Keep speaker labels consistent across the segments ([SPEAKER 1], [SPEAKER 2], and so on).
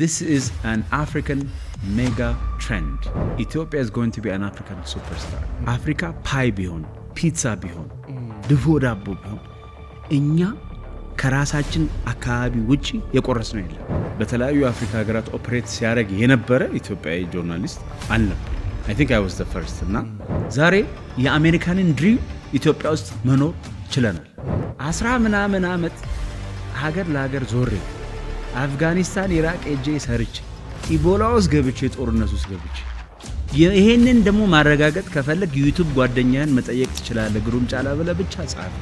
[SPEAKER 1] This is an African mega trend. Ethiopia is going to be an African superstar. Africa pie ቢሆን pizza ቢሆን ድፎ ዳቦ ቢሆን እኛ ከራሳችን አካባቢ ውጪ የቆረስ ነው የለም። በተለያዩ አፍሪካ ሀገራት ኦፕሬት ሲያደርግ የነበረ ኢትዮጵያዊ ጆርናሊስት አልነበር። I think I was the first እና ዛሬ የአሜሪካንን ድሪም ኢትዮጵያ ውስጥ መኖር ችለናል። 10 ምናምን ዓመት ሀገር ለሀገር ዞሬ አፍጋኒስታን ኢራቅ እጄ ሰርቼ ኢቦላ ውስጥ ገብቼ ጦርነት ውስጥ ገብቼ ይሄንን ደግሞ ማረጋገጥ ከፈለግ ዩቲዩብ ጓደኛን መጠየቅ ትችላለህ። ግሩም ጫላ ብለህ ብቻ ጻፍ።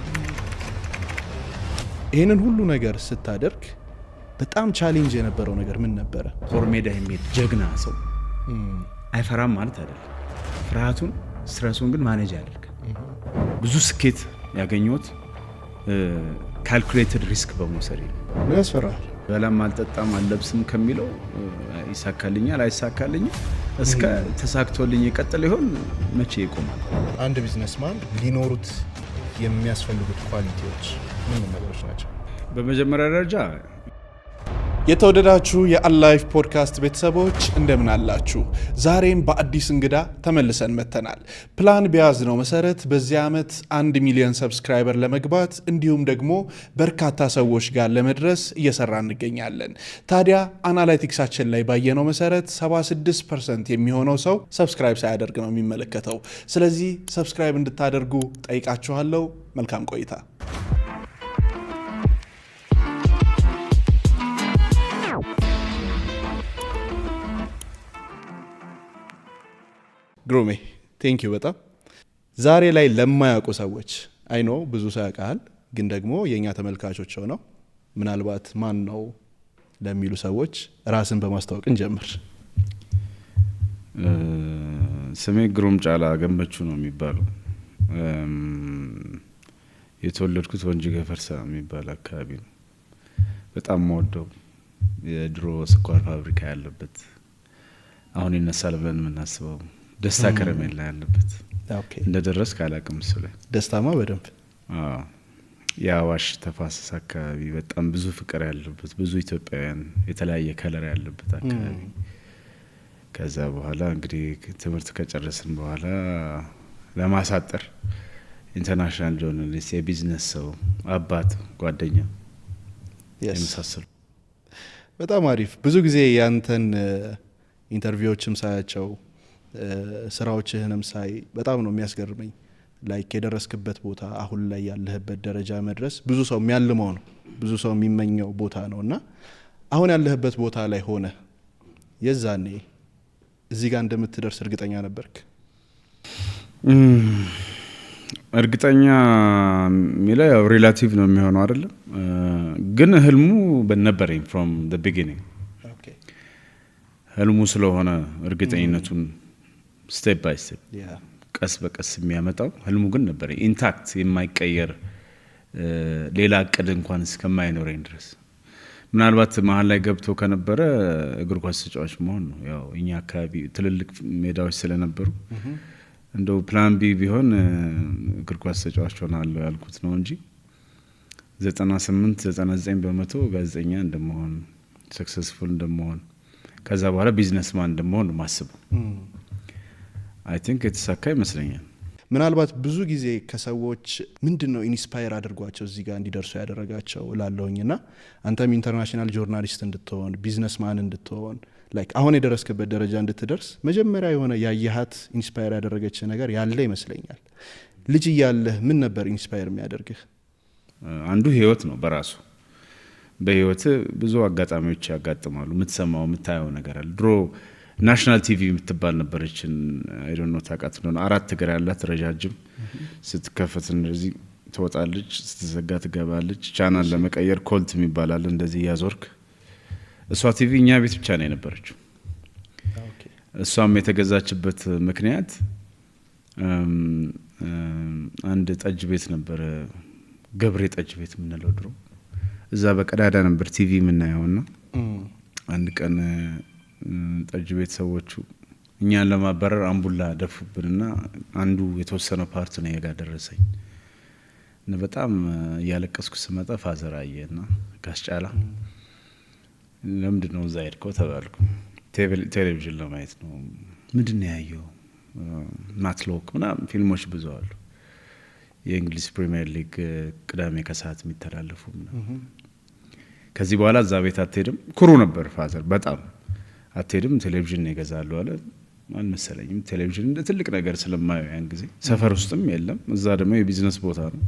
[SPEAKER 2] ይሄንን ሁሉ ነገር ስታደርግ በጣም ቻሌንጅ የነበረው ነገር ምን ነበረ?
[SPEAKER 1] ጦር ሜዳ የሚሄድ ጀግና ሰው አይፈራም ማለት አይደለም። ፍርሃቱን ስትረሱን ግን ማኔጅ ያደርግ። ብዙ ስኬት ያገኙት ካልኩሌትድ ሪስክ በመውሰድ ነው።
[SPEAKER 2] ያስፈራል።
[SPEAKER 1] በላም አልጠጣም አልለብስም ከሚለው ይሳካልኛል አይሳካልኝም እስከ ተሳክቶልኝ ይቀጥል ይሆን መቼ ይቆማል?
[SPEAKER 2] አንድ ቢዝነስማን ሊኖሩት የሚያስፈልጉት ኳሊቲዎች ምን ነገሮች ናቸው?
[SPEAKER 1] በመጀመሪያ ደረጃ
[SPEAKER 2] የተወደዳችሁ የአላይፍ ፖድካስት ቤተሰቦች እንደምን አላችሁ? ዛሬም በአዲስ እንግዳ ተመልሰን መተናል። ፕላን በያዝነው መሰረት በዚህ ዓመት 1 ሚሊዮን ሰብስክራይበር ለመግባት እንዲሁም ደግሞ በርካታ ሰዎች ጋር ለመድረስ እየሰራ እንገኛለን። ታዲያ አናላይቲክሳችን ላይ ባየነው መሰረት 76% የሚሆነው ሰው ሰብስክራይብ ሳያደርግ ነው የሚመለከተው። ስለዚህ ሰብስክራይብ እንድታደርጉ ጠይቃችኋለሁ። መልካም ቆይታ። ግሩሜ ቴንክ ዩ በጣም ዛሬ ላይ ለማያውቁ ሰዎች አይ ኖ ብዙ ሰው ያውቃል፣ ግን ደግሞ የኛ ተመልካቾች ሆነው ምናልባት ማን ነው ለሚሉ ሰዎች ራስን በማስተዋወቅ እንጀምር።
[SPEAKER 1] ስሜ ግሩም ጫላ ገመቹ ነው የሚባለው። የተወለድኩት ወንጂ ገፈርሳ የሚባል አካባቢ ነው። በጣም ወደው የድሮ ስኳር ፋብሪካ ያለበት አሁን ይነሳል ብለን የምናስበው ደስታ ከረሜላ ያለበት እንደደረስ ካላቅም እሱ ላይ
[SPEAKER 2] ደስታማ በደንብ
[SPEAKER 1] የአዋሽ ተፋሰስ አካባቢ በጣም ብዙ ፍቅር ያለበት ብዙ ኢትዮጵያውያን የተለያየ ከለር ያለበት አካባቢ። ከዛ በኋላ እንግዲህ ትምህርት ከጨረስን በኋላ ለማሳጠር ኢንተርናሽናል ጆርናሊስት፣ የቢዝነስ ሰው፣ አባት፣ ጓደኛ የመሳሰሉ።
[SPEAKER 2] በጣም አሪፍ። ብዙ ጊዜ ያንተን ኢንተርቪዎችም ሳያቸው ስራዎችህንም ሳይ በጣም ነው የሚያስገርመኝ። ላይክ የደረስክበት ቦታ አሁን ላይ ያለህበት ደረጃ መድረስ ብዙ ሰው የሚያልመው ነው፣ ብዙ ሰው የሚመኘው ቦታ ነው እና አሁን ያለህበት ቦታ ላይ ሆነ የዛኔ እዚህ ጋር እንደምትደርስ እርግጠኛ ነበርክ?
[SPEAKER 1] እርግጠኛ የሚለው ያው ሪላቲቭ ነው የሚሆነው አይደለም፣ ግን ህልሙ በነበረኝ from the beginning ህልሙ ስለሆነ እርግጠኝነቱን ስቴፕ ባይ ስቴፕ ቀስ በቀስ የሚያመጣው ህልሙ ግን ነበር ኢንታክት የማይቀየር ሌላ እቅድ እንኳን እስከማይኖረኝ ድረስ። ምናልባት መሀል ላይ ገብቶ ከነበረ እግር ኳስ ተጫዋች መሆን ነው። ያው እኛ አካባቢ ትልልቅ ሜዳዎች ስለነበሩ እንደው ፕላን ቢ ቢሆን እግር ኳስ ተጫዋች ሆናለሁ ያልኩት ነው እንጂ 98-99% ጋዜጠኛ እንደመሆን ሰክሰስፉል እንደመሆን ከዛ በኋላ ቢዝነስማን እንደመሆን ማስበው አይ ቲንክ የተሳካ ይመስለኛል።
[SPEAKER 2] ምናልባት ብዙ ጊዜ ከሰዎች ምንድነው ኢንስፓየር አድርጓቸው እዚህ ጋር እንዲደርሱ ያደረጋቸው እላለሁኝና አንተም ኢንተርናሽናል ጆርናሊስት እንድትሆን ቢዝነስማን እንድትሆን ላይክ አሁን የደረስክበት ደረጃ እንድትደርስ መጀመሪያ የሆነ ያየሃት ኢንስፓየር ያደረገች ነገር ያለ ይመስለኛል። ልጅ እያለህ ምን ነበር ኢንስፓየር የሚያደርግህ?
[SPEAKER 1] አንዱ ህይወት ነው በራሱ። በህይወት ብዙ አጋጣሚዎች ያጋጥማሉ። የምትሰማው የምታየው ነገር አለ። ድሮ ናሽናል ቲቪ የምትባል ነበረችን አይ ዶንት ኖ ታውቃት እንደሆነ 4 እግር ያላት ረጃጅም ስትከፈት እንደዚህ ትወጣለች፣ ስትዘጋ ትገባለች። ቻናል ለመቀየር ኮልት የሚባል እንደዚህ ያዞርክ እሷ ቲቪ እኛ ቤት ብቻ ነው የነበረችው። እሷም የተገዛችበት ምክንያት አንድ ጠጅ ቤት ነበር፣ ገብሬ ጠጅ ቤት የምንለው ድሮ እዛ በቀዳዳ ነበር ቲቪ የምናየውና አንድ ቀን ጠጅ ቤት ሰዎቹ እኛን ለማባረር አምቡላ ደፉብንና አንዱ የተወሰነ ፓርት ነው የጋ ደረሰኝ እና በጣም ያለቀስኩ ስመጣ ፋዘር አየና ጋስጫላ ለምንድነው እዛ ሄድከው ተባልኩ። ቴሌቪዥን ለማየት ነው። ምንድነው ያየው? ማትሎክ ምናምን ፊልሞች ብዙ አሉ። የእንግሊዝ ፕሪሚየር ሊግ ቅዳሜ ከሰዓት የሚተላለፉ ምናምን። ከዚህ በኋላ እዛ ቤት አትሄድም። ኩሩ ነበር ፋዘር በጣም አትሄድም፣ ቴሌቪዥን ይገዛሉ አለ። አልመሰለኝም። ቴሌቪዥን እንደ ትልቅ ነገር ስለማየው ያን ጊዜ ሰፈር ውስጥም የለም። እዛ ደግሞ የቢዝነስ ቦታ ነው።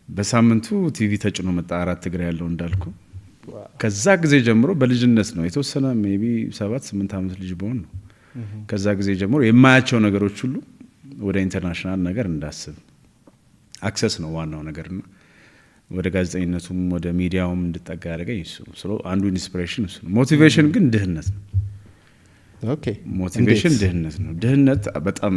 [SPEAKER 1] በሳምንቱ ቲቪ ተጭኖ መጣ 4 እግር ያለው እንዳልኩ። ከዛ ጊዜ ጀምሮ በልጅነት ነው የተወሰነ ሜቢ 7-8 ዓመት ልጅ በሆን ነው። ከዛ ጊዜ ጀምሮ የማያቸው ነገሮች ሁሉ ወደ ኢንተርናሽናል ነገር እንዳስብ አክሰስ ነው ዋናው ነገርና ወደ ጋዜጠኝነቱም ወደ ሚዲያውም እንድጠጋ ያደረገኝ እሱ ነው። አንዱ ኢንስፒሬሽን እሱ ነው። ሞቲቬሽን ግን ድህነት ነው።
[SPEAKER 2] ኦኬ
[SPEAKER 1] ሞቲቬሽን ድህነት ነው። ድህነት በጣም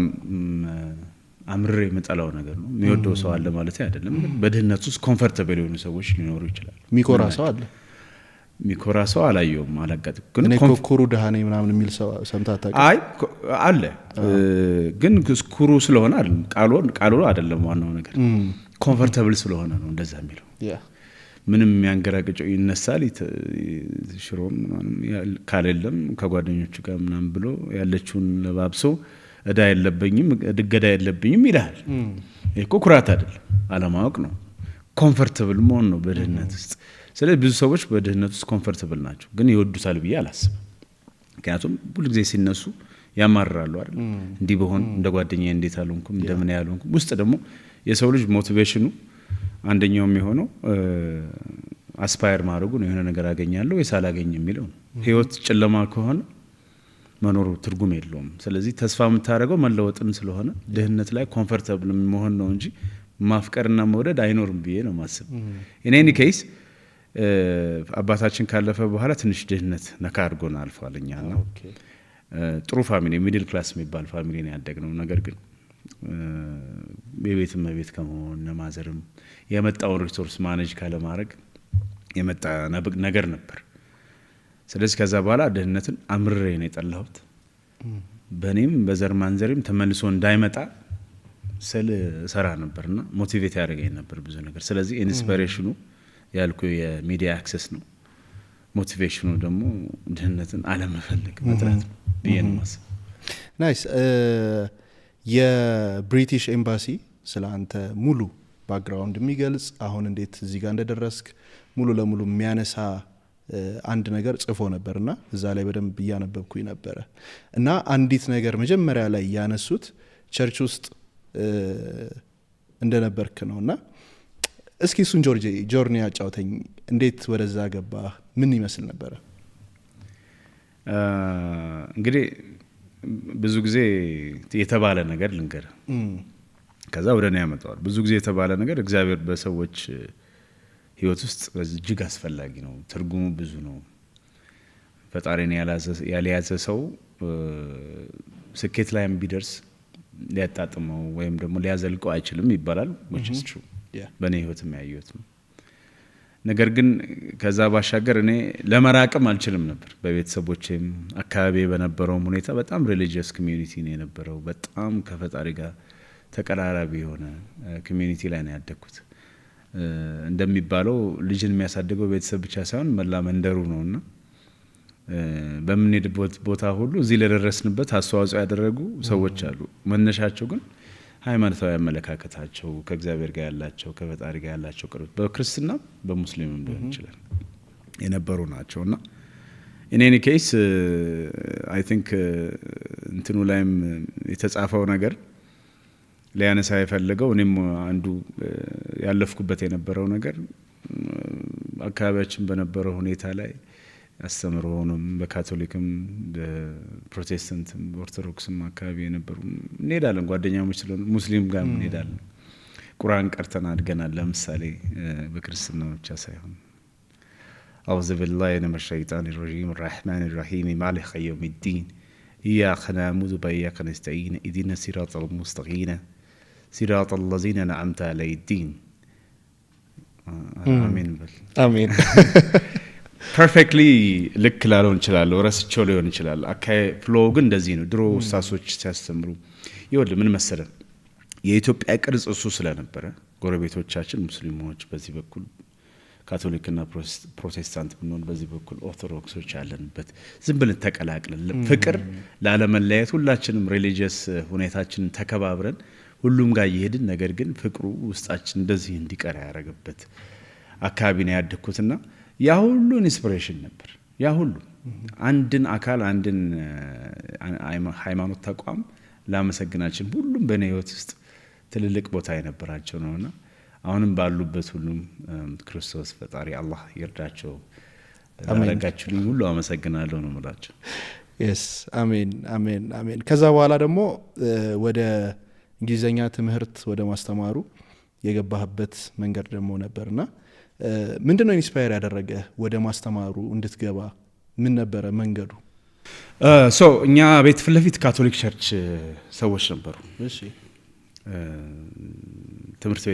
[SPEAKER 1] አምሬ የምጠላው ነገር ነው። የሚወደው ሰው አለ ማለት አይደለም፣ ግን በድህነት ውስጥ ኮምፎርታብል የሆኑ ሰዎች ሊኖሩ ይችላል።
[SPEAKER 2] ሚኮራ ሰው አለ።
[SPEAKER 1] ሚኮራ ሰው አላየውም፣ አላጋጥም። ግን
[SPEAKER 2] እኔ ኩሩ ደሃኔ ምናምን የሚል ሰው ሰምታታ?
[SPEAKER 1] አይ አለ፣ ግን ኩሩ ስለሆነ አይደለም፣ ቃሉ አይደለም። ዋናው ነገር ኮምፎርታብል ስለሆነ ነው እንደዛ የሚለው። ምንም የሚያንገራግጨው ይነሳል ሽሮም ካለለም ከጓደኞቹ ጋር ምናምን ብሎ ያለችውን ለባብሶ እዳ የለብኝም ድገዳ የለብኝም ይላል። እኮ ኩራት አይደለም፣ አለማወቅ ነው። ኮምፎርታብል መሆን ነው በድህነት ውስጥ። ስለዚህ ብዙ ሰዎች በድህነት ውስጥ ኮምፎርታብል ናቸው፣ ግን ይወዱታል ብዬ አላስብም። ምክንያቱም ሁሉ ጊዜ ሲነሱ ያማራሉ አይደል? እንዲህ በሆን እንደ ጓደኛዬ እንዴት አልሆንኩም እንደምን ያልሆንኩም። ውስጥ ደግሞ የሰው ልጅ ሞቲቬሽኑ አንደኛው የሚሆነው አስፓየር ማድረጉ ነው። የሆነ ነገር አገኛለሁ ወይስ አላገኝም የሚለው ነው። ህይወት ጨለማ ከሆነ መኖሩ ትርጉም የለውም። ስለዚህ ተስፋ የምታደርገው መለወጥን ስለሆነ ድህነት ላይ ኮምፎርታብል መሆን ነው እንጂ ማፍቀርና መውደድ አይኖርም ብዬ ነው ማስብ። ኢን ኬስ አባታችን ካለፈ በኋላ ትንሽ ድህነት ነካ አድርጎና አልፏልኛና ጥሩ ፋሚሊ ሚድል ክላስ የሚባል ፋሚሊ ነው ያደግነው። ነገር ግን በቤትም በቤት ከመሆን ማዘርም የመጣው ሪሶርስ ማኔጅ ካለ ማድረግ የመጣ ነገር ነበር። ስለዚህ ከዛ በኋላ ድህነትን አምርሬ ነው የጠላሁት። በኔም በዘር ማንዘርም ተመልሶ እንዳይመጣ ስለ ሰራ ነበርና ሞቲቬት ያደርገኝ ነበር ብዙ ነገር። ስለዚህ ኢንስፒሬሽኑ ያልኩ የሚዲያ አክሰስ ነው። ሞቲቬሽኑ ደግሞ ድህነትን አለመፈለግ መጥራት ቢየንማስ።
[SPEAKER 2] ናይስ። የብሪቲሽ ኤምባሲ ስላንተ ሙሉ ባክግራውንድ የሚገልጽ አሁን እንዴት እዚህ ጋር እንደደረስክ ሙሉ ለሙሉ የሚያነሳ አንድ ነገር ጽፎ ነበርና እዛ ላይ በደንብ እያነበብኩኝ ነበር እና አንዲት ነገር መጀመሪያ ላይ ያነሱት ቸርች ውስጥ እንደነበርክ ነውና እስኪ እሱን ጆርኒ ያጫውተኝ። እንዴት ወደዛ ገባ? ምን ይመስል ነበር?
[SPEAKER 1] እንግዲህ ብዙ ጊዜ የተባለ ነገር ልንገር፣ ከዛ ወደ እኔ ያመጣዋል። ብዙ ጊዜ የተባለ ነገር እግዚአብሔር በሰዎች ህይወት ውስጥ እጅግ አስፈላጊ ነው። ትርጉሙ ብዙ ነው። ፈጣሪን ያልያዘ ሰው ስኬት ላይም ቢደርስ ሊያጣጥመው ወይም ደግሞ ሊያዘልቀው አይችልም ይባላል። which is true በእኔ ህይወት የሚያየሁት ነው። ነገር ግን ከዛ ባሻገር እኔ ለመራቅም አልችልም ነበር። በቤተሰቦቼም አካባቢ በነበረው ሁኔታ በጣም ሪሊጂየስ ኮሚዩኒቲ ነው የነበረው። በጣም ከፈጣሪ ጋር ተቀራራቢ የሆነ ኮሚዩኒቲ ላይ ነው ያደግኩት። እንደሚባለው ልጅን የሚያሳድገው ቤተሰብ ብቻ ሳይሆን መላ መንደሩ ነውና በምንሄድበት ቦታ ሁሉ እዚህ ለደረስንበት አስተዋጽኦ ያደረጉ ሰዎች አሉ። መነሻቸው ግን ሃይማኖታዊ አመለካከታቸው ከእግዚአብሔር ጋር ያላቸው ከፈጣሪ ጋር ያላቸው ቅርበት በክርስትና በሙስሊምም ሊሆን ይችላል የነበሩ ናቸውና in any case I think እንትኑ ላይም የተጻፈው ነገር ሊያነሳ የፈለገው እኔም አንዱ ያለፍኩበት የነበረው ነገር አካባቢያችን በነበረው ሁኔታ ላይ አስተምሮውንም በካቶሊክም በፕሮቴስታንትም በኦርቶዶክስም አካባቢ የነበሩ እንሄዳለን። ጓደኛሞች ስለሆነ ሙስሊም ጋር እንሄዳለን። ቁርአን ቀርተን አድገናል። ለምሳሌ በክርስትና ብቻ ሳይሆን أعوذ بالله من الشيطان الرجيم الرحمن الرحيم مالك يوم الدين إياك نعبد وإياك نستعين اهدنا الصراط المستقيم صراط الذين أنعمت عليهم آمين
[SPEAKER 2] آمين
[SPEAKER 1] ፐርፌክትሊ ልክ ላልሆን ይችላል፣ ወረስቸው ሊሆን ይችላል። አካይ ፍሎው ግን እንደዚህ ነው። ድሮ ኡስታዞች ሲያስተምሩ ይወል ምን መሰለ የኢትዮጵያ ቅርጽ እሱ ስለነበረ ጎረቤቶቻችን ሙስሊሞች በዚህ በኩል ካቶሊክና ፕሮቴስታንት ብንሆን በዚህ በኩል ኦርቶዶክሶች ያለንበት ዝም ብለን ተቀላቅለን ፍቅር ላለመለያየት ሁላችንም ሪሊጂየስ ሁኔታችንን ተከባብረን ሁሉም ጋር እየሄድን ነገር ግን ፍቅሩ ውስጣችን እንደዚህ እንዲቀር ያደረገበት አካባቢ ነው ያደኩትና ያ ሁሉ ኢንስፒሬሽን ነበር። ያ ሁሉ አንድን አካል አንድን ሃይማኖት ተቋም ላመሰግናችን ሁሉም በኔ ህይወት ውስጥ ትልልቅ ቦታ የነበራቸው ነውና አሁንም ባሉበት ሁሉም ክርስቶስ ፈጣሪ አላህ ይርዳቸው አመሰግናለሁ ሁሉ አመሰግናለሁ ነው ማለት።
[SPEAKER 2] yes አሜን አሜን አሜን። ከዛ በኋላ ደግሞ ወደ እንግሊዘኛ ትምህርት ወደ ማስተማሩ የገባህበት መንገድ ደግሞ ነበርና ምንድነው ኢንስፓየር ያደረገ ወደ ማስተማሩ እንድትገባ? ምን ነበረ መንገዱ?
[SPEAKER 1] እኛ ቤት ፊት ለፊት ካቶሊክ ቸርች ሰዎች ነበሩ።
[SPEAKER 2] እሺ
[SPEAKER 1] ትምህርት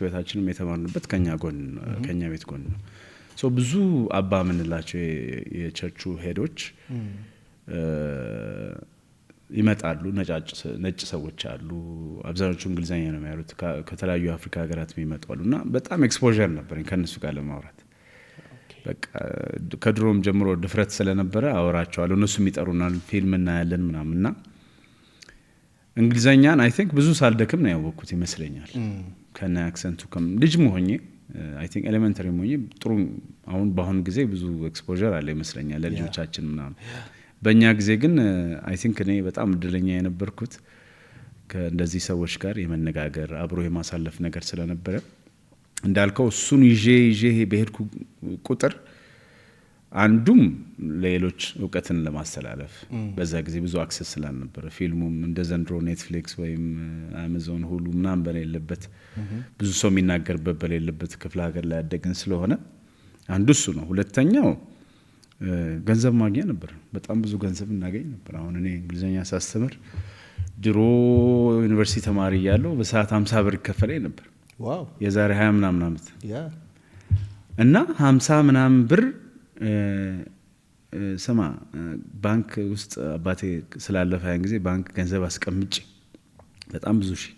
[SPEAKER 1] ቤታችንም የተማርንበት ከኛ ቤት ጎን ነው። ብዙ አባ ምንላቸው የቸርቹ ሄዶች ይመጣሉ። ነጭ ሰዎች አሉ። አብዛኞቹ እንግሊዘኛ ነው የሚያሉት። ከተለያዩ አፍሪካ ሀገራት የሚመጣሉና በጣም ኤክስፖዠር ነበርኝ ከነሱ ጋር ለማውራት። በቃ ከድሮም ጀምሮ ድፍረት ስለነበረ አወራቸዋለሁ። እነሱም ይጠሩናል፣ ፊልም እናያለን ምናምንና እንግሊዘኛን አይ ቲንክ ብዙ ሳልደክም ነው ያወቅኩት ይመስለኛል። ከነ አክሰንቱ ልጅ መሆኜ አይ ቲንክ ኤሌመንተሪ መሆኜ ጥሩ በአሁን ጊዜ ብዙ ኤክስፖዠር አለ ይመስለኛል ለልጆቻችን ምናምን። በእኛ ጊዜ ግን አይ ቲንክ እኔ በጣም እድለኛ የነበርኩት ከእንደዚህ ሰዎች ጋር የመነጋገር አብሮ የማሳለፍ ነገር ስለነበረ እንዳልከው እሱን ይዤ በሄድኩ ቁጥር አንዱም ለሌሎች እውቀትን ለማስተላለፍ በዛ ጊዜ ብዙ አክሰስ ስላልነበረ ፊልሙም እንደ ዘንድሮ ኔትፍሊክስ ወይም አማዞን ሁሉ ምናምን በሌለበት ብዙ ሰው የሚናገርበት በሌለበት ክፍለ ሀገር ላይ ያደግን ስለሆነ አንዱ እሱ ነው። ሁለተኛው ገንዘብ ማግኘት ነበር። በጣም ብዙ ገንዘብ እናገኝ ነበር። አሁን እኔ እንግሊዘኛ ሳስተምር ድሮ ዩኒቨርሲቲ ተማሪ እያለሁ በሰዓት 50 ብር ይከፈለኝ ነበር።
[SPEAKER 2] ዋው!
[SPEAKER 1] የዛሬ 20 ምናምን ዓመት እና 50 ምናምን ብር ስማ ባንክ ውስጥ አባቴ ስላለፈ ያን ጊዜ ባንክ ገንዘብ አስቀምጬ በጣም ብዙ ሺህ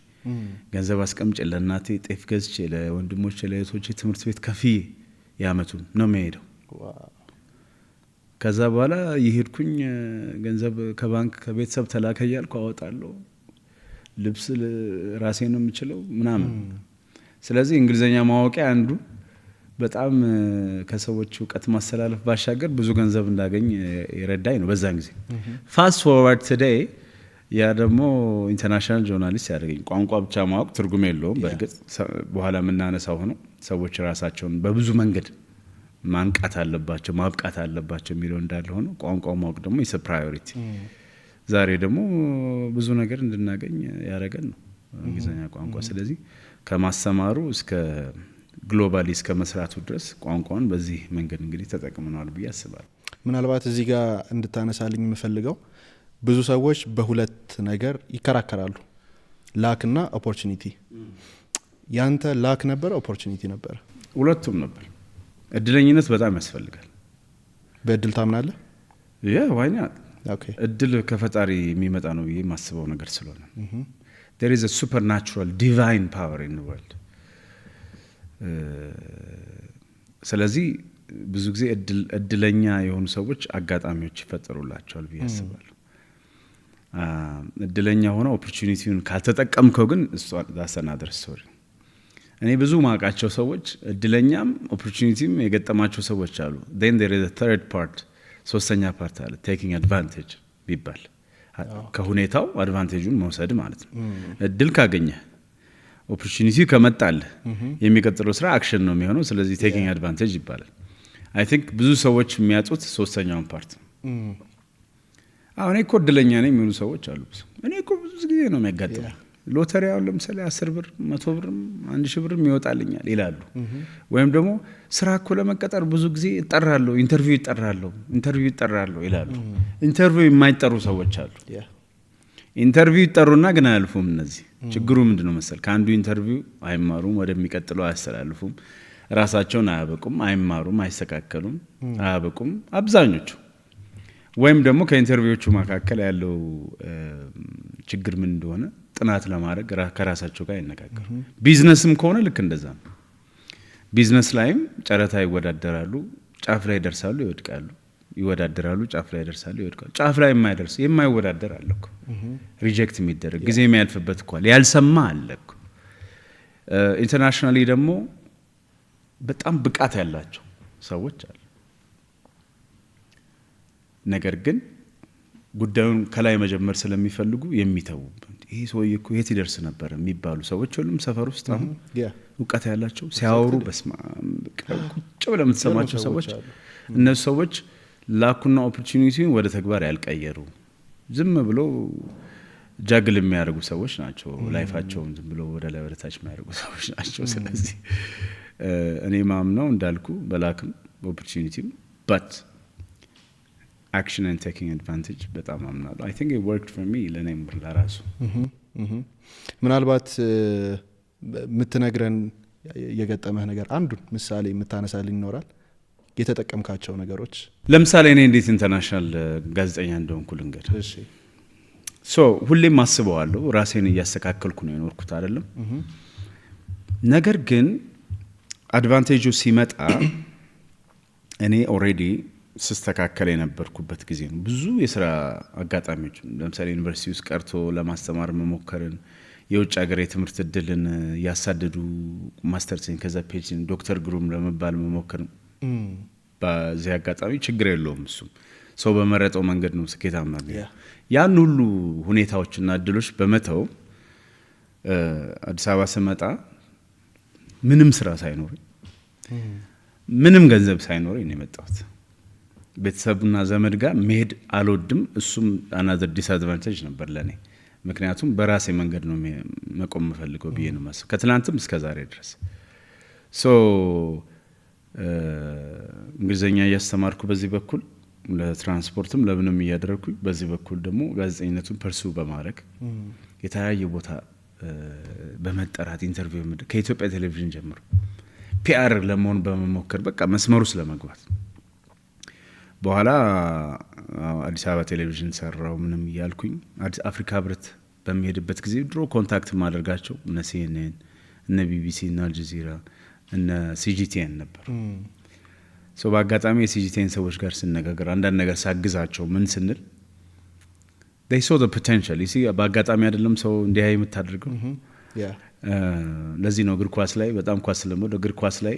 [SPEAKER 1] ገንዘብ አስቀምጬ ለእናቴ ጤፍ ገዝቼ ለወንድሞቼ ለእህቶቼ ትምህርት ቤት ከፍዬ ያመቱን ነው የሚሄደው። ከዛ በኋላ ይሄድኩኝ ገንዘብ ከባንክ ከቤተሰብ ተላከ ያልኩ አወጣለሁ። ልብስ ራሴ ነው የምችለው ምናምን። ስለዚህ እንግሊዘኛ ማወቂያ አንዱ በጣም ከሰዎች እውቀት ማስተላለፍ ባሻገር ብዙ ገንዘብ እንዳገኝ ይረዳኝ ነው በዛን ጊዜ። ፋስት ፎርዋርድ ቱዴይ ያ ደግሞ ኢንተርናሽናል ጆርናሊስት ያደረገኝ። ቋንቋ ብቻ ማወቅ ትርጉም የለውም። በእርግጥ በኋላ የምናነሳው ሆኖ ሰዎች ራሳቸውን በብዙ መንገድ ማንቃት አለባቸው ማብቃት አለባቸው የሚለው እንዳለ ሆኖ ቋንቋው ማወቅ ደግሞ ኢስ ፕራዮሪቲ። ዛሬ ደግሞ ብዙ ነገር እንድናገኝ ያደረገን ነው እንግሊዘኛ ቋንቋ። ስለዚህ ከማስተማሩ እስከ ግሎባሊ እስከ መስራቱ ድረስ ቋንቋውን በዚህ መንገድ እንግዲህ ተጠቅመናል ብዬ አስባለሁ።
[SPEAKER 2] ምናልባት እዚህ ጋር እንድታነሳልኝ የምፈልገው ብዙ ሰዎች በሁለት ነገር ይከራከራሉ፣ ላክና ኦፖርቹኒቲ። ያንተ ላክ ነበር ኦፖርቹኒቲ ነበር?
[SPEAKER 1] ሁለቱም ነበር። እድለኝነት በጣም ያስፈልጋል።
[SPEAKER 2] በእድል ታምናለህ?
[SPEAKER 1] ዋይ ኖት?
[SPEAKER 2] ኦኬ።
[SPEAKER 1] እድል ከፈጣሪ የሚመጣ ነው ብዬ የማስበው ነገር ስለሆነ there is a supernatural divine power in the world። ስለዚህ ብዙ ጊዜ እድለኛ የሆኑ ሰዎች አጋጣሚዎች ይፈጠሩላቸዋል ብዬ አስባለሁ። እድለኛ ሆነ ኦፖርቹኒቲውን ካልተጠቀምከው ግን that's another story። እኔ ብዙ ማቃቸው ሰዎች እድለኛም ኦፖርቹኒቲም የገጠማቸው ሰዎች አሉ። then there is a third part፣ ሶስተኛ ፓርት አለ፣ taking advantage ቢባል ከሁኔታው አድቫንቴጁን መውሰድ ማለት ነው። እድል ካገኘ ኦፖርቹኒቲ ከመጣለ የሚቀጥለው ስራ አክሽን ነው የሚሆነው። ስለዚህ taking advantage ይባላል። I think ብዙ ሰዎች የሚያጡት ሶስተኛውን ፓርት። አሁን እኮ እድለኛ ነኝ የሚሉ ሰዎች አሉ። እኔ እኮ ብዙ ጊዜ ነው የሚያጋጥመው ሎተሪ አሁን ለምሳሌ 10 ብር 100 ብር 1000 ብር ይወጣልኛል ይላሉ። ወይም ደግሞ ስራ እኮ ለመቀጠር ብዙ ጊዜ እጠራለሁ፣ ኢንተርቪው ይጠራለሁ ይላሉ። ኢንተርቪው የማይጠሩ ሰዎች አሉ። ኢንተርቪው ይጠሩና ግን አያልፉም። እነዚህ ችግሩ ምንድነው መሰል? ከአንዱ ኢንተርቪው አይማሩም፣ ወደሚቀጥለው አያስተላልፉም፣ ራሳቸውን አያበቁም፣ አይማሩም፣ አይስተካከሉም፣ አያበቁም አብዛኞቹ። ወይም ደግሞ ከኢንተርቪዎቹ መካከል ያለው ችግር ምን እንደሆነ ጥናት ለማድረግ ከራሳቸው ጋር ይነጋገሩ። ቢዝነስም ከሆነ ልክ እንደዛ ነው። ቢዝነስ ላይም ጨረታ ይወዳደራሉ፣ ጫፍ ላይ ይደርሳሉ፣ ይወድቃሉ፣ ይወዳደራሉ፣ ጫፍ ላይ ይደርሳሉ፣ ይወድቃሉ። ጫፍ ላይ የማይደርስ የማይወዳደር አለ እኮ ሪጀክት የሚደረግ ጊዜ የሚያልፍበት እኮ አለ፣ ያልሰማ አለ እኮ። ኢንተርናሽናሊ ደግሞ በጣም ብቃት ያላቸው ሰዎች አሉ። ነገር ግን ጉዳዩን ከላይ መጀመር ስለሚፈልጉ የሚተው ይሄ ሰውዬ እኮ የት ይደርስ ነበር የሚባሉ ሰዎች ሁሉም ሰፈር ውስጥ አሁን እውቀት ያላቸው ሲያወሩ በስማ ቁጭ ብለው የምትሰማቸው ሰዎች እነሱ ሰዎች ላኩና ኦፖርቹኒቲውን ወደ ተግባር ያልቀየሩ ዝም ብሎ ጃግል የሚያደርጉ ሰዎች ናቸው። ላይፋቸውን ዝም ብሎ ወደ ላይ ወደ ታች የሚያደርጉ ሰዎች ናቸው። ስለዚህ እኔ ማምነው እንዳልኩ በላክም ኦፖርቹኒቲም but action and taking advantage በጣም አምናለሁ። I think it worked for me ለኔም ለራሱ።
[SPEAKER 2] ምናልባት የምትነግረን የገጠመህ ነገር አንዱን ምሳሌ የምታነሳልኝ ይኖራል? የተጠቀምካቸው ነገሮች
[SPEAKER 1] ለምሳሌ እኔ እንዴት ኢንተርናሽናል ጋዜጠኛ እንደሆንኩ ልንገር።
[SPEAKER 2] እሺ
[SPEAKER 1] ሁሌም አስበዋለሁ፣ ራሴን እያስተካከልኩ ነው የኖርኩት አይደለም። ነገር ግን አድቫንቴጁ ሲመጣ እኔ ኦሬዲ ስስተካከል የነበርኩበት ጊዜ ነው። ብዙ የስራ አጋጣሚዎች ለምሳሌ ዩኒቨርሲቲ ውስጥ ቀርቶ ለማስተማር መሞከርን፣ የውጭ ሀገር የትምህርት እድልን ያሳደዱ ማስተርሴን ከዛ ፒኤችዲ ዶክተር ግሩም ለመባል መሞከርን በዚህ አጋጣሚ ችግር የለውም። እሱም ሰው በመረጠው መንገድ ነው ስኬታማ የሚሆነው። ያን ሁሉ ሁኔታዎችና እድሎች በመተው አዲስ አበባ ስመጣ ምንም ስራ ሳይኖር ምንም ገንዘብ ሳይኖር ነው የመጣሁት። ቤተሰብና ዘመድ ጋር መሄድ አልወድም። እሱም another disadvantage ነበር ለኔ። ምክንያቱም በራሴ መንገድ ነው መቆም የምፈልገው ብዬ ነው ማሰብ ከትላንትም እስከ ዛሬ ድረስ። እንግሊዘኛ እያስተማርኩ በዚህ በኩል ለትራንስፖርትም ለምንም እያደረኩ በዚህ በኩል ደግሞ ጋዜጠኝነቱን ፐርሱ በማድረግ የተለያየ ቦታ በመጠራት ኢንተርቪው ከኢትዮጵያ ቴሌቪዥን ጀምሮ ፒአር ለመሆን በመሞከር በቃ መስመሩ ስለመግባት በኋላ አዲስ አበባ ቴሌቪዥን ሰራው ምንም እያልኩኝ አፍሪካ ህብረት በሚሄድበት ጊዜ ድሮ ኮንታክት ማድረጋቸው እነ CNN እነ BBC እና አልጀዚራ እነ CGTN ነበር። በአጋጣሚ የCGTN ሰዎች ጋር ስነጋገር አንዳንድ ነገር ሳግዛቸው ምን ስንል they saw the potential you see በአጋጣሚ አይደለም ሰው እንዲያ የምታደርገው። ለዚህ ነው እግር ኳስ ላይ በጣም ኳስ ስለምወድ እግር ኳስ ላይ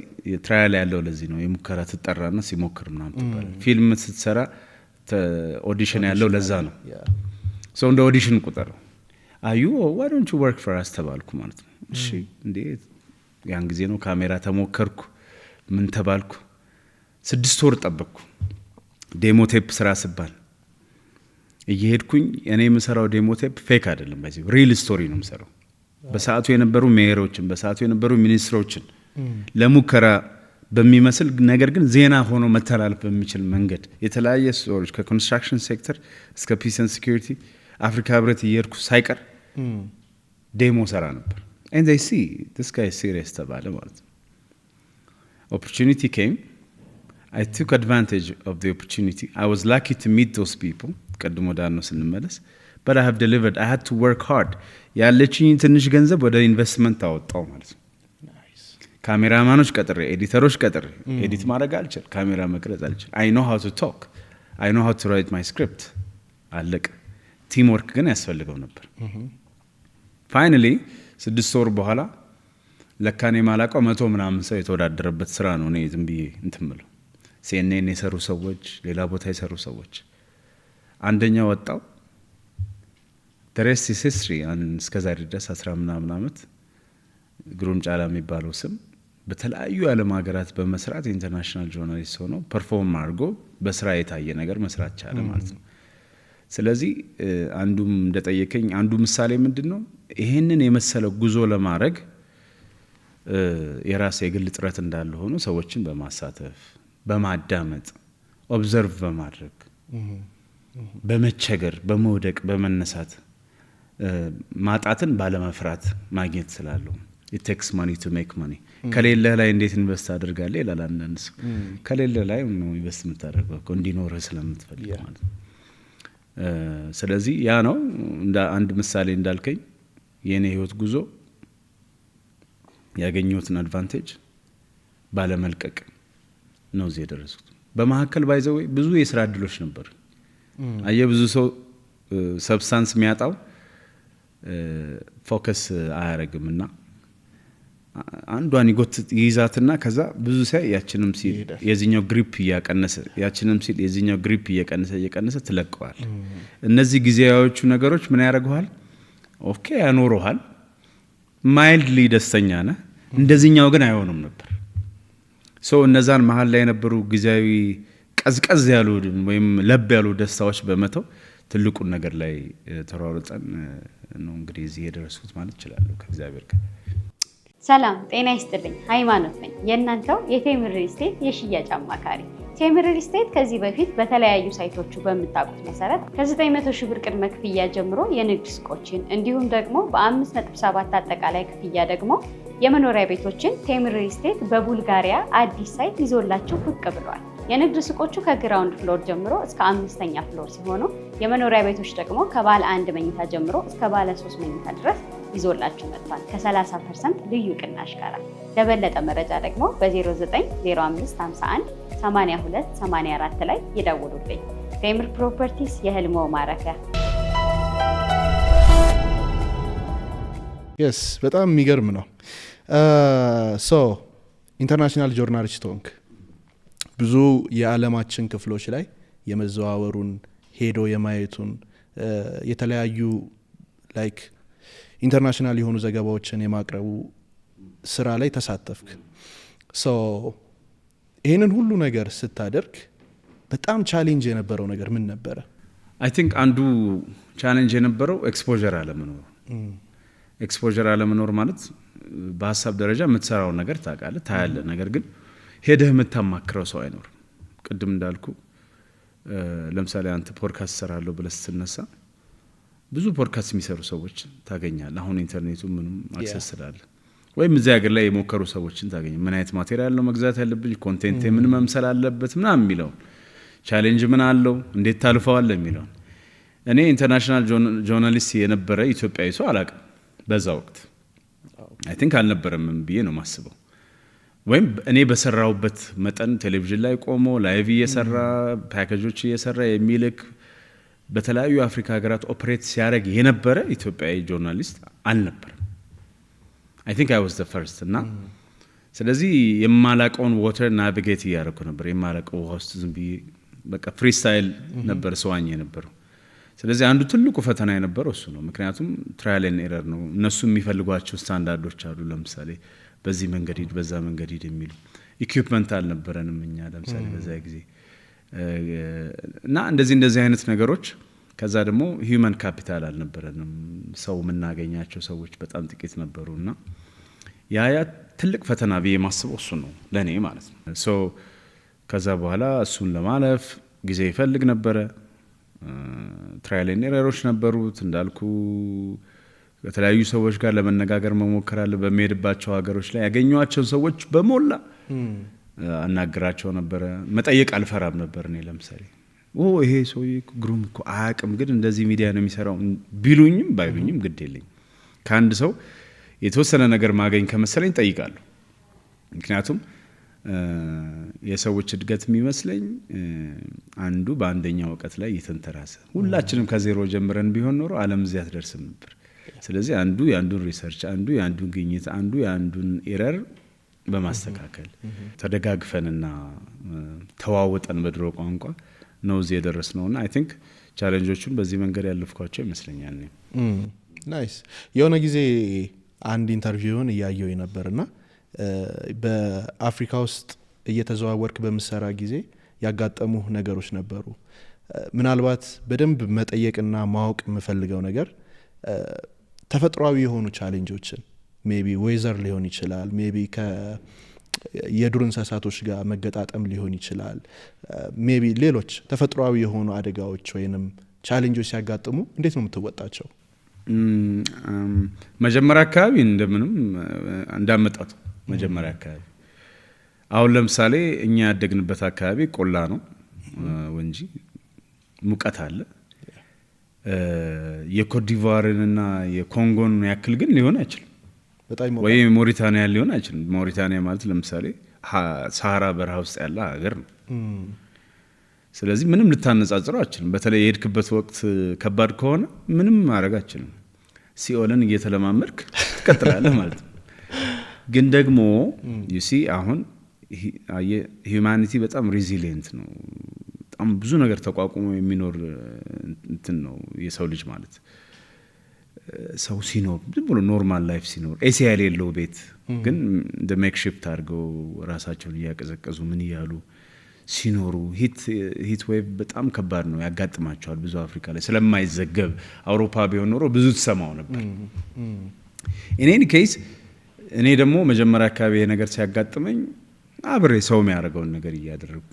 [SPEAKER 1] ትራያል ያለው ለዚህ ነው የሙከራ ትጠራና ሲሞክር ምናምን ተባለ። ፊልም ስትሰራ ኦዲሽን ያለው ለዛ ነው። እንደ ኦዲሽን ቁጠረው። why don't you work for us ተባልኩ ማለት ነው። እሺ እንዴ ያን ጊዜ ነው ካሜራ ተሞከርኩ ምን ተባልኩ። 6 ወር ጠበቅኩ ዴሞ ቴፕ ስራ ስባል እየሄድኩኝ እኔ የምሰራው ዴሞ ቴፕ ፌክ አይደለም ባይዚ ሪል ስቶሪ ነው የምሰራው። በሰዓቱ የነበሩ ሜየሮችን በሰዓቱ የነበሩ ሚኒስትሮችን ለሙከራ በሚመስል ነገር ግን ዜና ሆኖ መተላለፍ በሚችል መንገድ የተለያየ ስቶሪዎች ከኮንስትራክሽን ሴክተር እስከ ፒስ ኤንድ ሴኩሪቲ አፍሪካ ህብረት እየሄድኩ ሳይቀር ዴሞ ሰራ ነበር። and they see this guy is serious ተባለ ማለት ነው። opportunity came. I took advantage of the opportunity. I was lucky to meet those people ቀድሞ ዳኖ ስንመለስ but I have delivered. I had to work hard. ያለችኝ ትንሽ ገንዘብ ወደ ኢንቨስትመንት አወጣው ማለት ነው። ካሜራማኖች ቀጥሬ ኤዲተሮች ቀጥሬ ኤዲት ማድረግ አልችል ካሜራ መቅረጽ አልችል። I know how to talk. I know how to write my script. አለቀ። ቲም ወርክ ግን ያስፈልገው ነበር። finally 6 ወር በኋላ ለካኔ ማላቀው 100 ምናምን ሰው የተወዳደረበት ስራ ነው። እኔ ዝም ብዬ እንትምለው CNN የሰሩ ሰዎች ሌላ ቦታ የሰሩ ሰዎች አንደኛ ወጣው። the rest is history እስከዛሬ ድረስ 10 ምናምን አመት ግሩም ጫላ የሚባለው ስም በተለያዩ ዓለም ሀገራት በመስራት ኢንተርናሽናል ጆርናሊስት ሆኖ ፐርፎርም አድርጎ በስራ የታየ ነገር መስራት ቻለ ማለት ነው። ስለዚህ አንዱም እንደጠየቀኝ አንዱ ምሳሌ ምንድነው ይሄንን የመሰለ ጉዞ ለማድረግ የራስ የግል ጥረት እንዳለ ሆኖ ሰዎችን በማሳተፍ በማዳመጥ ኦብዘርቭ በማድረግ በመቸገር በመውደቅ በመነሳት ማጣትን ባለመፍራት ማግኘት ስላለው it takes money to make money ከሌለ ላይ እንዴት ኢንቨስት አድርጋለህ ይላል አንዳንድ ሰው። ከሌለ ላይ ነው ኢንቨስት የምታደርገው እንዲኖርህ ስለምትፈልግ ማለት ነው። ስለዚህ ያ ነው እንደ አንድ ምሳሌ እንዳልከኝ የኔ ህይወት ጉዞ ያገኘሁትን አድቫንቴጅ ባለመልቀቅ ነው እዚህ የደረስኩት። በመሀከል ባይዘው ብዙ የስራ እድሎች ነበር። ብዙ ሰው ሰብስታንስ የሚያጣው ፎከስ አያረግምና አንዷን ይይዛትና ከዛ ብዙ ሳይ ያችንም ሲል የዚህኛው ግሪፕ እያቀነሰ ያችንም ሲል የዚህኛው ግሪፕ እየቀነሰ ትለቀዋል። እነዚህ ጊዜያዎቹ ነገሮች ምን ያደርጉሃል? ኦኬ ያኖሩሃል፣ ማይልድሊ ደስተኛ ነህ። እንደዚህኛው ግን አይሆንም ነበር። እነዛን መሀል ላይ የነበሩ ጊዜያዊ ቀዝቀዝ ያሉ ወይም ለብ ያሉ ደስታዎች በመተው ትልቁን ነገር ላይ ተሯሩጠን ነው እንግዲህ እዚህ የደረስኩት ማለት እችላለሁ ከእግዚአብሔር ጋር።
[SPEAKER 3] ሰላም ጤና ይስጥልኝ። ሃይማኖት ነኝ፣ የእናንተው የቴምር ሪል ስቴት የሽያጭ አማካሪ። ቴምር ሪል ስቴት ከዚህ በፊት በተለያዩ ሳይቶቹ በምታውቁት መሰረት ከ900 ሺህ ብር ቅድመ ክፍያ ጀምሮ የንግድ ሱቆችን እንዲሁም ደግሞ በ5.7 አጠቃላይ ክፍያ ደግሞ የመኖሪያ ቤቶችን ቴምር ሪል ስቴት በቡልጋሪያ አዲስ ሳይት ይዞላችሁ ብቅ ብሏል። የንግድ ሱቆቹ ከግራውንድ ፍሎር ጀምሮ እስከ 5ኛ ፍሎር ሲሆኑ የመኖሪያ ቤቶች ደግሞ ከባለ 1 መኝታ ጀምሮ እስከ ባለ 3 መኝታ ድረስ ይዞላችሁ መጥቷል ከ30% ልዩ ቅናሽ ጋር። ለበለጠ መረጃ ደግሞ በ090551 8284 ላይ ይደውሉልኝ። ቴምር ፕሮፐርቲስ የህልሞ ማረፊያ።
[SPEAKER 2] yes በጣም የሚገርም ነው። ኢንተርናሽናል ጆርናሊስት ሆንክ። ብዙ የዓለማችን ክፍሎች ላይ የመዘዋወሩን ሄዶ የማየቱን የተለያዩ ላይክ ኢንተርናሽናል የሆኑ ዘገባዎችን የማቅረቡ ስራ ላይ ተሳተፍክ። ይህንን ሁሉ ነገር ስታደርግ በጣም ቻሌንጅ የነበረው ነገር ምን ነበረ?
[SPEAKER 1] አይ ቲንክ አንዱ ቻሌንጅ የነበረው ኤክስፖዠር አለመኖር። ኤክስፖዠር አለመኖር ማለት በሀሳብ ደረጃ የምትሰራውን ነገር ታውቃለህ፣ ታያለህ። ነገር ግን ሄደህ የምታማክረው ሰው አይኖርም። ቅድም እንዳልኩ ለምሳሌ አንተ ፖድካስት ሰራለሁ ብለህ ስትነሳ ብዙ ፖድካስት የሚሰሩ ሰዎች ታገኛለህ። አሁን ኢንተርኔቱ ምንም አክሰስ ስላለ ወይም እዚህ ሀገር ላይ የሞከሩ ሰዎችን ታገኛለህ። ምን አይነት ማቴሪያል ነው መግዛት ያለብኝ፣ ኮንቴንት ምን መምሰል አለበት ምናምን የሚለው ቻሌንጅ ምን አለው፣ እንዴት ታልፈዋለህ የሚለው። እኔ ኢንተርናሽናል ጆርናሊስት የነበረ ኢትዮጵያዊ ሰው አላውቅም በዛ ወቅት። አይ ቲንክ አልነበረም ብዬ ነው ማስበው። ወይም እኔ በሰራውበት መጠን ቴሌቪዥን ላይ ቆሞ ላይቭ እየሰራ ፓኬጆች እየሰራ የሚልክ በተለያዩ አፍሪካ ሀገራት ኦፕሬት ሲያደርግ የነበረ ኢትዮጵያዊ ጆርናሊስት አልነበረም። አይ ቲንክ አይ ዋዝ ዘ ፈርስት እና ስለዚህ የማላቀውን ዋተር ናቪጌት እያደረኩ ነበር። የማላቀው ውሃ ውስጥ ዝም ብዬ በቃ ፍሪስታይል ነበር ሰዋኝ የነበረው። ስለዚህ አንዱ ትልቁ ፈተና የነበረው እሱ ነው። ምክንያቱም ትራያል ኤንድ ኤረር ነው። እነሱ የሚፈልጓቸው ስታንዳርዶች አሉ። ለምሳሌ በዚህ መንገድ ሂድ፣ በዛ መንገድ ሂድ የሚሉ ኢኩዊፕመንት አልነበረንም እኛ ለምሳሌ በዛ ጊዜ እና እንደዚህ አይነት ነገሮች። ከዛ ደግሞ ሂውመን ካፒታል አልነበረንም። ሰው የምናገኛቸው ሰዎች በጣም ጥቂት ነበሩና ያ ትልቅ ፈተና ብዬ ማስበው እሱ ነው ለኔ ማለት ነው። ከዛ በኋላ እሱን ለማለፍ ጊዜ ይፈልግ ነበረ። ትራያል ኤንድ ኤረሮች ነበሩት እንዳልኩ። ከተለያዩ ሰዎች ጋር ለመነጋገር መሞከር አለ። በሚሄድባቸው ሀገሮች ላይ ያገኘኋቸውን ሰዎች በሞላ አናግራቸው ነበረ። መጠየቅ አልፈራም ነበር። እኔ ለምሳሌ ይሄ ሰውዬ ግሩም እኮ አያውቅም፣ ግን እንደዚህ ሚዲያ ነው የሚሰራው ቢሉኝም ባይሉኝም ግድ የለኝም። ከአንድ ሰው የተወሰነ ነገር ማገኝ ከመሰለኝ ጠይቃለሁ። ምክንያቱም የሰዎች እድገት የሚመስለኝ አንዱ በአንደኛው እውቀት ላይ እየተንተራሰ ሁላችንም ከዜሮ ጀምረን ቢሆን ኖሮ ዓለም እዚህ አትደርስም ነበር። ስለዚህ አንዱ የአንዱን ሪሰርች፣ አንዱ የአንዱን ግኝት፣ አንዱ የአንዱን ኤረር በማስተካከል ተደጋግፈንና ተዋውጠን በድሮ ቋንቋ ነው እዚህ የደረስነውና አይ ቲንክ ቻሌንጆቹን በዚህ መንገድ ያለፍኳቸው ይመስለኛል።
[SPEAKER 2] ናይስ። የሆነ ጊዜ አንድ ኢንተርቪውን እያየው ነበርና በአፍሪካ ውስጥ እየተዘዋወርክ በምሰራ ጊዜ ያጋጠሙ ነገሮች ነበሩ። ምናልባት በደንብ መጠየቅና ማወቅ የምፈልገው ነገር ተፈጥሯዊ የሆኑ ቻሌንጆችን ሜቢ ዌዘር ሊሆን ይችላል፣ ሜቢ የዱር እንስሳቶች ጋር መገጣጠም ሊሆን ይችላል፣ ሜቢ ሌሎች ተፈጥሯዊ የሆኑ አደጋዎች ወይንም ቻሌንጆች ሲያጋጥሙ እንዴት ነው የምትወጣቸው?
[SPEAKER 1] መጀመሪያ አካባቢ እንደምንም እንዳመጣጡ መጀመሪያ አካባቢ አሁን ለምሳሌ እኛ ያደግንበት አካባቢ ቆላ ነው ወንጂ ሙቀት አለ። የኮትዲቯርንና የኮንጎን ያክል ግን ሊሆን አይችልም። ወይ ሞሪታኒያ ሊሆን አይችልም። ሞሪታኒያ ማለት ለምሳሌ ሳሃራ በረሃ ውስጥ ያለ ሀገር ነው። ስለዚህ ምንም ልታነጻጽረው አችልም። በተለይ የሄድክበት ወቅት ከባድ ከሆነ ምንም ማድረግ አችልም። ሲኦልን እየተለማመድክ ትቀጥላለህ ማለት ነው። ግን ደግሞ ዩሲ አሁን ሂዩማኒቲ በጣም ሬዚሊየንት ነው። በጣም ብዙ ነገር ተቋቁሞ የሚኖር እንትን ነው የሰው ልጅ ማለት። ሰው ሲኖር ዝም ብሎ ኖርማል ላይፍ ሲኖር ኤሲ የሌለው ቤት ግን እንደ ሜክሺፍት አድርገው ራሳቸውን እያቀዘቀዙ ምን እያሉ ሲኖሩ ሂት ዌቭ በጣም ከባድ ነው ያጋጥማቸዋል። ብዙ አፍሪካ ላይ ስለማይዘገብ አውሮፓ ቢሆን ኖሮ ብዙ ተሰማው ነበር። ኢን ኬዝ እኔ ደግሞ መጀመሪያ አካባቢ ይሄ ነገር ሲያጋጥመኝ አብሬ ሰው የሚያደርገውን ነገር እያደረኩ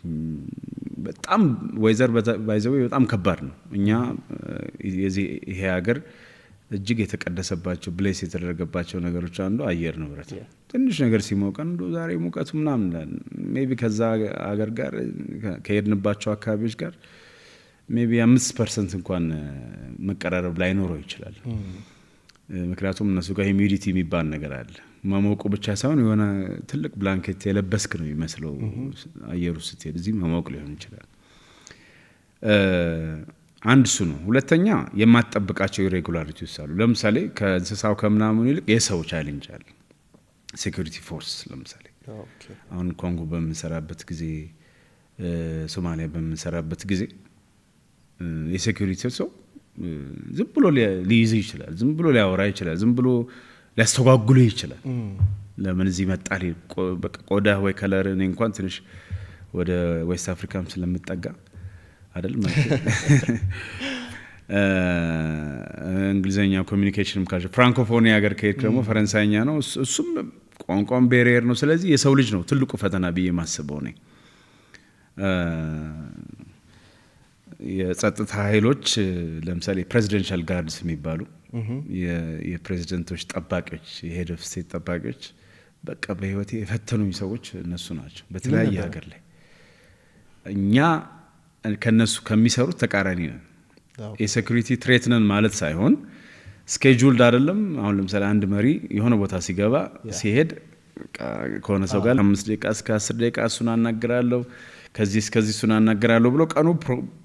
[SPEAKER 1] በጣም ወይዘር ባይዘው በጣም ከባድ ነው። እኛ ይሄ ሀገር እጅግ የተቀደሰባቸው ብሌስ የተደረገባቸው ነገሮች አንዱ አየር ንብረት። ትንሽ ነገር ሲሞቀን ዛሬ ሙቀቱ ምናምን ሜቢ ከዛ ሀገር ጋር ከሄድንባቸው አካባቢዎች ጋር ሜቢ 5% እንኳን መቀራረብ ላይኖረው ይችላል። ምክንያቱም እነሱ ጋር ሂዩሚዲቲ የሚባል ነገር አለ። መሞቁ ብቻ ሳይሆን የሆነ ትልቅ ብላንኬት የለበስክ ነው የሚመስለው አየሩ ስትሄድ። እዚህ መሞቅ ሊሆን ይችላል። አንድ እሱ ነው። ሁለተኛ የማትጠብቃቸው ኢሬጉላሪቲስ አሉ። ለምሳሌ ከእንስሳው ከምናምን ይልቅ የሰው ቻሌንጅ አለ። ሴኩሪቲ ፎርስ ለምሳሌ አሁን ኮንጎ በምንሰራበት ጊዜ፣ ሶማሊያ በምንሰራበት ጊዜ የሴኩሪቲ ሰው ዝም ብሎ ሊይዝ ይችላል፣ ዝም ብሎ ሊያወራ ይችላል፣ ዝም ብሎ ሊያስተጓጉሉ ይችላል። ለምን እዚህ መጣል በቃ ቆዳ ወይ ከለር እኔ እንኳን ትንሽ ወደ ዌስት አፍሪካም ስለምጠጋ አይደል ማለት እንግሊዘኛ ኮሚኒኬሽንም ካሽ ፍራንኮፎኒ ሀገር ከሄድክ ደግሞ ፈረንሳይኛ ነው። እሱም ቋንቋም ቤሪየር ነው። ስለዚህ የሰው ልጅ ነው ትልቁ ፈተና ብዬ ማስበው ነኝ። የጸጥታ ኃይሎች ለምሳሌ ፕሬዚደንሻል ጋርድስ የሚባሉ የፕሬዚደንቶች ጠባቂዎች፣ የሄድ ኦፍ ስቴት ጠባቂዎች በቃ በህይወቴ የፈተኑኝ ሰዎች እነሱ ናቸው። በተለያየ ሀገር ላይ እኛ ከነሱ ከሚሰሩት ተቃራኒ ነን። የሴኩሪቲ ትሬት ነን ማለት ሳይሆን ስኬጁልድ አይደለም። አሁን ለምሳሌ አንድ መሪ የሆነ ቦታ ሲገባ ሲሄድ ከሆነ ሰው ጋር 5 ደቂቃ እስከ 10 ደቂቃ እሱን አናግራለሁ፣ ከዚህ እስከዚህ እሱን አናግራለሁ ብሎ ቀኑ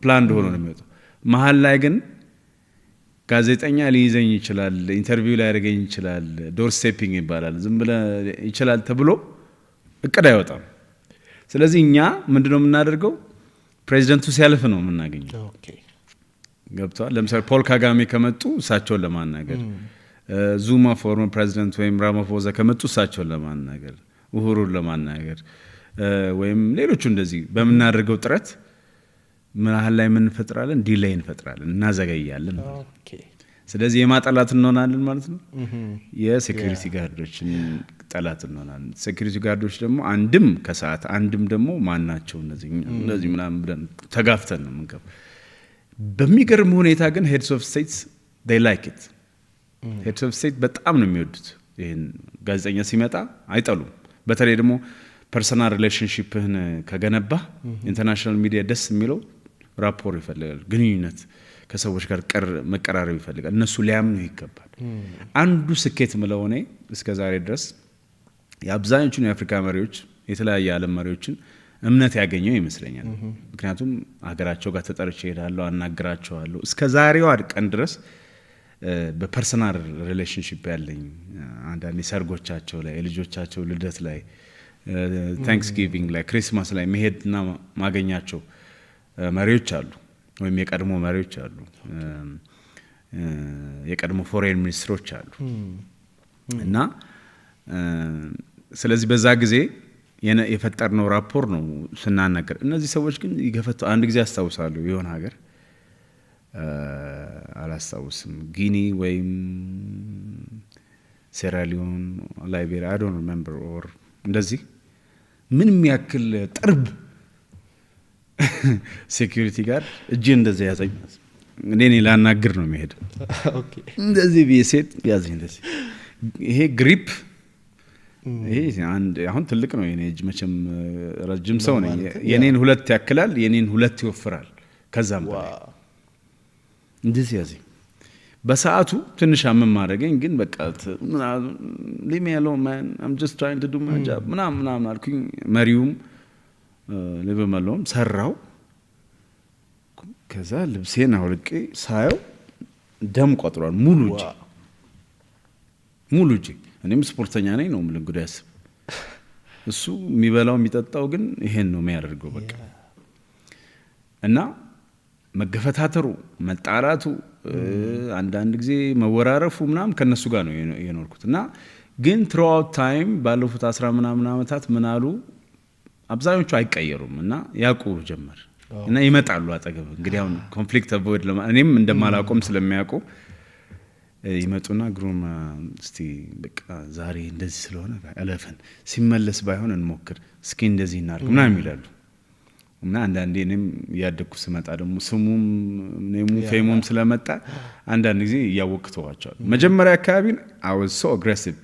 [SPEAKER 1] ፕላን እንደሆነ ነው የሚወጣው። መሀል ላይ ግን ጋዜጠኛ ሊይዘኝ ይችላል፣ ኢንተርቪው ላይ ያደርገኝ ይችላል፣ ዶር ስቴፒንግ ይባላል፣ ዝም ብለ ይችላል ተብሎ እቅድ አይወጣም። ስለዚህ እኛ ምንድነው የምናደርገው? ፕሬዚደንቱ ሲያልፍ ነው የምናገኘው። ገብቷል። ለምሳሌ ፖል ካጋሜ ከመጡ እሳቸውን ለማናገር፣ ዙማ ፎርመር ፕሬዚደንት ወይም ራማፎዛ ከመጡ እሳቸውን ለማናገር፣ ኡሁሩን ለማናገር ወይም ሌሎቹ እንደዚህ በምናደርገው ጥረት መሀል ላይ ምን እንፈጥራለን? ዲሌይ እንፈጥራለን፣ እናዘገያለን። ስለዚህ የማጠላት እንሆናለን ማለት ነው። የሴኩሪቲ ጋርዶችን ጠላት እንሆናለን። ሴኩሪቲ ጋርዶች ደግሞ አንድም ከሰዓት አንድም ደግሞ ማናቸው እነዚህ ምናምን ብለን ተጋፍተን ነው የምንገባ። በሚገርም ሁኔታ ግን ሄድስ ኦፍ ስቴትስ they like it። ሄድስ ኦፍ ስቴት በጣም ነው የሚወዱት ይሄን። ጋዜጠኛ ሲመጣ አይጠሉም። በተለይ ደግሞ ፐርሰናል ሪሌሽንሺፕህን ከገነባ ኢንተርናሽናል ሚዲያ ደስ የሚለው ራፖር ይፈልጋል፣ ግንኙነት ከሰዎች ጋር መቀራረብ ይፈልጋል። እነሱ ሊያምኑ ይገባል። አንዱ ስኬት ምለው እኔ እስከ ዛሬ ድረስ የአብዛኞቹን የአፍሪካ መሪዎች የተለያየ ዓለም መሪዎችን እምነት ያገኘው ይመስለኛል። ምክንያቱም ሀገራቸው ጋር ተጠርቼ እሄዳለሁ፣ አናግራቸዋለሁ። እስከ ዛሬዋ ቀን ድረስ በፐርሰናል ሪሌሽንሺፕ ያለኝ አንዳንድ ሰርጎቻቸው ላይ፣ የልጆቻቸው ልደት ላይ፣ ታንክስጊቪንግ ላይ፣ ክሪስማስ ላይ መሄድና ማገኛቸው መሪዎች አሉ፣ ወይም የቀድሞ መሪዎች አሉ፣ የቀድሞ ፎሬን ሚኒስትሮች አሉ። እና ስለዚህ በዛ ጊዜ የፈጠርነው ራፖር ነው ስናናገር። እነዚህ ሰዎች ግን ይገፈቱ። አንድ ጊዜ አስታውሳለሁ የሆነ ሀገር አላስታውስም፣ ጊኒ ወይም ሴራሊዮን፣ ላይቤሪያ I don't remember or እንደዚህ ምንም ያክል ጥርብ ሴኩሪቲ ጋር እጄ እንደዚህ ያዘኝ። እኔ ላናግር ነው የሚሄድ። እንደዚህ ቢሴት ያዘኝ እንደዚህ። ይሄ ግሪፕ ይሄ አሁን ትልቅ ነው የኔ እጅ፣ መቼም ረጅም ሰው ነኝ። የኔን 2 ያክላል፣ የኔን 2 ይወፍራል። ከዛም በላይ እንደዚህ ያዘኝ። በሰዓቱ ትንሽ አመም ማድረገኝ ግን በቃ leave me alone man I'm just trying to do my job ምናምን አልኩኝ መሪውም leave me alone ሰራው ከዛ ልብሴን አውልቄ ሳየው ደም ቆጥሯል ሙሉ እጄ እኔም ስፖርተኛ ነኝ ነው ምንም ጉዳይ አስብ እሱ የሚበላው የሚጠጣው ግን ይሄን ነው የሚያደርገው በቃ እና መገፈታተሩ መጣራቱ አንዳንድ ጊዜ መወራረፉ ምናም ከነሱ ጋር ነው የኖርኩትና ግን throughout time ባለፉት 10 ምናምን አመታት ምናሉ አብዛኞቹ አይቀየሩም እና ያቁ ጀመር እና ይመጣሉ አጠገብ እንግዲህ አሁን ኮንፍሊክት አቮይድ እኔም እንደማላቆም ስለሚያውቁ ይመጡና ግሩም እስቲ በቃ ዛሬ እንደዚህ ስለሆነ አለፈን ሲመለስ ባይሆን እንሞክር እስኪ እንደዚህ እናርግ ምናምን ይላሉ እና አንዳንዴ እኔም ያደኩ ስመጣ ደግሞ ስሙም ኔሙ ፌሙም ስለመጣ አንዳንድ ጊዜ ያወቅተዋቸው መጀመሪያ አካባቢ I was so aggressive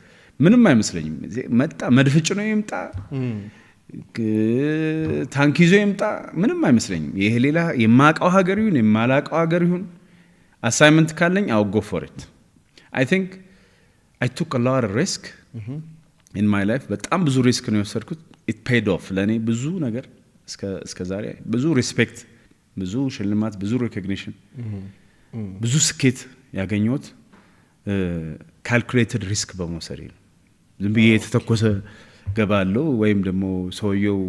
[SPEAKER 1] ምንም አይመስለኝም መጣ መድፍጭ ነው ይምጣ ታንክ ይዞ ይምጣ ምንም አይመስለኝም ይሄ ሌላ የማቃው ሀገር ይሁን የማላቃው ሀገር ይሁን assignment ካለኝ I'll go for it I think I took a lot of risk in my life በጣም ብዙ ሪስክ ነው የወሰድኩት it paid off ለኔ ብዙ ነገር እስከ ዛሬ ብዙ ሪስፔክት ብዙ ሽልማት ብዙ ሪኮግኒሽን ብዙ ስኬት ያገኘሁት ካልኩሌትድ ሪስክ በመውሰድ ነው ዝም ብዬ የተተኮሰ ገባለው ወይም ደግሞ ሰውየው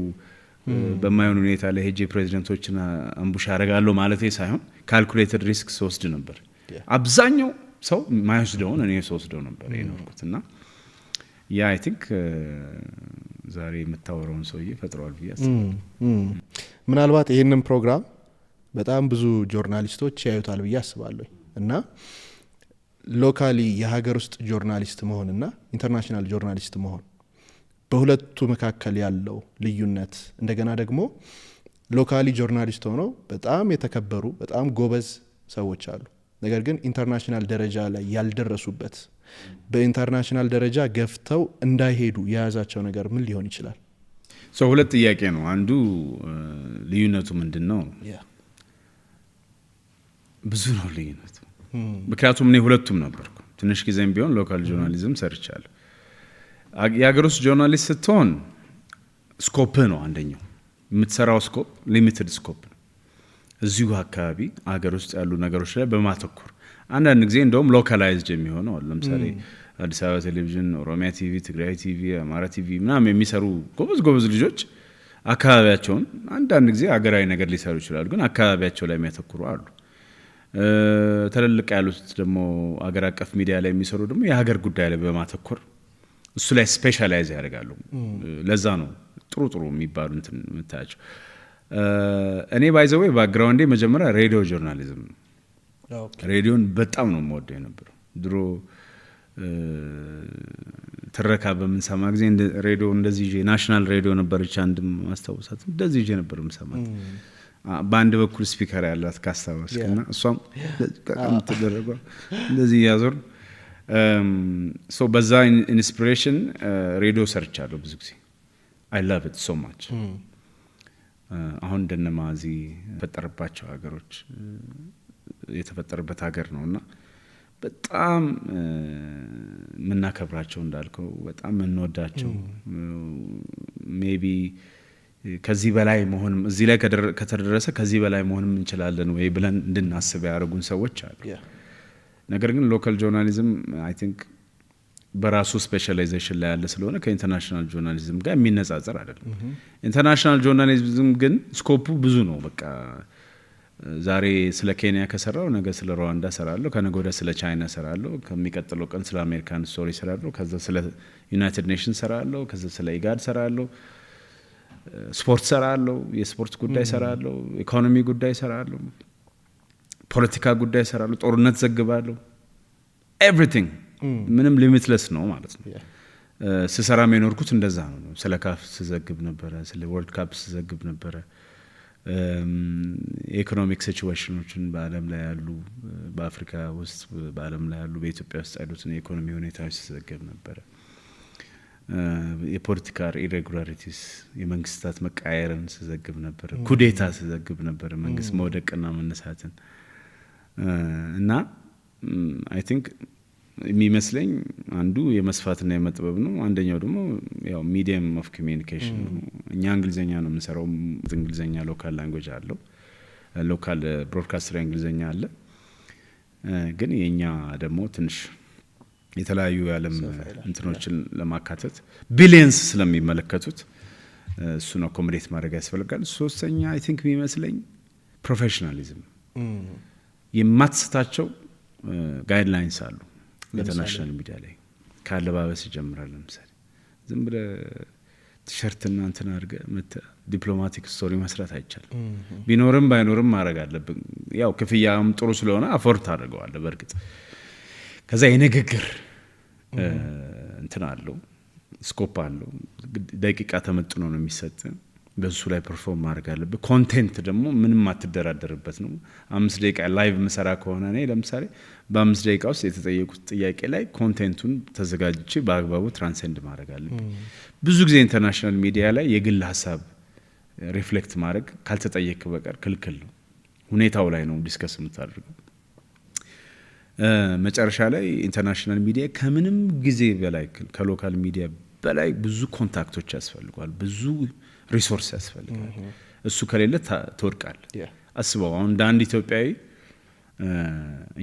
[SPEAKER 1] በማይሆን ሁኔታ ላይ ሄጄ ፕሬዚደንቶችና አንቡሽ አረጋለሁ ማለት ሳይሆን ካልኩሌትድ ሪስክ ወስድ ነበር አብዛኛው ሰው ማይወስደውን እኔ ወስደው ነበር የኖርኩትና ያ I think ዛሬ የምታወራውን ሰውዬ ፈጥሯል ቢያስ
[SPEAKER 2] ምናልባት ይሄንን ፕሮግራም በጣም ብዙ ጆርናሊስቶች ያዩታል ብዬ አስባለሁ እና ሎካሊ የሀገር ውስጥ ጆርናሊስት መሆንና ኢንተርናሽናል ጆርናሊስት መሆን በሁለቱ መካከል ያለው ልዩነት እንደገና ደግሞ ሎካሊ ጆርናሊስት ሆነው በጣም የተከበሩ በጣም ጎበዝ ሰዎች አሉ ነገር ግን ኢንተርናሽናል ደረጃ ላይ ያልደረሱበት በኢንተርናሽናል ደረጃ ገፍተው እንዳይሄዱ የያዛቸው ነገር ምን ሊሆን ይችላል
[SPEAKER 1] ሶ ሁለት ጥያቄ ነው አንዱ ልዩነቱ ምንድነው ብዙ ነው ልዩነቱ ምክንያቱም እኔ ሁለቱም ነበርኩ ትንሽ ጊዜም ቢሆን ሎካል ጆርናሊዝም ሰርቻለሁ የሀገር ውስጥ ጆርናሊስት ስትሆን ስኮፕ ነው አንደኛው የምትሰራው ስኮፕ ሊሚትድ ስኮፕ ነው እዚሁ አካባቢ ሀገር ውስጥ ያሉ ነገሮች ላይ በማተኮር አንዳንድ ጊዜ እንደውም ሎካላይዝድ የሚሆነው ለምሳሌ አዲስ አበባ ቴሌቪዥን ኦሮሚያ ቲቪ ትግራይ ቲቪ አማራ ቲቪ ምናምን የሚሰሩ ጎበዝ ልጆች አካባቢያቸውን አንዳንድ ጊዜ ሀገራዊ ነገር ሊሰሩ ይችላሉ ግን አካባቢያቸው ላይ የሚያተኩሩ አሉ ተለልቅ ያሉት ደግሞ ሀገር አቀፍ ሚዲያ ላይ የሚሰሩ ደግሞ የሀገር ጉዳይ ላይ በማተኮር እሱ ላይ ስፔሻላይዝ ያደርጋሉ ለዛ ነው ጥሩ የሚባሉ እንትን መታያቸው እኔ ባይ ዘ ዌይ ባክግራውንዴ መጀመሪያ ሬዲዮ ጆርናሊዝም ሬዲዮን በጣም ነው የምወደው ነበር ድሮ ተረካ በመንሰማ ጊዜ ሬዲዮ እንደዚህ ናሽናል ሬዲዮ ነበርች አንድ ማስተዋወሳት እንደዚህ ጄ ነበር የምሰማት በአንድ በኩል ስፒከር ያላት ካስተዋወስከና እሷም በጣም ተደረገው እንደዚህ ያዞር ሶ በዛ ኢንስፒሬሽን ሬዲዮ ሰርቻለሁ ብዙ ጊዜ I love it so much አሁን እንደነማዚ ፈጠረባቸው ሀገሮች የተፈጠረበት ሀገር ነውና በጣም ምናከብራቸው እንዳልከው በጣም እንወዳቸው ሜቢ ከዚህ በላይ መሆንም እዚህ ላይ ከተደረሰ ከዚህ በላይ መሆንም እንችላለን ወይ ብለን እንድናስብ ያደርጉን ሰዎች አሉ ነገር ግን ሎካል ጆርናሊዝም I think በራሱ ስፔሻላይዜሽን ላይ ያለ ስለሆነ ከኢንተርናሽናል ጆርናሊዝም ጋር የሚነጻጸር አይደለም ኢንተርናሽናል ጆርናሊዝም ግን ስኮፑ ብዙ ነው በቃ ዛሬ ስለ ኬንያ ከሰራው ነገ ስለ ሩዋንዳ ሰራለሁ ከነገ ወዲያ ስለ ቻይና ሰራለሁ ከሚቀጥለው ቀን ስለ አሜሪካን ስቶሪ ሰራለሁ ከዛ ስለ ዩናይትድ ኔሽንስ ሰራለሁ ከዛ ስለ ኢጋድ ሰራለሁ ስፖርት ሰራለሁ የስፖርት ጉዳይ ሰራለሁ ኢኮኖሚ ጉዳይ ሰራለሁ ፖለቲካ ጉዳይ ሰራለሁ ጦርነት ዘግባለሁ ኤቭሪቲንግ ምንም ሊሚትለስ ነው ማለት ነው ስሰራ የኖርኩት እንደዛ ነው ስለ ካፍ ስዘግብ ነበር ስለ ወርልድ ካፕ ስዘግብ ነበር ኢኮኖሚክ ሲቹዌሽኖችን በአለም ላይ ያሉ በአፍሪካ ውስጥ በአለም ላይ ያሉ በኢትዮጵያ ውስጥ ያሉትን የኢኮኖሚ ሁኔታዎች ስዘግብ ነበር የፖለቲካል ኢሬጉላሪቲስ የመንግስታት መቃየርን ስዘግብ ነበር ኩዴታ ስዘግብ ነበር መንግስት መውደቅና መነሳትን እና አይ ቲንክ የሚመስለኝ አንዱ የመስፋትና የመጥበብ ነው። አንደኛው ደግሞ ያው ሚዲየም ኦፍ ኮሚኒኬሽን ነው። እኛ እንግሊዘኛ ነው የምንሰራው። እንግሊዘኛ ሎካል ላንጉዌጅ አለው። ሎካል ብሮድካስተር እንግሊዘኛ አለ። ግን የኛ ደግሞ ትንሽ የተለያዩ የዓለም እንትኖችን ለማካተት ቢሊየንስ ስለሚመለከቱት እሱን አኮሞዴት ማድረግ ያስፈልጋል። ሶስተኛ አይ ቲንክ የሚመስለኝ ፕሮፌሽናሊዝም የማትስታቸው ጋይድላይንስ አሉ። ኢንተርናሽናል ሚዲያ ላይ ካለባበስ ይጀምራል። ለምሳሌ ዝም ብለህ ቲሸርትና እንትን አድርገህ ዲፕሎማቲክ ስቶሪ መስራት አይቻልም። ቢኖርም ባይኖርም ማድረግ አለብን። ያው ክፍያም ጥሩ ስለሆነ አፎርድ አድርገዋለሁ በእርግጥ። ከዛ የንግግር እንትን አለው፣ ስኮፕ አለው። ደቂቃ ተመጥኖ ነው የሚሰጥ። በሱ ላይ ፐርፎርም ማድረግ አለብህ። ኮንቴንት ደግሞ ምንም አትደራደርበት ነው። 5 ደቂቃ ላይቭ መሰራ ከሆነ እኔ ለምሳሌ በ5 ደቂቃ ውስጥ የተጠየቁት ጥያቄ ላይ ኮንቴንቱን ተዘጋጅቼ በአግባቡ ትራንሴንድ ማድረግ አለብኝ። ብዙ ጊዜ ኢንተርናሽናል ሚዲያ ላይ የግል ሀሳብ ሪፍሌክት ማድረግ ካልተጠየቅ በቀር ክልክል ነው። ሁኔታው ላይ ነው ዲስከስ የምታደርገው። መጨረሻ ላይ ኢንተርናሽናል ሚዲያ ከምንም ጊዜ በላይ ከሎካል ሚዲያ በላይ ብዙ ኮንታክቶች ያስፈልጋል፣ ብዙ ሪሶርስ ያስፈልጋል። እሱ ከሌለ ትወድቃል። አስበው አሁን እንደ አንድ ኢትዮጵያዊ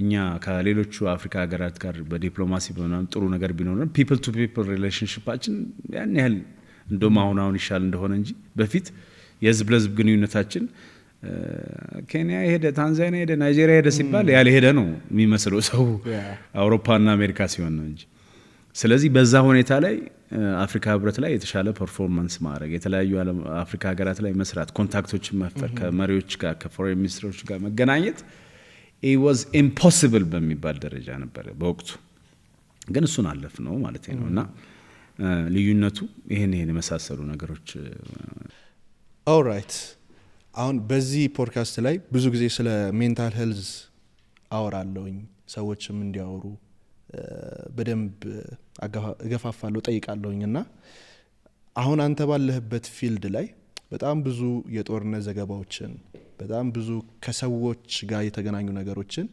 [SPEAKER 1] እኛ ከሌሎቹ አፍሪካ ሀገራት ጋር በዲፕሎማሲ በምናምን ጥሩ ነገር ቢኖርም ፒፕል ቱ ፒፕል ሪሌሽንሺፓችን ያን ያህል እንደውም አሁን ይሻል እንደሆነ እንጂ በፊት የህዝብ ለህዝብ ግንኙነታችን ኬንያ ሄደ፣ ታንዛኒያ ሄደ፣ ናይጄሪያ ሄደ ሲባል ያለ ሄደ ነው የሚመስለው ሰው አውሮፓና አሜሪካ ሲሆን ነው እንጂ። ስለዚህ በዛ ሁኔታ ላይ አፍሪካ ህብረት ላይ የተሻለ ፐርፎርማንስ ማድረግ፣ የተለያዩ አፍሪካ ሀገራት ላይ መስራት፣ ኮንታክቶችን መፍጠር፣ ከመሪዎች ጋር ከፎሬን ሚኒስትሮች ጋር መገናኘት it was impossible በሚባል ደረጃ ነበር በወቅቱ። ግን እሱን አለፍ ነው ማለት ነው። እና ልዩነቱ ይሄን የመሳሰሉ ነገሮች።
[SPEAKER 2] ኦልራይት አሁን በዚህ ፖድካስት ላይ ብዙ ጊዜ ስለ ሜንታል ሄልዝ አወራለሁኝ። ሰዎችም እንዲያወሩ በደንብ እገፋፋለሁ፣ ጠይቃለሁኝ። እና አሁን አንተ ባለህበት ፊልድ ላይ በጣም ብዙ የጦርነት ዘገባዎችን፣ በጣም ብዙ ከሰዎች ጋር የተገናኙ ነገሮችን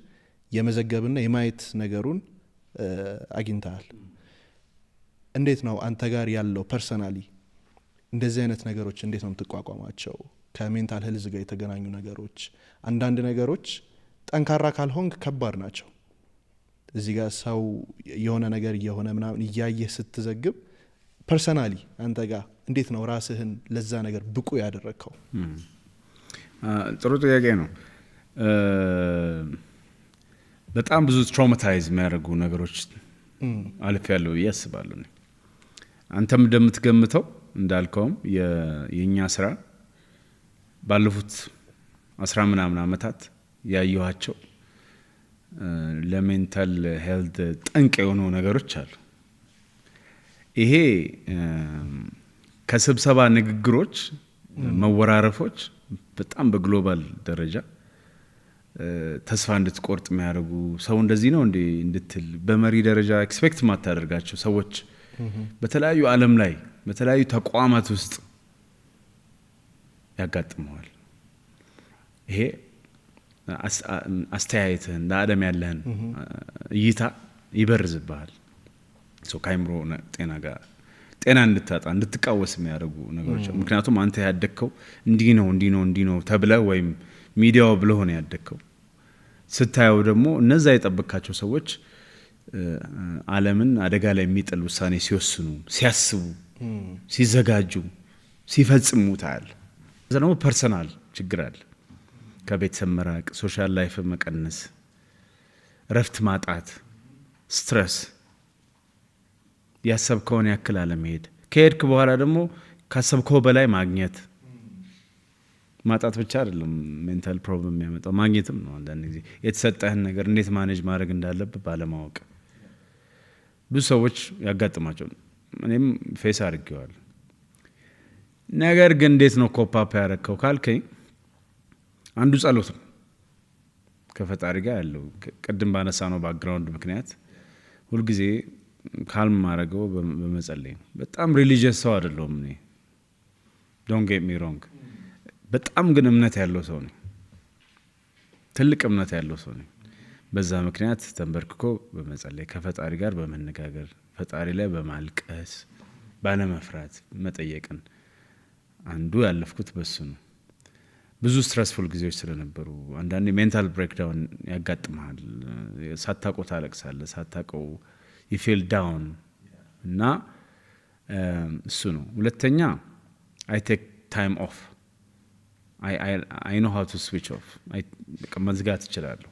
[SPEAKER 2] የመዘገብና የማየት ነገሩን አግኝተሃል። እንዴት ነው አንተ ጋር ያለው ፐርሰናሊ እንደዚህ አይነት ነገሮች እንዴት ነው የምትቋቋማቸው? ከሜንታል ሄልዝ ጋር የተገናኙ ነገሮች፣ አንዳንድ ነገሮች ጠንካራ ካልሆንክ ከባድ ናቸው። እዚህ ጋር ሰው የሆነ ነገር እየሆነ ምናምን እያየህ ስትዘግብ ፐርሰናሊ አንተ ጋር እንዴት ነው ራስህን ለዛ ነገር ብቁ ያደረግከው?
[SPEAKER 1] ጥሩ ጥያቄ ነው። በጣም ብዙ ትራውማታይዝ የሚያደርጉ ነገሮች አልፍ ያለው ብዬ አስባለሁ። አንተም እንደምትገምተው እንዳልከውም የኛ ስራ ባለፉት 10 ምናምን ዓመታት ያየኋቸው ለሜንታል ሄልት ጠንቅ የሆኑ ነገሮች አሉ። ይሄ ከስብሰባ ንግግሮች፣ መወራረፎች በጣም በግሎባል ደረጃ ተስፋ እንድትቆርጥ የሚያደርጉ፣ ሰው እንደዚህ ነው እንዴ እንድትል በመሪ ደረጃ ኤክስፔክት ማታደርጋቸው ሰዎች በተለያዩ ዓለም ላይ በተለያዩ ተቋማት ውስጥ ያጋጥመዋል። ይሄ አስተያየትህን ለዓለም ያለህን እይታ ይበርዝብሃል። ሰው ከአይምሮ ጤና ጋር ጤና እንድታጣ እንድትቃወስ የሚያደርጉ ነገሮች። ምክንያቱም አንተ ያደግከው እንዲህ ነው ተብለህ ወይም ሚዲያው ብለህ ሆነ ያደግከው። ስታየው ደግሞ እነዛ የጠበቃቸው ሰዎች ዓለምን አደጋ ላይ የሚጥል ውሳኔ ሲወስኑ፣ ሲያስቡ፣ ሲዘጋጁ፣ ሲፈጽሙ ታያለህ። እዛ ደግሞ ፐርሰናል ችግር አለ። ከቤተሰብ መራቅ፣ ሶሻል ላይፍ መቀነስ፣ እረፍት ማጣት፣ ስትረስ፣ ያሰብከውን ያክል አለመሄድ፣ ከሄድክ በኋላ ደግሞ ካሰብከው በላይ ማግኘት። ማጣት ብቻ አይደለም ሜንታል ፕሮብለም የሚያመጣው፣ ማግኘትም ነው። አንዳንድ ጊዜ የተሰጠህን ነገር እንዴት ማኔጅ ማድረግ እንዳለብህ ባለማወቅ ብዙ ሰዎች ያጋጥማቸው። እኔም ፌስ አድርጌዋለሁ። ነገር ግን እንዴት ነው ኮፓፕ ያደረግከው ካልከኝ አንዱ ጸሎት ነው ከፈጣሪ ጋር ያለው። ቅድም ባነሳ ነው ባክግራውንድ ምክንያት ሁልጊዜ ካልም ማድረገው በመጸለይ ነው። በጣም ሪሊጂየስ ሰው አይደለሁም እኔ፣ ዶንት ጌት ሚ ሮንግ። በጣም ግን እምነት ያለው ሰው ነኝ። ትልቅ እምነት ያለው ሰው ነኝ። በዛ ምክንያት ተንበርክኮ በመጸለይ ከፈጣሪ ጋር በመነጋገር ፈጣሪ ላይ በማልቀስ ባለመፍራት መጠየቅን አንዱ ያለፍኩት በሱ ነው። ብዙ ስትረስፉል ጊዜዎች ስለነበሩ አንዳንዴ ሜንታል ብሬክዳውን ያጋጥማል። ሳታውቀው ታለቅሳለህ፣ ሳታውቀው you feel down እና እሱ ነው። ሁለተኛ I take time off. I know how to switch off. መዝጋት እችላለሁ።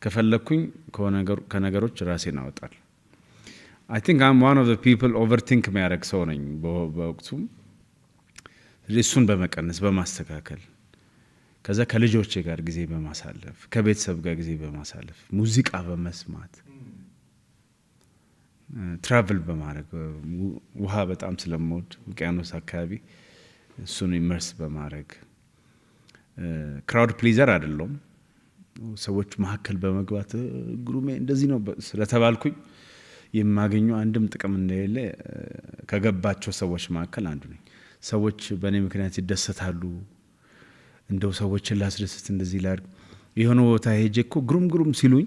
[SPEAKER 1] ከፈለኩኝ ከነገሮች ራሴን አወጣለሁ። I think I'm one of the people overthink የሚያደርግ ሰው ነኝ በወቅቱ። እሱን በመቀነስ በማስተካከል ከዛ ከልጆቼ ጋር ጊዜ በማሳለፍ ከቤተሰብ ጋር ጊዜ በማሳለፍ ሙዚቃ በመስማት ትራቨል በማድረግ ውሃ በጣም ስለምወድ ውቅያኖስ አካባቢ እሱን ኢመርስ በማድረግ ክራውድ ፕሊዘር አይደለም። ሰዎች መካከል በመግባት ግሩሜ እንደዚህ ነው ስለተባልኩኝ የማገኘው አንድም ጥቅም እንደሌለ ከገባቸው ሰዎች መካከል አንዱ ነኝ። ሰዎች በእኔ ምክንያት ይደሰታሉ። እንደው ሰዎችን ላስደስት እንደዚህ ላድርግ የሆነ ቦታ ሄጄ እኮ ግሩም ሲሉኝ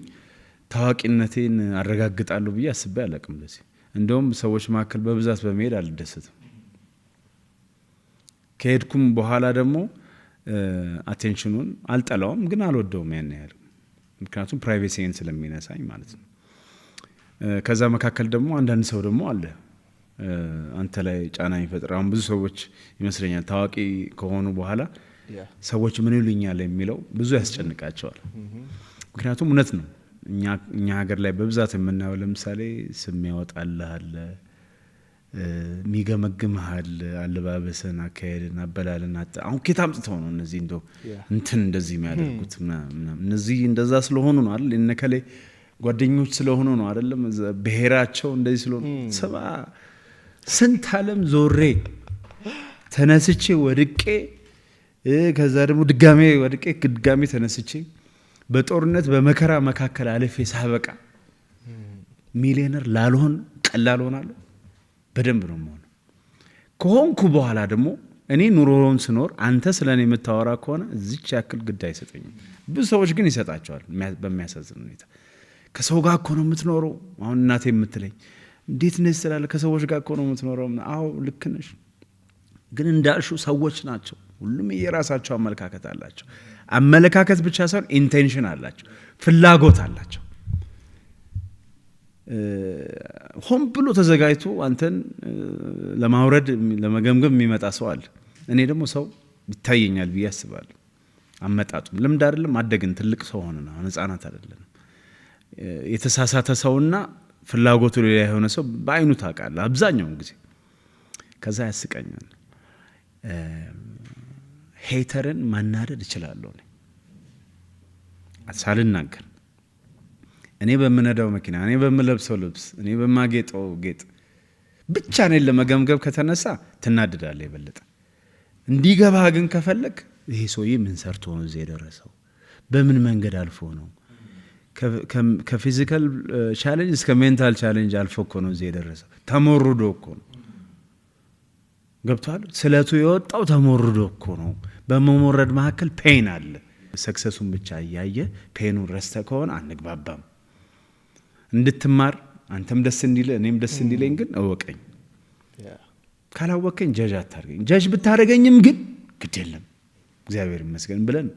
[SPEAKER 1] ታዋቂነቴን አረጋግጣለሁ ብዬ አስቤ አላቅም። ለዚህ እንደውም ሰዎች መካከል በብዛት በመሄድ አልደሰትም። ከሄድኩም በኋላ ደግሞ አቴንሽኑን አልጠላውም፣ ግን አልወደውም ያን ያህል። ምክንያቱም ፕራይቬሲን ስለሚነሳኝ ማለት ነው። ከዛ መካከል ደግሞ አንዳንድ ሰው ደግሞ አለ አንተ ላይ ጫና የሚፈጥር። አሁን ብዙ ሰዎች ይመስለኛል ታዋቂ ከሆኑ በኋላ ሰዎች ምን ይሉኛል የሚለው ብዙ ያስጨንቃቸዋል። ምክንያቱም እውነት ነው። እኛ ሀገር ላይ በብዛት የምናየው ለምሳሌ ስም ያወጣልሃል፣ ሚገመግምሃል፣ አለባበስን፣ አካሄድን፣ አበላልን አሁን ከየት አምጥተው ነው እነዚህ እንደው እንትን እንደዚህ የሚያደርጉት? እነዚህ እንደዛ ስለሆኑ ነው አይደል? እነከሌ ጓደኞች ስለሆኑ ነው አይደለም? ብሔራቸው እንደዚህ ስለሆኑ ስንት ዓለም ዞሬ ተነስቼ ወድቄ ከዛ ደግሞ ድጋሜ ወድቄ ድጋሜ ተነስቼ በጦርነት በመከራ መካከል አለፌ ሳበቃ ሚሊዮነር ላልሆን ቀላል ሆናለሁ? በደንብ ነው የምሆነው። ከሆንኩ በኋላ ደግሞ እኔ ኑሮውን ስኖር አንተ ስለኔ የምታወራ ከሆነ እዚች ያክል ግድ አይሰጠኝም። ብዙ ሰዎች ግን ይሰጣቸዋል በሚያሳዝን ሁኔታ። ከሰው ጋር እኮ ነው የምትኖረው። አሁን እናቴ የምትለኝ እንዴት ነህ ስላለ ከሰዎች ጋር እኮ ነው የምትኖረው። አዎ ልክ ነሽ፣ ግን እንዳልሽው ሰዎች ናቸው። ሁሉም የራሳቸው አመለካከት አላቸው። አመለካከት ብቻ ሳይሆን ኢንቴንሽን አላቸው፣ ፍላጎት አላቸው። ሆን ብሎ ተዘጋጅቶ አንተን ለማውረድ ለመገምገም የሚመጣ ሰው አለ። እኔ ደግሞ ሰው ይታየኛል ብዬ አስባለሁ። አመጣጡም ልምድ አይደለም፣ አደግን፣ ትልቅ ሰው ሆነና ህፃናት አይደለም። የተሳሳተ ሰውና ፍላጎቱ ሌላ የሆነ ሰው በአይኑ ታውቃለህ አብዛኛውን ጊዜ። ከዛ ያስቀኛል። ሄተርን ማናደድ እችላለሁ እኔ ሳልናገር። እኔ በምነዳው መኪና፣ እኔ በምለብሰው ልብስ፣ እኔ በማጌጠው ጌጥ ብቻ እኔን ለመገምገም ከተነሳ ትናደዳለህ የበለጠ። እንዲገባህ ግን ከፈለግ ይሄ ሰውዬ ምን ሰርቶ ነው እዚህ የደረሰው? በምን መንገድ አልፎ ነው? ከፊዚካል ቻሌንጅ እስከ ሜንታል ቻሌንጅ አልፎ እኮ ነው እዚህ የደረሰው። ተሞርዶ እኮ ነው። ገብቷል? ስለቱ የወጣው ተሞርዶ እኮ ነው። በመሞረድ መካከል ፔን አለ። ሰክሰሱን ብቻ እያየ ፔኑን ረስተህ ከሆነ አንግባባም። እንድትማር አንተም ደስ እንዲለ እኔም ደስ እንዲለኝ ግን እወቀኝ። ካላወቀኝ ጀጅ አታርገኝ። ጀጅ ብታረገኝም ግን ግድ የለም እግዚአብሔር ይመስገን ብለን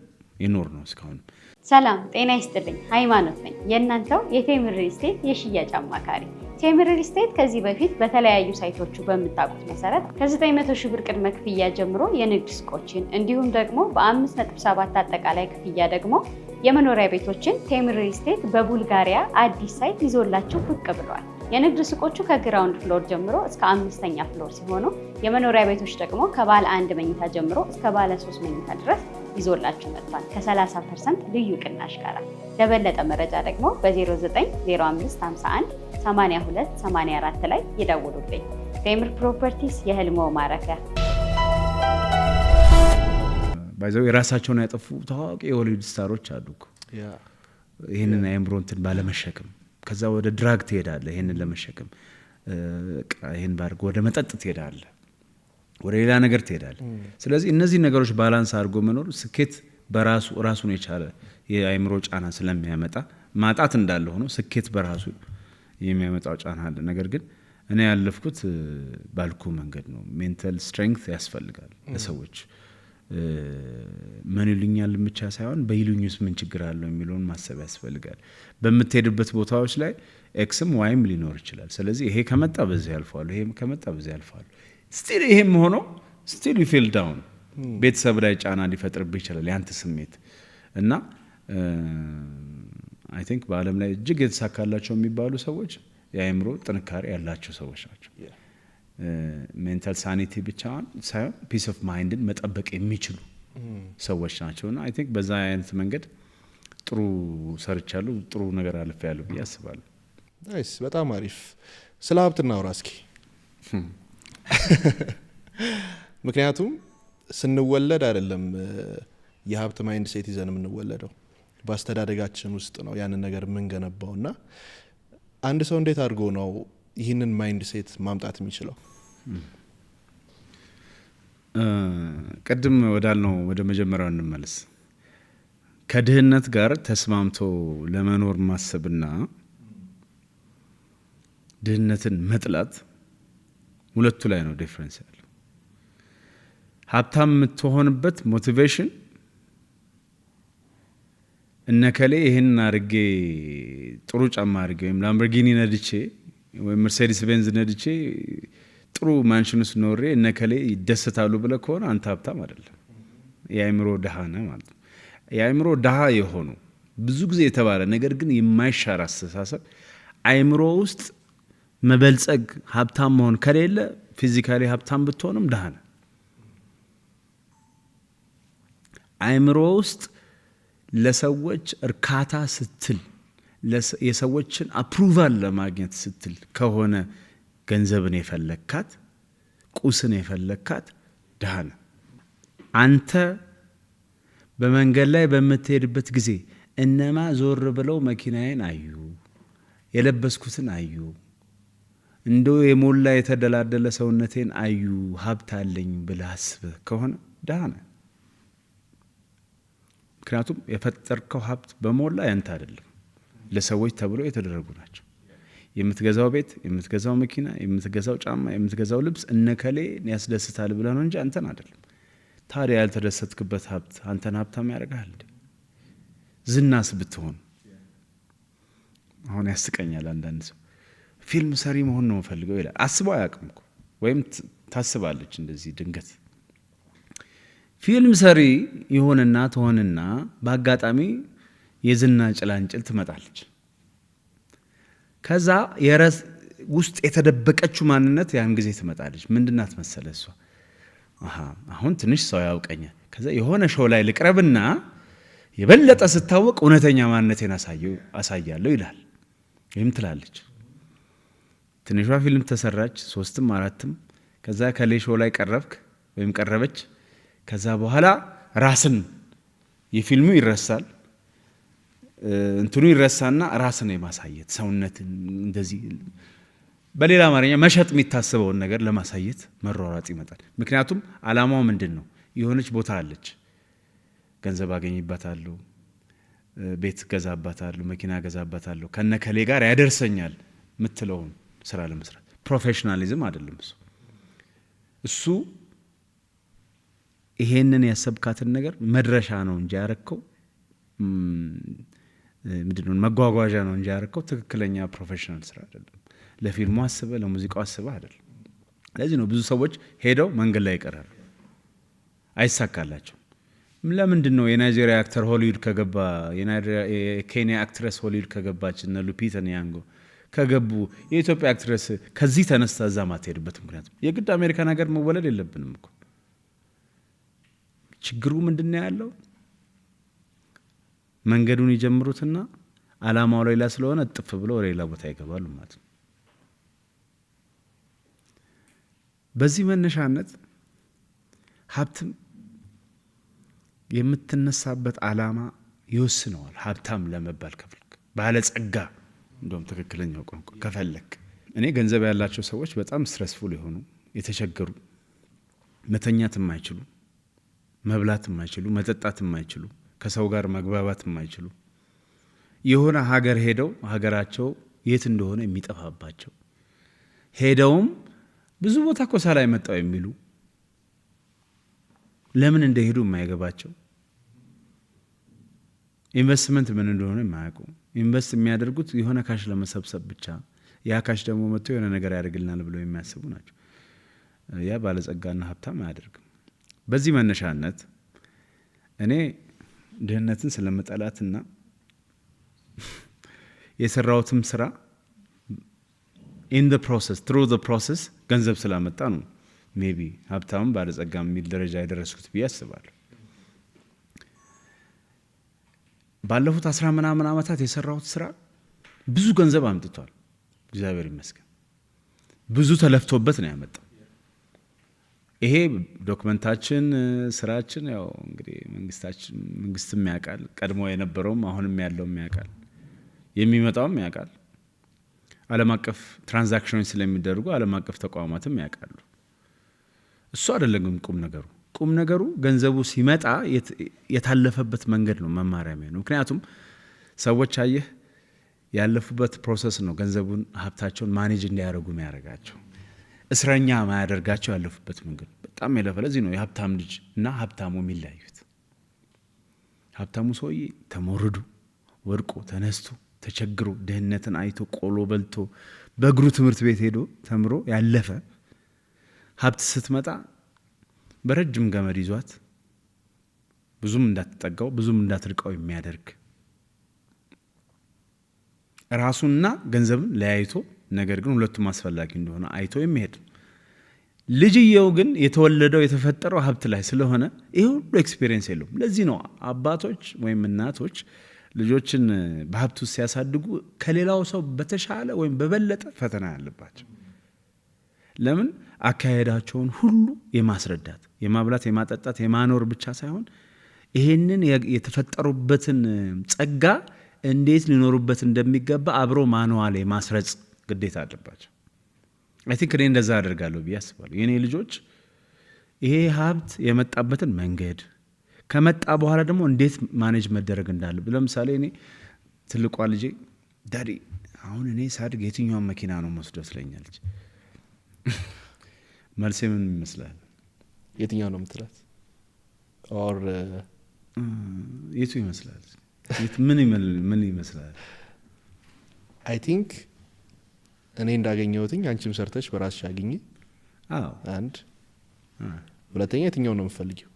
[SPEAKER 1] ይኖር ነው እስካሁን።
[SPEAKER 3] ሰላም ጤና ይስጥልኝ። ሃይማኖት ነኝ፣ የእናንተው የቴምር ሪል ስቴት የሽያጭ አማካሪ። ቴምር ሪል ስቴት ከዚህ በፊት በተለያዩ ሳይቶቹ በምታውቁት መሰረት ከ900 ሺህ ብር ቅድመ ክፍያ ጀምሮ የንግድ ሱቆችን እንዲሁም ደግሞ በ5.7 አጠቃላይ ክፍያ ደግሞ የመኖሪያ ቤቶችን ቴምር ሪል ስቴት በቡልጋሪያ አዲስ ሳይት ይዞላችሁ ብቅ ብሏል። የንግድ ሱቆቹ ከግራውንድ ፍሎር ጀምሮ እስከ 5ኛ ፍሎር ሲሆኑ የመኖሪያ ቤቶች ደግሞ ከባለ 1 መኝታ ጀምሮ እስከ ባለ 3 መኝታ ድረስ ይዞላችሁ መጥቷል ከ30% ልዩ ቅናሽ ጋር። ለበለጠ መረጃ ደግሞ በ090551 8284 ላይ ይደውሉልኝ። ቴምር ፕሮፐርቲስ የህልሞ ማረፊያ።
[SPEAKER 1] ባይዘው የራሳቸውን ያጠፉ ታዋቂ የሆሊውድ ስታሮች አሉ እኮ ይሄንን አእምሮንትን ባለመሸከም። ከዛ ወደ ድራግ ትሄዳለህ ይሄንን ለመሸከም። ይሄን ባርጎ ወደ መጠጥ ትሄዳለህ፣ ወደ ሌላ ነገር ትሄዳለህ። ስለዚህ እነዚህ ነገሮች ባላንስ አድርጎ መኖር ስኬት በራሱን የቻለ የአእምሮ ጫና ስለሚያመጣ ማጣት እንዳለ ሆኖ ስኬት በራሱ የሚያመጣው ጫና አለ። ነገር ግን እኔ ያለፍኩት ባልኩ መንገድ ነው። ሜንታል ስትሬንግዝ ያስፈልጋል ለሰዎች። ምን ይሉኛል ብቻ ሳይሆን በይሉኝስ ምን ችግር አለው የሚለውን ማሰብ ያስፈልጋል። በምትሄድበት ቦታዎች ላይ ኤክስም ዋይም ሊኖር ይችላል። ስለዚህ ይሄ ከመጣ በዚህ ያልፋሉ፣ ይሄ ከመጣ በዚህ ያልፋሉ። ስቲል ይሄም ሆኖ ስቲል ዩ ፊል ዳውን። ቤተሰብ ላይ ጫና ሊፈጥርብህ ይችላል ያንተ ስሜት እና አይ ቲንክ በዓለም ላይ እጅግ የተሳካላቸው የሚባሉ ሰዎች የአእምሮ ጥንካሬ ያላቸው ሰዎች ናቸው። ሜንታል ሳኒቲ ብቻ ሳይሆን ፒስ ኦፍ ማይንድን መጠበቅ የሚችሉ ሰዎች ናቸውና አይ ቲንክ በዛ አይነት መንገድ ጥሩ ሰርቻለሁ፣ ጥሩ ነገር አልፌያለሁ ብዬ አስባለሁ።
[SPEAKER 2] ናይስ፣ በጣም አሪፍ። ስለ ሀብት እናውራ እስኪ። ምክንያቱም ስንወለድ አይደለም የሀብት ማይንድ ሴት ይዘን የምንወለደው፣ በአስተዳደጋችን ውስጥ ነው ያንን ነገር የምንገነባውና አንድ ሰው እንዴት አድርጎ ነው ይህንን ማይንድ ሴት ማምጣት የሚችለው?
[SPEAKER 1] ቅድም ወዳልነው ወደ መጀመሪያው እንመለስ። ከድህነት ጋር ተስማምቶ ለመኖር ማሰብና ድህነትን መጥላት ሁለቱ ላይ ነው ዲፍረንስ ያለው። ሀብታም የምትሆንበት ሞቲቬሽን እነከሌ ይህን አድርጌ ጥሩ ጫማ አድርጌ ወይም ላምበርጊኒ ነድቼ ወይም መርሴዲስ ቤንዝ ነድቼ ጥሩ ማንሽን ውስጥ ኖሬ እነከሌ ይደሰታሉ ብለህ ከሆነ አንተ ሀብታም አይደለም፣ የአእምሮ ድሃ ነህ ማለት ነው። የአእምሮ ድሃ የሆኑ ብዙ ጊዜ የተባለ ነገር ግን የማይሻር አስተሳሰብ አእምሮ ውስጥ መበልጸግ ሀብታም መሆን ከሌለ ፊዚካሊ ሀብታም ብትሆንም ድሃ ነህ። አእምሮ ውስጥ ለሰዎች እርካታ ስትል የሰዎችን አፕሩቫል ለማግኘት ስትል ከሆነ ገንዘብን የፈለካት ቁስን የፈለካት ድሃ ነህ። አንተ በመንገድ ላይ በምትሄድበት ጊዜ እነማ ዞር ብለው መኪናዬን አዩ፣ የለበስኩትን አዩ፣ እንደው የሞላ የተደላደለ ሰውነቴን አዩ፣ ሀብት አለኝ ብለህ አስበህ ከሆነ ድሃ ነህ። ምክንያቱም የፈጠርከው ሀብት በሞላ ያንተ አይደለም፣ ለሰዎች ተብሎ የተደረጉ ናቸው። የምትገዛው ቤት፣ የምትገዛው መኪና፣ የምትገዛው ጫማ፣ የምትገዛው ልብስ እነከሌ ያስደስታል ብለህ ነው እንጂ አንተን አይደለም። ታዲያ ያልተደሰትክበት ሀብት አንተን ሀብታም ያደርጋል እንዴ? ዝናስ ብትሆን አሁን ያስቀኛል። አንዳንድ ሰው ፊልም ሰሪ መሆን ነው ፈልገው ይላል። አስበው አያውቅም እኮ ወይም ታስባለች እንደዚህ ድንገት ፊልም ሰሪ ይሆንና ትሆንና በአጋጣሚ የዝና ጭላንጭል ትመጣለች። ከዛ ውስጥ የተደበቀችው ማንነት ያን ጊዜ ትመጣለች። ምንድናት መሰለ እሷ? አሁን ትንሽ ሰው ያውቀኛል፣ ከዛ የሆነ ሾው ላይ ልቅረብና የበለጠ ስታወቅ እውነተኛ ማንነቴን አሳያለሁ ይላል ወይም ትላለች። ትንሿ ፊልም ተሰራች፣ 3ም 4ም። ከዛ ከሌ ሾው ላይ ቀረብክ ወይም ቀረበች። ከዛ በኋላ ራስን የፊልሙ ይረሳል፣ እንትኑ ይረሳና ራስን የማሳየት ሰውነትን እንደዚህ በሌላ አማርኛ መሸጥ የሚታሰበውን ነገር ለማሳየት መሯሯጥ ይመጣል። ምክንያቱም አላማው ምንድን ነው? የሆነች ቦታ አለች፣ ገንዘብ አገኝባታለሁ፣ ቤት ገዛባታለሁ፣ መኪና ገዛባታለሁ፣ ከነከሌ ጋር ያደርሰኛል የምትለውን ስራ ለመስራት። ፕሮፌሽናሊዝም አይደለም እሱ ይሄንን ያሰብካትን ነገር መድረሻ ነው እንጂ ያረከው ምንድነው መጓጓዣ ነው እንጂ ያረከው ትክክለኛ ፕሮፌሽናል ስራ አይደለም። ለፊልሙ አስበህ ለሙዚቃው አስበህ አይደለም። ለዚህ ነው ብዙ ሰዎች ሄደው መንገድ ላይ ይቀራሉ፣ አይሳካላቸው። ለምንድን ነው የናይጄሪያ አክተር ሆሊውድ ከገባ፣ የኬንያ አክትረስ ሆሊውድ ከገባች እና ሉፒታ ኒያንጎ ከገቡ የኢትዮጵያ አክትረስ ከዚህ ተነስታ እዛ ማትሄድበት ምክንያት የግድ አሜሪካን ሀገር መወለድ የለብንም እኮ። ችግሩ ምንድነው ያለው? መንገዱን ይጀምሩትና አላማው ሌላ ስለሆነ ጥፍ ብሎ ሌላ ቦታ ይገባሉ ማለት ነው። በዚህ መነሻነት ሀብትም የምትነሳበት አላማ ይወስነዋል። ሀብታም ለመባል ከፈለክ፣ ባለጸጋ እንደውም ትክክለኛው ቋንቋ ከፈለክ። እኔ ገንዘብ ያላቸው ሰዎች በጣም ስትረስፉል የሆኑ የተቸገሩ፣ መተኛት የማይችሉ፣ መብላት የማይችሉ፣ መጠጣት የማይችሉ፣ ከሰው ጋር መግባባት የማይችሉ፣ የሆነ ሀገር ሄደው ሀገራቸው የት እንደሆነ የሚጠፋባቸው ሄደውም ብዙ ቦታ እኮ ሳላይ መጣው የሚሉ ለምን እንደሄዱ የማይገባቸው ኢንቨስትመንት ምን እንደሆነ የማያውቁ ኢንቨስት የሚያደርጉት የሆነ ካሽ ለመሰብሰብ ብቻ ያ ካሽ ደግሞ መጥቶ የሆነ ነገር ያደርግልናል ብለው የሚያስቡ ናቸው። ያ ባለጸጋና ሀብታም አያደርግም። በዚህ መነሻነት እኔ ድህነትን ስለመጠላትና የሰራውትም ስራ in the process through the process ገንዘብ ስላመጣ ነው ሜቢ ሀብታም ባለጸጋ የሚል ደረጃ የደረስኩት ብዬ አስባለሁ። ባለፉት 10 ምናምን ዓመታት የሰራውት ስራ ብዙ ገንዘብ አምጥቷል። እግዚአብሔር ይመስገን። ብዙ ተለፍቶበት ነው ያመጣው። ይሄ ዶክመንታችን ስራችን ያው እንግዲህ መንግስትም ያውቃል፣ ቀድሞ የነበረውም አሁንም ያለውም ያውቃል፣ የሚመጣውም ያውቃል። ዓለም አቀፍ ትራንዛክሽኖች ስለሚደረጉ ዓለም አቀፍ ተቋማትም ያውቃሉ። እሱ አይደለም ቁም ነገሩ ገንዘቡ ሲመጣ የታለፈበት መንገድ ነው መማሪያ ነው። ምክንያቱም ሰዎች አየህ ያለፉበት ፕሮሰስ ነው ገንዘቡን ሀብታቸውን ማኔጅ እንዲያደርጉ የሚያደርጋቸው። እስረኛ ማያደርጋቸው ያለፉበት መንገድ በጣም ለዚህ ነው የሀብታም ልጅ እና ሀብታሙ የሚለያዩት። ሀብታሙ ሰውዬ ተሞርዶ ወድቆ ተነስቶ ተቸግሮ ድህነትን አይቶ ቆሎ በልቶ በእግሩ ትምህርት ቤት ሄዶ ተምሮ ያለፈ ሀብት ስትመጣ በረጅም ገመድ ይዟት ብዙም እንዳትጠጋው ብዙም እንዳትርቀው የሚያደርግ ራሱና ገንዘብን ለያይቶ ነገር ግን ሁለቱም አስፈላጊ እንደሆነ አይቶ የሚሄድ ልጅየው ግን የተፈጠረው ሀብት ላይ ስለሆነ ይሄ ሁሉ ኤክስፒሪየንስ የለውም። ለዚህ ነው አባቶች ወይም እናቶች ልጆችን በሀብቱ ሲያሳድጉ ከሌላው ሰው በተሻለ ወይም በበለጠ ፈተና ያለባቸው። ለምን አካሄዳቸውን ሁሉ የማስረዳት የማብላት የማጠጣት የማኖር ብቻ ሳይሆን ይሄንን የተፈጠሩበትን ጸጋ እንዴት ሊኖሩበት እንደሚገባ አብሮ ማንዋል የማስረጽ ግዴታ አለባቸው። አይ ቲንክ እኔ እንደዛ አደርጋለሁ ብዬ አስባለሁ። የኔ ልጆች ይሄ ሀብት የመጣበትን መንገድ ከመጣ በኋላ ደግሞ እንዴት ማኔጅ መደረግ እንዳለበት። ለምሳሌ እኔ ትልቋ ልጄ ዳዲ አሁን እኔ ሳድግ የትኛውን መኪና ነው መስደው ትለኛለች። መልሴ ምን ይመስላል?
[SPEAKER 2] የትኛው ነው የምትላት? ኦር
[SPEAKER 1] የቱ ይመስላል? ምን ይመስላል?
[SPEAKER 2] አይ ቲንክ እኔ እንዳገኘሁትኝ አንቺም ሰርተሽ በራስሽ አግኚ። አንድ ሁለተኛ የትኛው ነው የምትፈልጊው?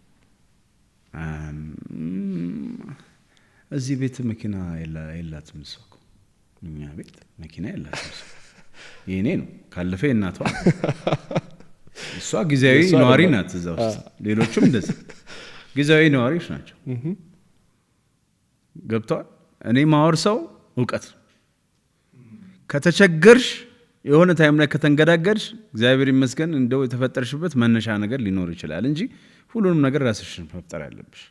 [SPEAKER 1] እዚህ ቤት መኪና የላትም እሷ እኮ እኛ ቤት መኪና የላትም እሷ። የኔ ነው ካለፈ እናቷ እሷ ጊዜያዊ ነዋሪ ናት እዛ ውስጥ። ሌሎቹም እንደዚህ ጊዜያዊ ነዋሪዎች ናቸው። ገብቷል። እኔ ማወርሰው ዕውቀት ከተቸገርሽ የሆነ ታይም ላይ ከተንገዳገድሽ እግዚአብሔር ይመስገን እንደው የተፈጠርሽበት መነሻ ነገር ሊኖር ይችላል እንጂ ሁሉንም ነገር ራስሽን መፍጠር ያለብሽ።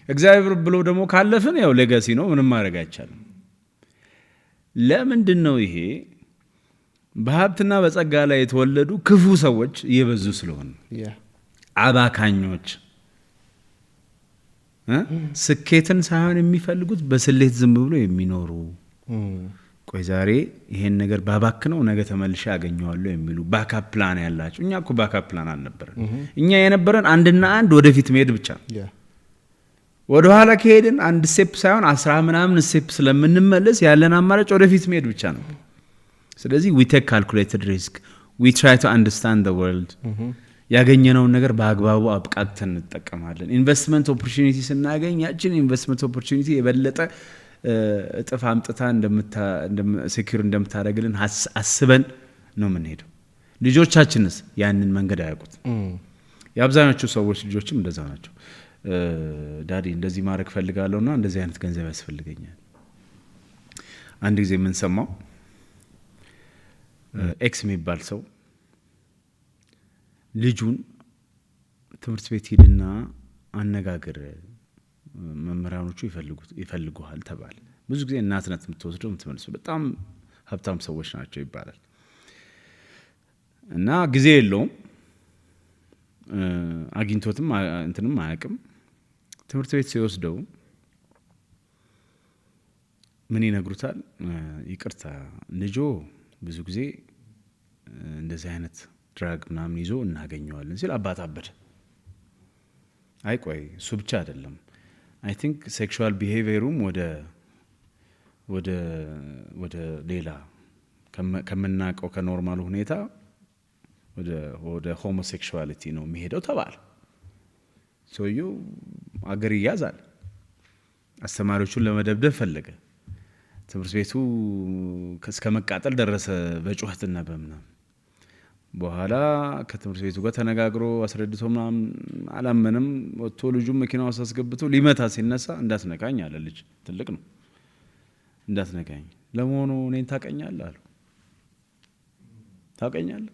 [SPEAKER 1] እግዚአብሔር ብሎ ደግሞ ካለፍን ያው ሌጋሲ ነው፣ ምንም ማድረግ አይቻልም። ለምንድን ነው ይሄ? በሀብትና በጸጋ ላይ የተወለዱ ክፉ ሰዎች እየበዙ ስለሆነ አባካኞች ስኬትን ሳይሆን የሚፈልጉት በስሌት ዝም ብሎ የሚኖሩ ቆይ ዛሬ ይሄን ነገር ባባክነው ነገ ተመልሼ ያገኘዋለሁ የሚሉ ባካፕ ፕላን ያላቸው። እኛ እኮ ባካፕ ፕላን አልነበረን። እኛ የነበረን አንድና አንድ ወደፊት መሄድ ብቻ ነው። ወደ ኋላ ከሄድን አንድ ስቴፕ ሳይሆን 10 ምናምን ስቴፕ ስለምንመለስ ያለን አማራጭ ወደፊት መሄድ ብቻ ነው። ስለዚህ we take calculated risk, we try to understand the world። ያገኘነውን ነገር በአግባቡ አብቃቅተን እንጠቀማለን። ኢንቨስትመንት ኦፖርቹኒቲ ስናገኝ ያችን ኢንቨስትመንት ኦፖርቹኒቲ የበለጠ እጥፍ አምጥታ ሴኩር እንደምታደርግልን አስበን ነው የምንሄደው። ልጆቻችንስ ያንን መንገድ አያውቁት። የአብዛኞቹ ሰዎች ልጆችም እንደዛ ናቸው። ዳዲ እንደዚህ ማድረግ ፈልጋለሁና እንደዚህ አይነት ገንዘብ ያስፈልገኛል። አንድ ጊዜ ምን ሰማው? ኤክስ የሚባል ሰው ልጁን ትምህርት ቤት ሄድና አነጋገር መምህራኖቹ ይፈልጉሃል ተባለ። ብዙ ጊዜ እናት ናት የምትወስደው የምትመልሰው። በጣም ሀብታም ሰዎች ናቸው ይባላል። እና ጊዜ የለውም አግኝቶትም እንትንም አያውቅም። ትምህርት ቤት ሲወስደው ምን ይነግሩታል? ይቅርታ ልጆ ብዙ ጊዜ እንደዚህ አይነት ድራግ ምናምን ይዞ እናገኘዋለን ሲል አባት አበደ። አይ ቆይ እሱ ብቻ አይደለም አይ ቲንክ ሴክሹዋል ቢሄቪየሩም ወደ ሌላ ከምናውቀው ከኖርማል ሁኔታ ወደ ሆሞሴክሹዋሊቲ ነው የሚሄደው ተባለ። ሰውየው አገር ይያዛል። አስተማሪዎቹን ለመደብደብ ፈለገ። ትምህርት ቤቱ እስከ መቃጠል ደረሰ በጩኸትና በምናምን። በኋላ ከትምህርት ቤቱ ጋር ተነጋግሮ አስረድቶ ምናምን አላመንም። ወጥቶ ልጁን መኪና ውስጥ አስገብቶ ሊመታ ሲነሳ እንዳትነካኝ አለ። ልጅ ትልቅ ነው። እንዳትነካኝ ለመሆኑ እኔን ታውቀኛለህ አለው። ታውቀኛለህ?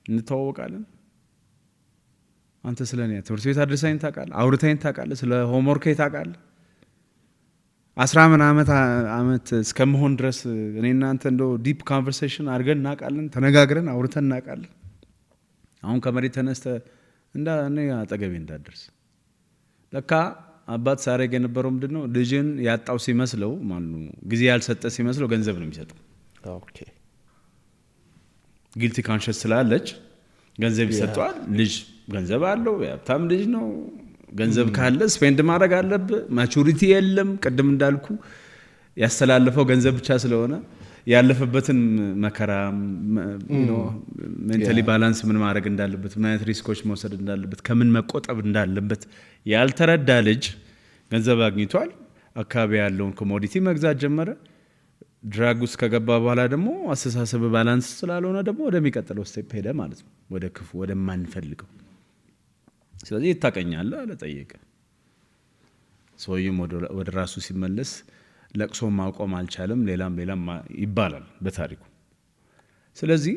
[SPEAKER 1] እንተዋወቃለን? አንተ ስለኔ ትምህርት ቤት አድርሰኸኝ ታውቃለህ? አውርተኸኝ ታውቃለህ? ስለ ሆምወርክ ታውቃለህ? 10 ዓመት እስከመሆን ድረስ እኔና አንተ እንደው ዲፕ ኮንቨርሴሽን አድርገን እናውቃለን? ተነጋግረን አውርተን እናውቃለን? አሁን ከመሬት ተነስተህ እኔ አጠገቤ እንዳትደርስ። ለካ አባት ሳረግ የነበረው ምንድነው? ልጅን ያጣው ሲመስለው ማለት ነው፣ ጊዜ ያልሰጠ ሲመስለው ገንዘብ ነው የሚሰጠው። ኦኬ ጊልቲ ኮንሽስ ስላለች ገንዘብ ይሰጠዋል። ልጅ ገንዘብ አለው፣ የሀብታም ልጅ ነው። ገንዘብ ካለ ስፔንድ ማድረግ አለብህ። ማቹሪቲ የለም። ቅድም እንዳልኩ ያስተላለፈው ገንዘብ ብቻ ስለሆነ ያለፈበትን መከራ ሜንታሊ ባላንስ ምን ማድረግ እንዳለበት፣ ምን አይነት ሪስኮች መውሰድ እንዳለበት፣ ከምን መቆጠብ እንዳለበት ያልተረዳ ልጅ ገንዘብ አግኝቷል። አካባቢ ያለውን ኮሞዲቲ መግዛት ጀመረ። ድራግ ውስጥ ከገባ በኋላ ደግሞ አስተሳሰብ ባላንስ ስላልሆነ ደግሞ ወደሚቀጥለው ስቴፕ ሄደ ማለት ነው፣ ወደ ክፉ ወደማንፈልገው። ስለዚህ ይታቀኛለህ አለ፣ ጠየቀ። ሰውየም ወደ ራሱ ሲመለስ ለቅሶ ማቆም አልቻለም። ሌላም ይባላል በታሪኩ። ስለዚህ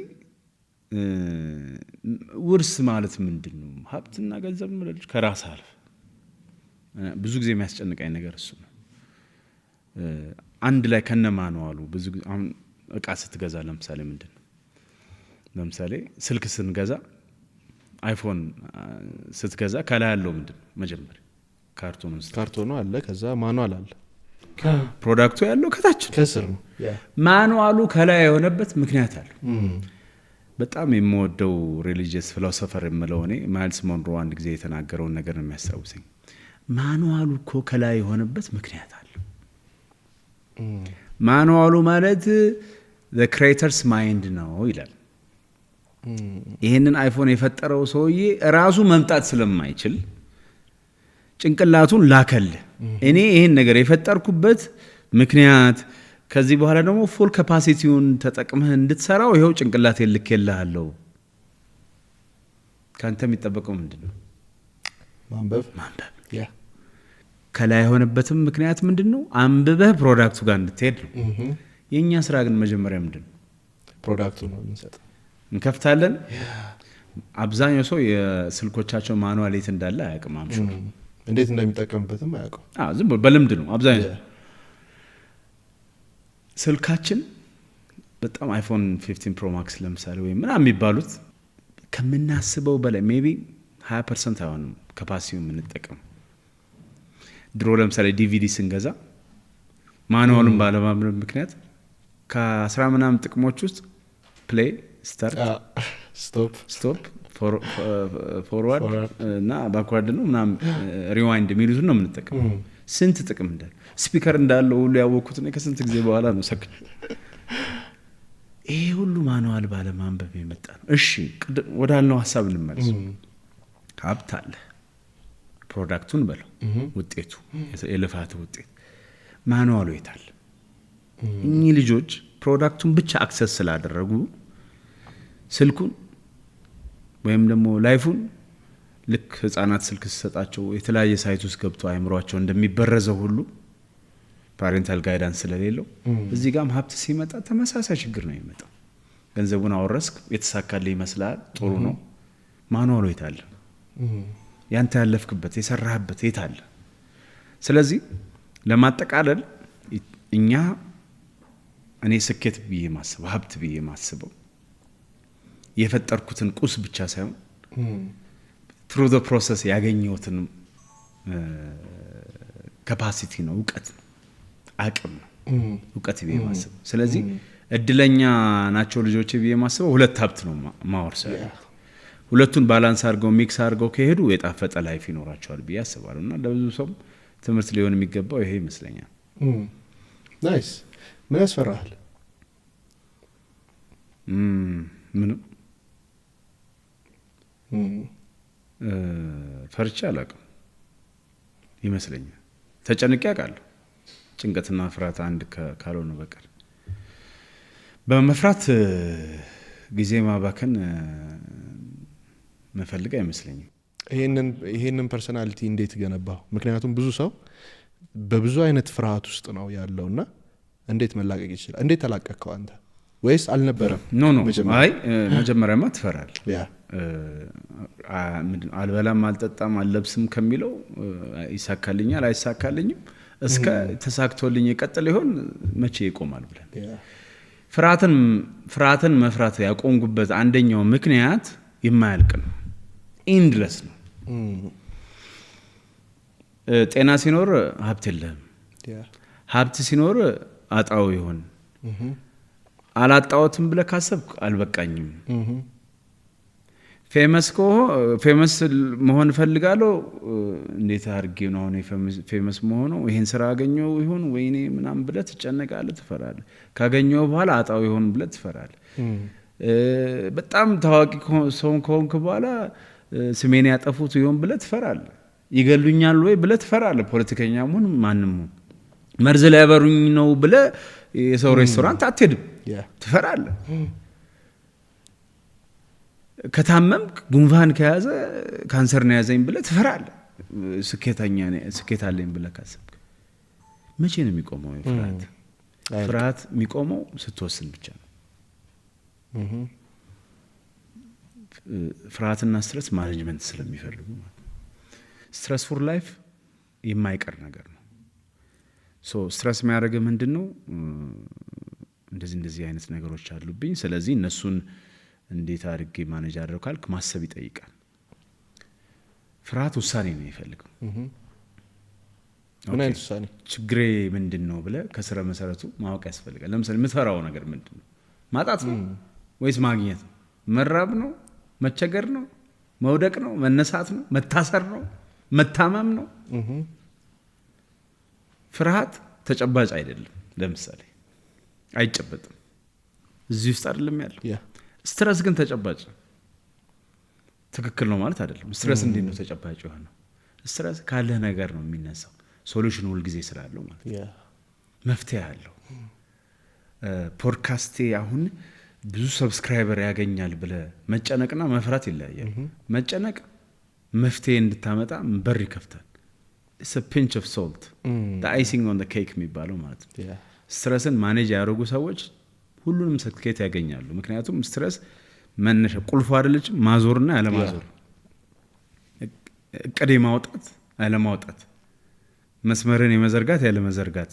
[SPEAKER 1] ውርስ ማለት ምንድን ነው? ሀብትና ገንዘብ ምለልጅ ከራስ አልፍ። ብዙ ጊዜ የሚያስጨንቀኝ ነገር እሱ ነው። አንድ ላይ ከነማንዋሉ ብዙ ጊዜ አሁን እቃ ስትገዛ ለምሳሌ ምንድን ነው? ለምሳሌ ስልክ ስንገዛ አይፎን ስትገዛ ከላይ ያለው ምንድን ነው? መጀመሪያ
[SPEAKER 2] ካርቶኑ አለ፣ ከዛ ማኑዋል አለ።
[SPEAKER 1] ፕሮዳክቱ ያለው ከታች
[SPEAKER 2] ከስር ነው።
[SPEAKER 1] ማኑዋሉ ከላይ የሆነበት ምክንያት አለ። በጣም የምወደው ሪሊጂየስ ፊሎሶፈር የምለው እኔ ማይልስ ሞንሮ አንድ ጊዜ የተናገረውን ነገር ነው የሚያስታውሰኝ። ማኑዋሉ እኮ ከላይ የሆነበት ምክንያት አለ። ማኑዋሉ ማለት the creator's mind ነው ይላል። ይህንን አይፎን የፈጠረው ሰውዬ ራሱ መምጣት ስለማይችል ጭንቅላቱን ላከልህ። እኔ ይህን ነገር የፈጠርኩበት ምክንያት ከዚህ በኋላ ደግሞ ፉል ካፓሲቲውን ተጠቅመህ እንድትሰራው ይኸው ጭንቅላት ልኬልሃለሁ። ካንተ የሚጠበቀው ምንድነው? ማንበብ። ከላይ የሆነበትም ምክንያት ምንድነው? አንብበህ ፕሮዳክቱ ጋር እንድትሄድ ነው። የኛ ስራ ግን መጀመሪያ ምንድነው?
[SPEAKER 2] ፕሮዳክቱ ነው እንሰጣለን፣
[SPEAKER 1] እንከፍታለን። አብዛኛው ሰው የስልኮቻቸው ማኑዋል የት እንዳለ አያውቅም። አምሹ
[SPEAKER 2] እንዴት እንደሚጠቀምበትም አያውቅም።
[SPEAKER 1] ዝም ብሎ በልምድ ነው አብዛኛው። ስልካችን በጣም አይፎን 15 ፕሮ ማክስ ለምሳሌ ወይ ምናምን የሚባሉት ከምናስበው በላይ ሜቢ 20% አይሆንም ካፓሲቲው የምንጠቀም። ድሮ ለምሳሌ ዲቪዲ ስንገዛ ማኑዋልን ባለማመን ምክንያት ከ10 ምናምን ጥቅሞች ውስጥ ፕሌይ፣ ስታርት፣ ስቶፕ፣ ፎርዋርድ እና ባክዋርድ ነው ምናምን ሪዋይንድ የሚሉትን ነው የምንጠቀም። ስንት ጥቅም እንዳለ ስፒከር እንዳለው ሁሉ ያወቅኩት ነው ከስንት ጊዜ በኋላ ነው ሰክ ይሄ ሁሉ ማኑዋል ባለማንበብ የመጣ ነው። እሺ ወዳልነው ሐሳብ እንመለስ። ሀብት አለ፣ ፕሮዳክቱን በለው ውጤቱ የልፋት ውጤት ማኑዋሉ የታለ? እኚህ ልጆች ፕሮዳክቱን ብቻ አክሰስ ስላደረጉ ስልኩን ወይም ደግሞ ላይፉን ልክ ህፃናት ስልክ ሲሰጣቸው የተለያየ ሳይት ውስጥ ገብቶ አይምሯቸው እንደሚበረዘው ሁሉ ፓሬንታል ጋይዳንስ ስለሌለው እዚህ ጋርም ሀብት ሲመጣ ተመሳሳይ ችግር ነው የሚመጣው። ገንዘቡን አወረስክ፣ የተሳካልህ ይመስላል፣ ጥሩ ነው። ማኑዋሉ የታለ? ያንተ ያለፍክበት የሰራህበት የታለ? ስለዚህ ለማጠቃለል እኔ ስኬት ብዬ ማስበው ሀብት ብዬ ማስበው የፈጠርኩትን ቁስ ብቻ ሳይሆን through the process ያገኘሁትን ካፓሲቲ ነው፣ እውቀት ነው፣ አቅም ነው። እውቀት ብዬ ማስበው። ስለዚህ እድለኛ ናቸው ልጆች ብዬ ማስበው ሁለት ሀብት ነው ማወርሰው። ሁለቱን ባላንስ አድርገው ሚክስ አድርገው ከሄዱ የጣፈጠ ላይፍ ይኖራቸዋል ብዬ አስባለሁ። እና ለብዙ ሰው ትምህርት ሊሆን የሚገባው ይሄ ይመስለኛል።
[SPEAKER 2] ናይስ። ምን ያስፈራሃል?
[SPEAKER 1] ምንም ፈርቼ አላውቅም ይመስለኛል። ተጨንቄ አውቃለሁ። ጭንቀትና ፍርሃት አንድ ካልሆነ በቀር በመፍራት ጊዜ ማባከን መፈልግ አይመስለኝም።
[SPEAKER 2] ይሄንን ፐርሰናሊቲ እንዴት ገነባው? ምክንያቱም ብዙ ሰው በብዙ አይነት ፍርሃት ውስጥ ነው ያለውና እንዴት መላቀቅ ይችላል? እንዴት ተላቀቅከው አንተ? ወይስ አልነበረም?
[SPEAKER 1] ኖ አይ መጀመሪያማ ትፈራል። አልበላም አልጠጣም አልለብስም ከሚለው ይሳካልኛል አይሳካልኝም እስከ ተሳክቶልኝ ይቀጥል ይሆን መቼ ይቆማል ብለን ፍርሃትን መፍራት ያቆምኩበት አንደኛው ምክንያት የማያልቅ ነው። ኢንድለስ ነው። ጤና ሲኖር ሀብት የለህም። ሀብት ሲኖር አጣው ይሆን አላጣውትም ብለህ ካሰብክ አልበቃኝም። ፌመስ መሆን ፈልጋለሁ። እንዴት አድርጌ ነው አሁን ፌመስ መሆነው? ይሄን ስራ አገኘው ይሆን ወይኔ ምናምን ብለህ ትጨነቃለህ፣ ትፈራለህ። ካገኘው በኋላ አጣው ይሆን ብለህ ትፈራለህ። በጣም ታዋቂ ሰው ከሆንክ በኋላ ስሜን ያጠፉት ይሆን ብለህ ትፈራለህ። ይገሉኛል ወይ ብለህ ትፈራለህ። ፖለቲከኛ መሆን ማንም መርዝ ላይ ያበሩኝ ነው ብለህ የሰው ሬስቶራንት አትሄድም፣ ትፈራለህ። ከታመምክ ጉንፋን ከያዘ ካንሰር ነው ያዘኝ ብለህ ትፈራለህ። ስኬት አለኝ ብለህ ካሰብክ መቼ ነው የሚቆመው? ፍርሃት የሚቆመው ስትወስን ብቻ ነው። ፍርሃትና ስትረስ ማኔጅመንት ስለሚፈልጉ ማለት ነው። ስትረስፉል ላይፍ የማይቀር ነገር ነው። ስትረስ የሚያደርገው ምንድነው? እንደዚህ አይነት ነገሮች አሉብኝ፣ ስለዚህ እነሱን እንዴት አድርጌ ማኔጅ አድርገው ካልክ ማሰብ ይጠይቃል። ፍርሃት ውሳኔ ነው የሚፈልገው።
[SPEAKER 2] ምን አይነት ውሳኔ?
[SPEAKER 1] ችግሬ ምንድነው ብለህ ከስረ መሰረቱ ማወቅ ያስፈልጋል። ለምሳሌ የምትፈራው ነገር ምንድነው? ማጣት ነው ወይስ ማግኘት ነው? መራብ ነው? መቸገር ነው? መውደቅ ነው? መነሳት ነው? መታሰር ነው? መታመም ነው? ፍርሃት ተጨባጭ አይደለም። ለምሳሌ አይጨበጥም፣ እዚህ ውስጥ አይደለም ያለው። ስትረስ ግን ተጨባጭ ትክክል ነው ማለት አይደለም። ስትረስ እንዴት ነው ተጨባጭ የሆነው? ስትረስ ካለ ነገር ነው የሚነሳው። ሶሉሽን ሁሉ ጊዜ ስላለው ማለት ነው። መፍትሄ አለው። ፖድካስቴ አሁን ብዙ ሰብስክራይበር ያገኛል ብለህ መጨነቅና መፍራት ይለያያል። መጨነቅ መፍትሄ እንድታመጣ በር ይከፍታል። it's a pinch of salt, the icing on the cake የሚባለው ማለት ነው። ስትረስን ማኔጅ ያደረጉ ሰዎች ሁሉንም ስኬት ያገኛሉ። ምክንያቱም ስትረስ መነሻ ቁልፉ አይደለችም፣ ማዞርና ያለማዞር፣ እቅድ ማውጣት ያለማውጣት፣ መስመርን የመዘርጋት ያለመዘርጋት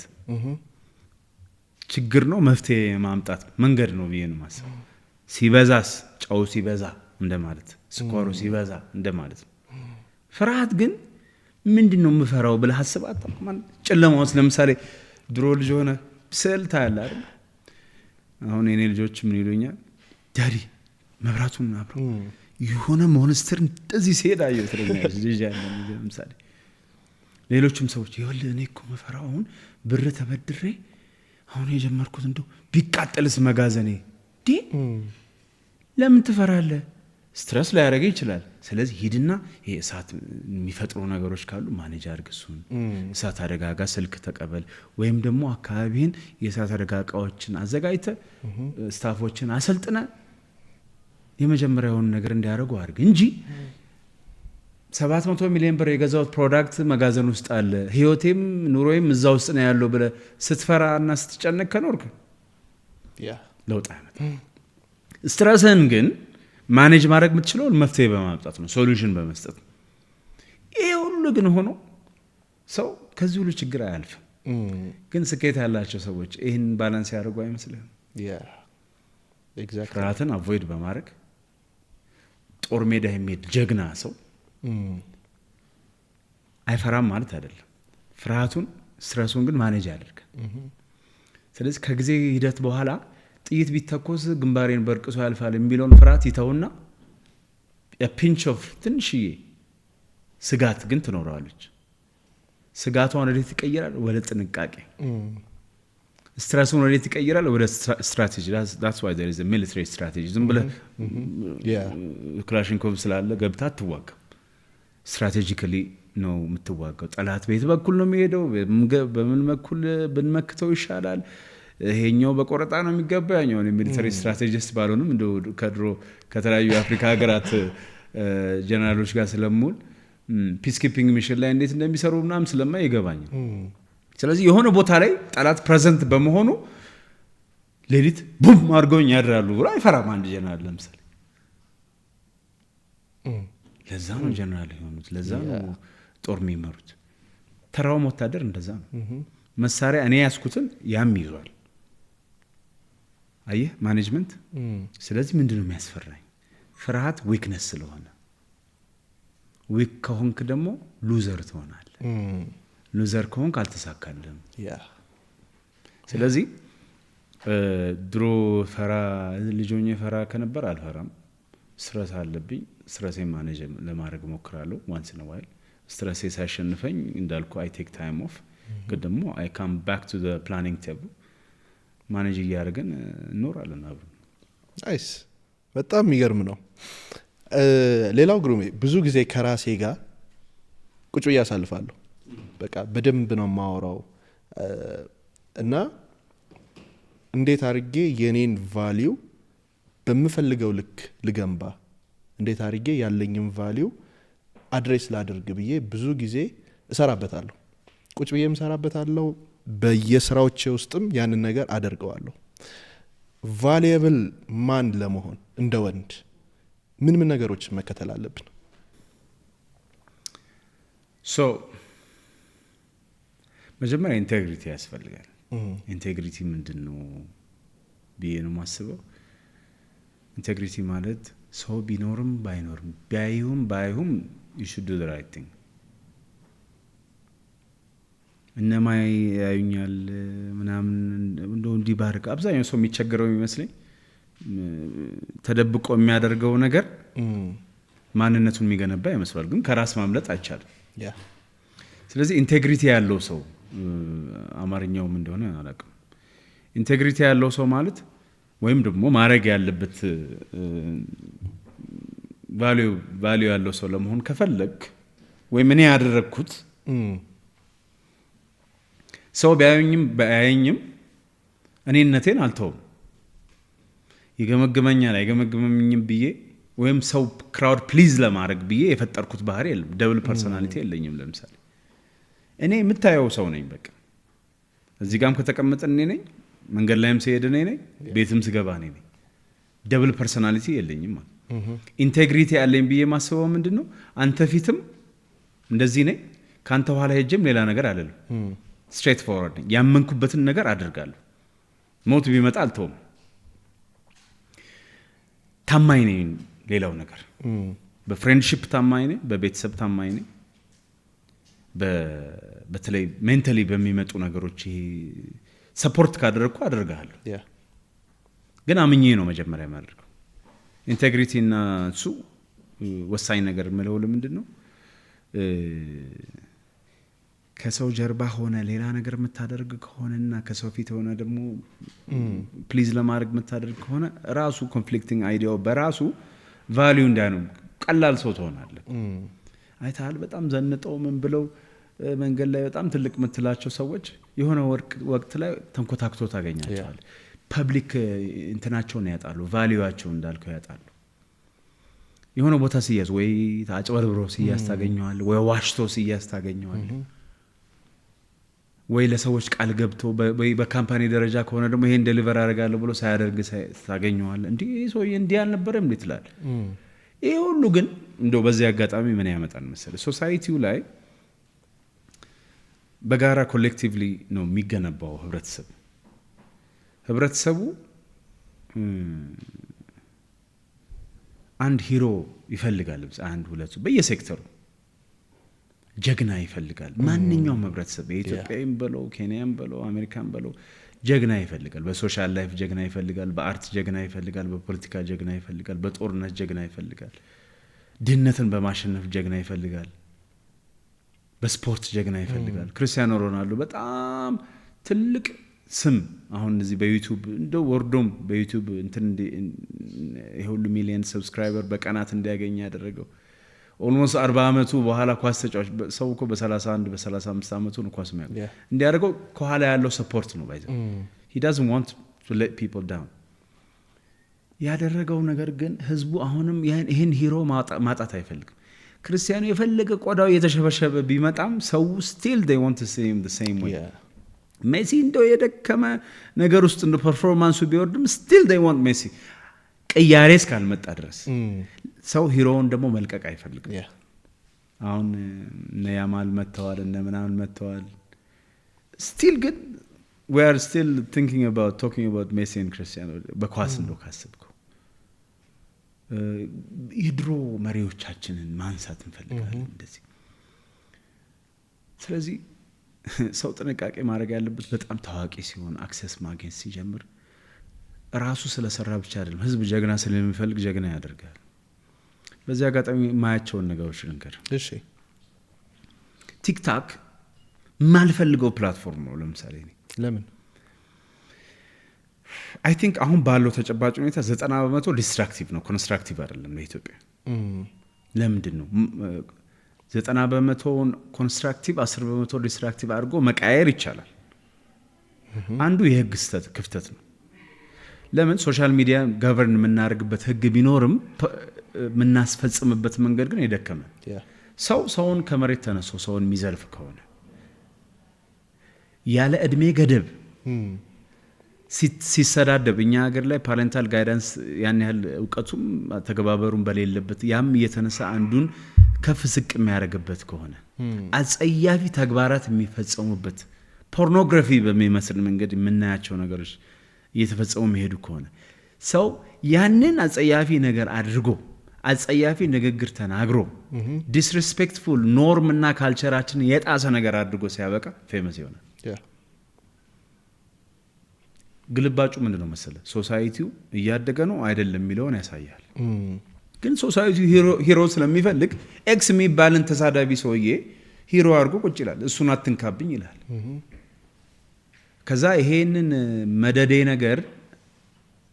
[SPEAKER 1] ችግር ነው። መፍትሄ ማምጣት መንገድ ነው ብዬ ነው የማስበው። ሲበዛስ ጨው ሲበዛ እንደማለት፣ ስኳሩ ሲበዛ እንደማለት ነው። ፍርሃት ግን ምንድነው የምፈራው ብለህ አስባት። ጨለማ ውስጥ ለምሳሌ ድሮ ልጅ ሆነ ስዕል ታያለህ አይደል? አሁን የኔ ልጆች ምን ይሉኛል? ዳዲ መብራቱን አብረው የሆነ ሞንስተር እንደዚህ ሲሄድ አየሁ ትለኛለች ልጅ ያለ ለምሳሌ። ሌሎችም ሰዎች ይኸውልህ እኔ እኮ መፈራው አሁን ብር ተበድሬ አሁን የጀመርኩት እንደው ቢቃጠልስ መጋዘኔ ዲ ለምን ትፈራለህ? ስትረስ ላይ ያደርገ ይችላል። ስለዚህ ሂድና ይሄ እሳት የሚፈጥሩ ነገሮች ካሉ ማኔጅ አድርግ። እሱን እሳት አደጋ ጋር ስልክ ተቀበል፣ ወይም ደግሞ አካባቢን የእሳት አደጋ እቃዎችን አዘጋጅተህ ስታፎችን አሰልጥነ የመጀመሪያውን ነገር እንዲያደርጉ አድርግ እንጂ 700 ሚሊዮን ብር የገዛው ፕሮዳክት መጋዘን ውስጥ አለ፣ ህይወቴም ኑሮዬም እዛ ውስጥ ነው ያለው ብለህ ስትፈራና ስትጨነቅ ከኖርክ ለውጥ አይመጣም። ስትረስን ግን ማኔጅ ማድረግ የምትችለው መፍትሄ በማምጣት ነው፣ ሶሉሽን በመስጠት ነው። ይሄ ሁሉ ግን ሆኖ ሰው ከዚህ ሁሉ ችግር አያልፍም። ግን ስኬት ያላቸው ሰዎች ይህን ባላንስ ያደርጉ አይመስልህም? ፍርሃትን አቮይድ በማድረግ ጦር ሜዳ የሚሄድ ጀግና ሰው አይፈራም ማለት አይደለም። ፍርሃቱን ስትረሱን ግን ማኔጅ ያደርጋል። ስለዚህ ከጊዜ ሂደት በኋላ ጥይት ቢተኮስ ግንባሬን በርቅሶ ያልፋል የሚለውን ፍርሃት ይተውና ፒንች ኦፍ ትንሽዬ ስጋት ግን ትኖራለች። ስጋቷን ወዴት ይቀይራል? ወደ ጥንቃቄ። ስትረሱን ወዴት ይቀይራል? ወደ ስትራቴጂ። that's why there is a military strategy። ዝም ብለህ ክላሽንኮቭ ስላለ ገብታ አትዋጋም። ስትራቴጂካሊ ነው የምትዋጋው። ጠላት ቤት በኩል ነው የሚሄደው፣ በምን በኩል ብንመክተው ይሻላል፣ ይሄኛው በቆረጣ ነው የሚገባ። ያኛው ሚሊተሪ ስትራቴጂስት ባልሆንም እንደው ከድሮ ከተለያዩ የአፍሪካ ሀገራት ጀነራሎች ጋር ስለሙል ፒስ ኪፒንግ ሚሽን ላይ እንዴት እንደሚሰሩ ምናምን ስለማይ ይገባኛል። ስለዚህ የሆነ ቦታ ላይ ጠላት ፕሬዘንት በመሆኑ ሌሊት ቡም አድርገውኝ ያድራሉ ብሎ አይፈራም አንድ ጀነራል ለምሳሌ። ለዛ ነው ጀነራል የሆኑት፣ ለዛ ነው ጦር የሚመሩት። ተራው ወታደር እንደዛ ነው። መሳሪያ እኔ ያስኩትን ያም ይዟል። አየህ ማኔጅመንት። ስለዚህ ምንድነው የሚያስፈራኝ? ፍርሃት ዊክነስ ስለሆነ፣ ዊክ ከሆንክ ደግሞ ሉዘር ትሆናለህ። ሉዘር ከሆንክ አልተሳካልህም። ስለዚህ ድሮ ፈራ ልጆኜ ፈራ ከነበር አልፈራም። ስትረስ አለብኝ፣ ስትረሴን ማኔጅ ለማድረግ ሞክራለሁ። ዋንስ ነው ዋይል ስትረሴ ሳይሸንፈኝ እንዳልኩ አይ ቴክ ታይም ኦፍ፣ ግን ደግሞ አይ ካም ባክ ቱ ዘ ፕላኒንግ ቴብል ማኔጅ እያደረግን እንኖራለን አብረን።
[SPEAKER 2] ናይስ፣ በጣም የሚገርም ነው። ሌላው ግሩሜ ብዙ ጊዜ ከራሴ ጋር ቁጭ ብዬ አሳልፋለሁ። በቃ በደንብ ነው የማወራው እና እንዴት አድርጌ የኔን ቫሊዩ በምፈልገው ልክ ልገንባ፣ እንዴት አድርጌ ያለኝን ቫሊዩ አድሬስ ላድርግ ብዬ ብዙ ጊዜ እሰራበታለሁ። ቁጭ ብዬ እሰራበታለሁ። በየስራዎቼ ውስጥም ያንን ነገር አደርገዋለሁ። ቫልዩብል ማን ለመሆን እንደ ወንድ ምን ምን ነገሮች መከተል አለብን?
[SPEAKER 1] መጀመሪያ ኢንቴግሪቲ ያስፈልጋል። ኢንቴግሪቲ ምንድን ነው ብዬ ነው የማስበው። ኢንቴግሪቲ ማለት ሰው ቢኖርም ባይኖርም ቢያዩም ባይሁም you should do the right thing። እነማ ያዩኛል ምናምን እንደው እንዲባርክ አብዛኛው ሰው የሚቸገረው የሚመስለኝ ተደብቆ የሚያደርገው ነገር ማንነቱን የሚገነባ ይመስላል፣ ግን ከራስ ማምለጥ አይቻልም። ስለዚህ ኢንቴግሪቲ ያለው ሰው አማርኛው ምን እንደሆነ አላውቅም። ኢንቴግሪቲ ያለው ሰው ወይም ደግሞ ማድረግ ያለበት ቫልዩ ያለው ሰው ለመሆን ከፈለግ ወይም እኔ ያደረግኩት ሰው ቢያዩኝም ባያየኝም እኔነቴን አልተውም። ይገመግመኛል አይገመግመኝም ብዬ ወይም ሰው ክራውድ ፕሊዝ ለማድረግ ብዬ የፈጠርኩት ባህሪ የለም። ደብል ፐርሶናሊቲ የለኝም። ለምሳሌ እኔ የምታየው ሰው ነኝ። በቃ እዚህ ጋርም ከተቀመጠን እኔ ነኝ፣ መንገድ ላይም ሲሄድ እኔ ነኝ፣ ቤትም ስገባ እኔ ነኝ። ደብል ፐርሶናሊቲ የለኝም ማለት። ኢንቴግሪቲ ያለኝ ብዬ ማስበው ምንድነው አንተ ፊትም እንደዚህ ነኝ፣ ካንተ ኋላ ሄጄም ሌላ ነገር አይደለም። ስትሬት ፎርዋርድ ነኝ። ያመንኩበትን ነገር አደርጋለሁ። ሞት ቢመጣ አልተውም። ታማኝ ነኝ። ሌላው ነገር በፍሬንድሺፕ ታማኝ ነኝ፣ በቤተሰብ ታማኝ ነኝ። በተለይ ሜንታሊ በሚመጡ ነገሮች ይሄ ሰፖርት ካደረግኩ አደርጋለሁ። ግን አምኜ ነው መጀመሪያ ማድረግ። ኢንቴግሪቲ እና እሱ ወሳኝ ነገር ምለው ለምንድነው ከሰው ጀርባ ሆነ ሌላ ነገር የምታደርግ ከሆነና ከሰው ፊት ሆነ ደግሞ ፕሊዝ ለማድረግ የምታደርግ ከሆነ ራሱ ኮንፍሊክቲንግ አይዲያው በራሱ ቫልዩ እንዳይኖር ቀላል ሰው ትሆናለህ። አይታል በጣም ዘንጠው ምን ብለው መንገድ ላይ በጣም ትልቅ የምትላቸው ሰዎች የሆነ ወቅት ላይ ተንኮታክቶ ታገኛቸዋል። ፐብሊክ እንትናቸውን ያጣሉ፣ ቫልዩዋቸውን እንዳልከው ያጣሉ። የሆነ ቦታ ሲያዝ ወይ ታጭበርብሮ ሲያዝ ታገኘዋል፣ ወይ ዋሽቶ ሲያዝ ታገኘዋል፣ ወይ ለሰዎች ቃል ገብቶ ወይ በካምፓኒ ደረጃ ከሆነ ደግሞ ይሄን ዴሊቨር አደርጋለሁ ብሎ ሳያደርግ ታገኘዋል። እንዴ ሰውዬ እንዲህ አልነበረም እንዴ ትላለህ። ይሄ ሁሉ ግን እንደው በዚህ አጋጣሚ ምን ያመጣል መሰለህ? ሶሳይቲው ላይ በጋራ ኮሌክቲቭሊ ነው የሚገነባው ህብረተሰቡ አንድ ሂሮ ይፈልጋል። አንድ ሁለቱ በየሴክተሩ ጀግና ይፈልጋል ማንኛውም ህብረተሰብ ኢትዮጵያም በለው ኬንያም በለው አሜሪካም በለው ጀግና ይፈልጋል በሶሻል ላይፍ ጀግና ይፈልጋል በአርት ጀግና ይፈልጋል በፖለቲካ ጀግና ይፈልጋል በጦርነት ጀግና ይፈልጋል ድህነትን በማሸነፍ ጀግና ይፈልጋል በስፖርት ጀግና ይፈልጋል ክርስቲያኖ ሮናልዶ በጣም ትልቅ ስም አሁን እዚህ በዩቲዩብ እንደው ወርዶም በዩቲዩብ እንትን ይሁሉ ሚሊየን ሰብስክራይበር በቀናት እንዲያገኝ ያደረገው ኦልሞስት 40 አመቱ በኋላ ኳስ ተጫዋች ሰው እኮ በ31 በ35 አመቱ ነው ኳስ የሚያውቅ እንዲያደርገው ከኋላ ያለው ሰፖርት ነው ባይዘ he doesn't want to let people down ያደረገው ነገር ግን ህዝቡ አሁንም ይሄን ሂሮ ማጣት አይፈልግም ክርስቲያኖ የፈለገ ቆዳው የተሸበሸበ ቢመጣም ሰው still they want to see him the same way ሜሲ እንደው የደከመ ነገር ውስጥ እንደ ፐርፎርማንሱ ቢወርድም still they want ሜሲ ቅያሬስ ካልመጣ ድረስ ሰው ሂሮውን ደግሞ መልቀቅ አይፈልግም አሁን ነያማል መተዋል እና ምናምን መተዋል still good we are still talking about Messi and Cristiano በኳስ እንደው ካስብኩ የድሮ መሪዎቻችንን ማንሳት እንፈልጋለን እንደዚህ ስለዚህ ሰው ጥንቃቄ ማድረግ ያለበት በጣም ታዋቂ ሲሆን አክሰስ ማግኘት ሲጀምር ራሱ ስለሰራ ብቻ አይደለም ህዝብ ጀግና ስለሚፈልግ ጀግና ያደርጋል በዚያ አጋጣሚ ማያቸውን ነገሮች ልንገር
[SPEAKER 2] እሺ
[SPEAKER 1] ቲክቶክ ማልፈልገው ፕላትፎርም ነው ለምሳሌ
[SPEAKER 2] ለምን
[SPEAKER 1] I think አሁን ባለው ተጨባጭ ሁኔታ 90% ዲስትራክቲቭ ነው ኮንስትራክቲቭ አይደለም ለኢትዮጵያ ለምንድን ነው 90% ኮንስትራክቲቭ 10% ዲስትራክቲቭ አድርጎ መቃየር ይቻላል አንዱ የህግ ክፍተት ነው ለምን ሶሻል ሚዲያ ገቨርን የምናደርግበት ህግ ቢኖርም የምናስፈጽምበት መንገድ ግን የደከመ ሰውን ከመሬት ተነስቶ ሰውን የሚዘልፍ ከሆነ ያለ እድሜ ገደብ ሲሰዳደብ እኛ ሀገር ላይ ፓረንታል ጋይዳንስ ያን ያህል ዕውቀቱም ተገባበሩም በሌለበት ያም የተነሳ አንዱን ከፍ ዝቅ የሚያደርግበት ከሆነ አጸያፊ ተግባራት የሚፈጸሙበት ፖርኖግራፊ በሚመስል መንገድ የምናያቸው ነገሮች እየተፈጸሙ መሄዱ ከሆነ ሰው ያንን አጸያፊ ነገር አድርጎ አጸያፊ ንግግር ተናግሮ ዲስሪስፔክትፉል ኖርም እና ካልቸራችን የጣሰ ነገር አድርጎ ሲያበቃ ፌመስ ይሆናል ግልባጩ ምንድነው መሰለ ሶሳይቲው እያደገ ነው አይደለም የሚለውን ያሳያል ግን ሶሳይቲው ሂሮ ስለሚፈልግ ኤክስ የሚባልን ተሳዳቢ ሰውዬ ሂሮ አድርጎ ቁጭ ይላል እሱን አትንካብኝ ይላል ከዛ ይሄንን መደዴ ነገር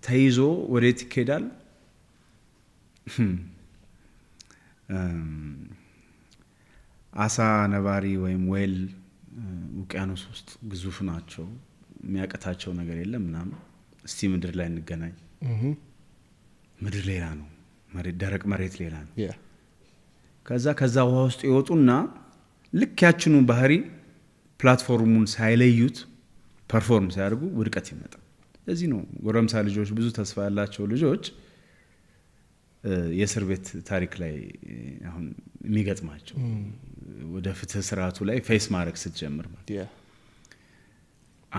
[SPEAKER 1] ተይዞ ወዴት ይኬዳል አሳ ነባሪ ወይም ዌል ውቅያኖስ ውስጥ ግዙፍ ናቸው የሚያቀታቸው ነገር የለም ምናምን እስቲ ምድር ላይ እንገናኝ ምድር ሌላ ነው መሬት ደረቅ መሬት ሌላ ነው ከዛ ውሃ ውስጥ ይወጡና ልክ ያችኑ ባህሪ ፕላትፎርሙን ሳይለዩት ፐርፎርም ሲያደርጉ ውድቀት ይመጣል ለዚህ ነው ጎረምሳ ልጆች ብዙ ተስፋ ያላቸው ልጆች የእስር ቤት ታሪክ ላይ አሁን የሚገጥማቸው ወደ ፍትህ ስርዓቱ ላይ ፌስ ማድረግ ስትጀምር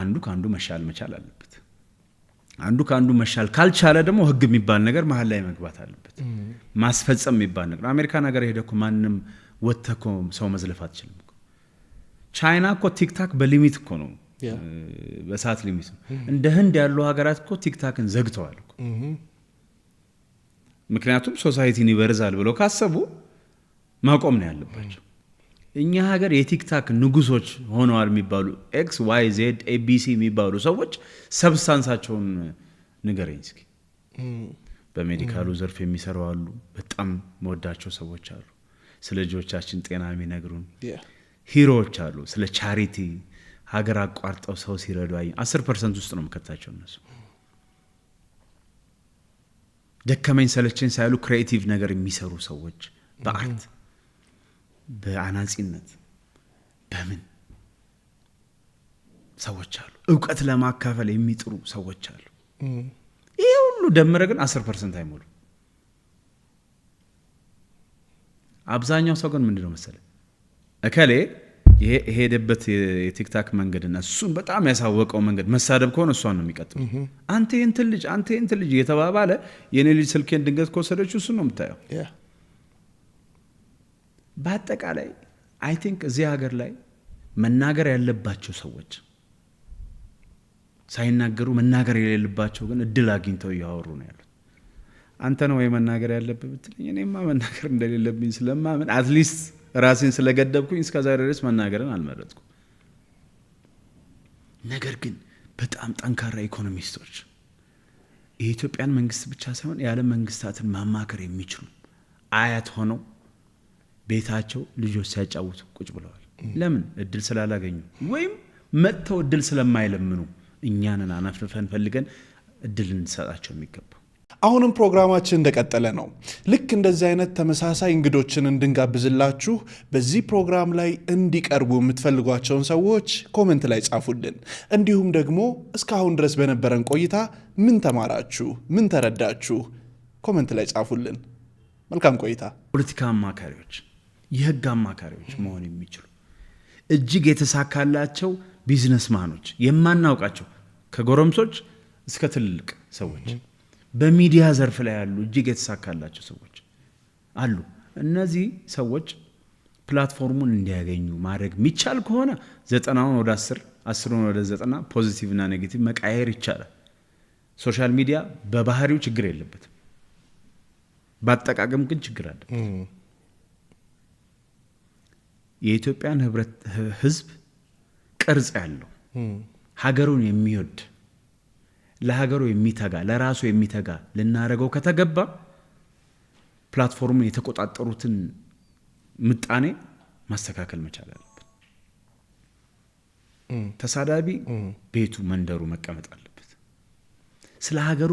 [SPEAKER 1] አንዱ ካንዱ መሻል መቻል አለበት አንዱ ካንዱ መሻል ካልቻለ ደግሞ ህግ የሚባል ነገር መሃል ላይ መግባት አለበት ማስፈጸም የሚባል ነገር አሜሪካ ነገር ሄደኩ ማንንም ወተኮ ሰው መዝለፍ አትችልም ቻይና እኮ ቲክታክ በሊሚት እኮ ነው በሰዓት ሊሚት እንደ ህንድ ያሉ ሀገራት እኮ ቲክታክን ዘግተዋል እኮ ምክንያቱም ሶሳይቲን ይበርዛል ብለው ካሰቡ ማቆም ነው ያለባቸው እኛ ሀገር የቲክታክ ንጉሶች ሆነዋል የሚባሉ ኤክስ ዋይ ዜድ ኤቢሲ የሚባሉ ሰዎች ሰብስታንሳቸውን ንገረኝ እስኪ በሜዲካሉ ዘርፍ የሚሰሩ አሉ በጣም መወዳቸው ሰዎች አሉ ስለ ልጆቻችን ጤና የሚነግሩን ሂሮዎች አሉ ስለ ቻሪቲ ሀገር አቋርጠው ሰው ሲረዱ 10% ውስጥ ነው መከታቸው እነሱ ደከመኝ ሰለቸኝ ሳይሉ ክሬቲቭ ነገር የሚሰሩ ሰዎች በአርት በአናጺነት በምን ሰዎች አሉ ዕውቀት ለማካፈል የሚጥሩ ሰዎች አሉ ይሄ ሁሉ ደምረ ግን 10% አይሞሉ አብዛኛው ሰው ግን ምንድነው መሰለ እከሌ ይሄ ሄደበት የቲክታክ መንገድና እሱን በጣም ያሳወቀው መንገድ መሳደብ ከሆነ እሷን ነው የሚቀጥለው አንተ እንትን ልጅ የተባባለ የኔ ልጅ ስልኬን ድንገት ከወሰደችው እሱ ነው የምታየው በአጠቃላይ አይ ቲንክ እዚህ ሀገር ላይ መናገር ያለባቸው ሰዎች ሳይናገሩ መናገር የሌለባቸው ግን እድል አግኝተው እያወሩ ነው ያሉት። አንተ ነው ወይ መናገር ያለብህ ብትለኝ እኔማ መናገር እንደሌለብኝ ስለማምን አትሊስት ራሴን ስለገደብኩኝ እስከዛሬ ድረስ መናገርን አልመረጥኩም። ነገር ግን በጣም ጠንካራ ኢኮኖሚስቶች የኢትዮጵያን መንግስት ብቻ ሳይሆን የዓለም መንግስታትን ማማከር የሚችሉ አያት ሆነው ቤታቸው ልጆች ሲያጫውቱ ቁጭ ብለዋል። ለምን? እድል ስላላገኙ ወይም መጥተው እድል ስለማይለምኑ እኛንን አናፍርፈን ፈልገን እድል እንሰጣቸው የሚገባው።
[SPEAKER 2] አሁንም ፕሮግራማችን እንደቀጠለ ነው። ልክ እንደዚህ አይነት ተመሳሳይ እንግዶችን እንድንጋብዝላችሁ በዚህ ፕሮግራም ላይ እንዲቀርቡ የምትፈልጓቸውን ሰዎች ኮሜንት ላይ ጻፉልን። እንዲሁም ደግሞ እስካሁን ድረስ በነበረን ቆይታ ምን ተማራችሁ፣ ምን ተረዳችሁ ኮሜንት ላይ ጻፉልን። መልካም ቆይታ።
[SPEAKER 1] ፖለቲካ አማካሪዎች፣ የህግ አማካሪዎች መሆን የሚችሉ እጅግ የተሳካላቸው ቢዝነስማኖች የማናውቃቸው ከጎረምሶች እስከ ትልልቅ ሰዎች በሚዲያ ዘርፍ ላይ ያሉ እጅግ የተሳካላቸው ሰዎች አሉ። እነዚህ ሰዎች ፕላትፎርሙን እንዲያገኙ ማድረግ የሚቻል ከሆነ 90ውን ወደ 10 10ውን ወደ 90 ፖዚቲቭ እና ኔጌቲቭ መቃየር ይቻላል። ሶሻል ሚዲያ በባህሪው ችግር የለበትም፣ በአጠቃቀም ግን ችግር አለ። የኢትዮጵያን ህዝብ ቅርጽ ያለው ሀገሩን የሚወድ ለሀገሩ የሚተጋ ለራሱ የሚተጋ ልናረገው ከተገባ ፕላትፎርሙን የተቆጣጠሩትን ምጣኔ ማስተካከል መቻል አለበት። ተሳዳቢ ቤቱ መንደሩ መቀመጥ አለበት። ስለ ሀገሩ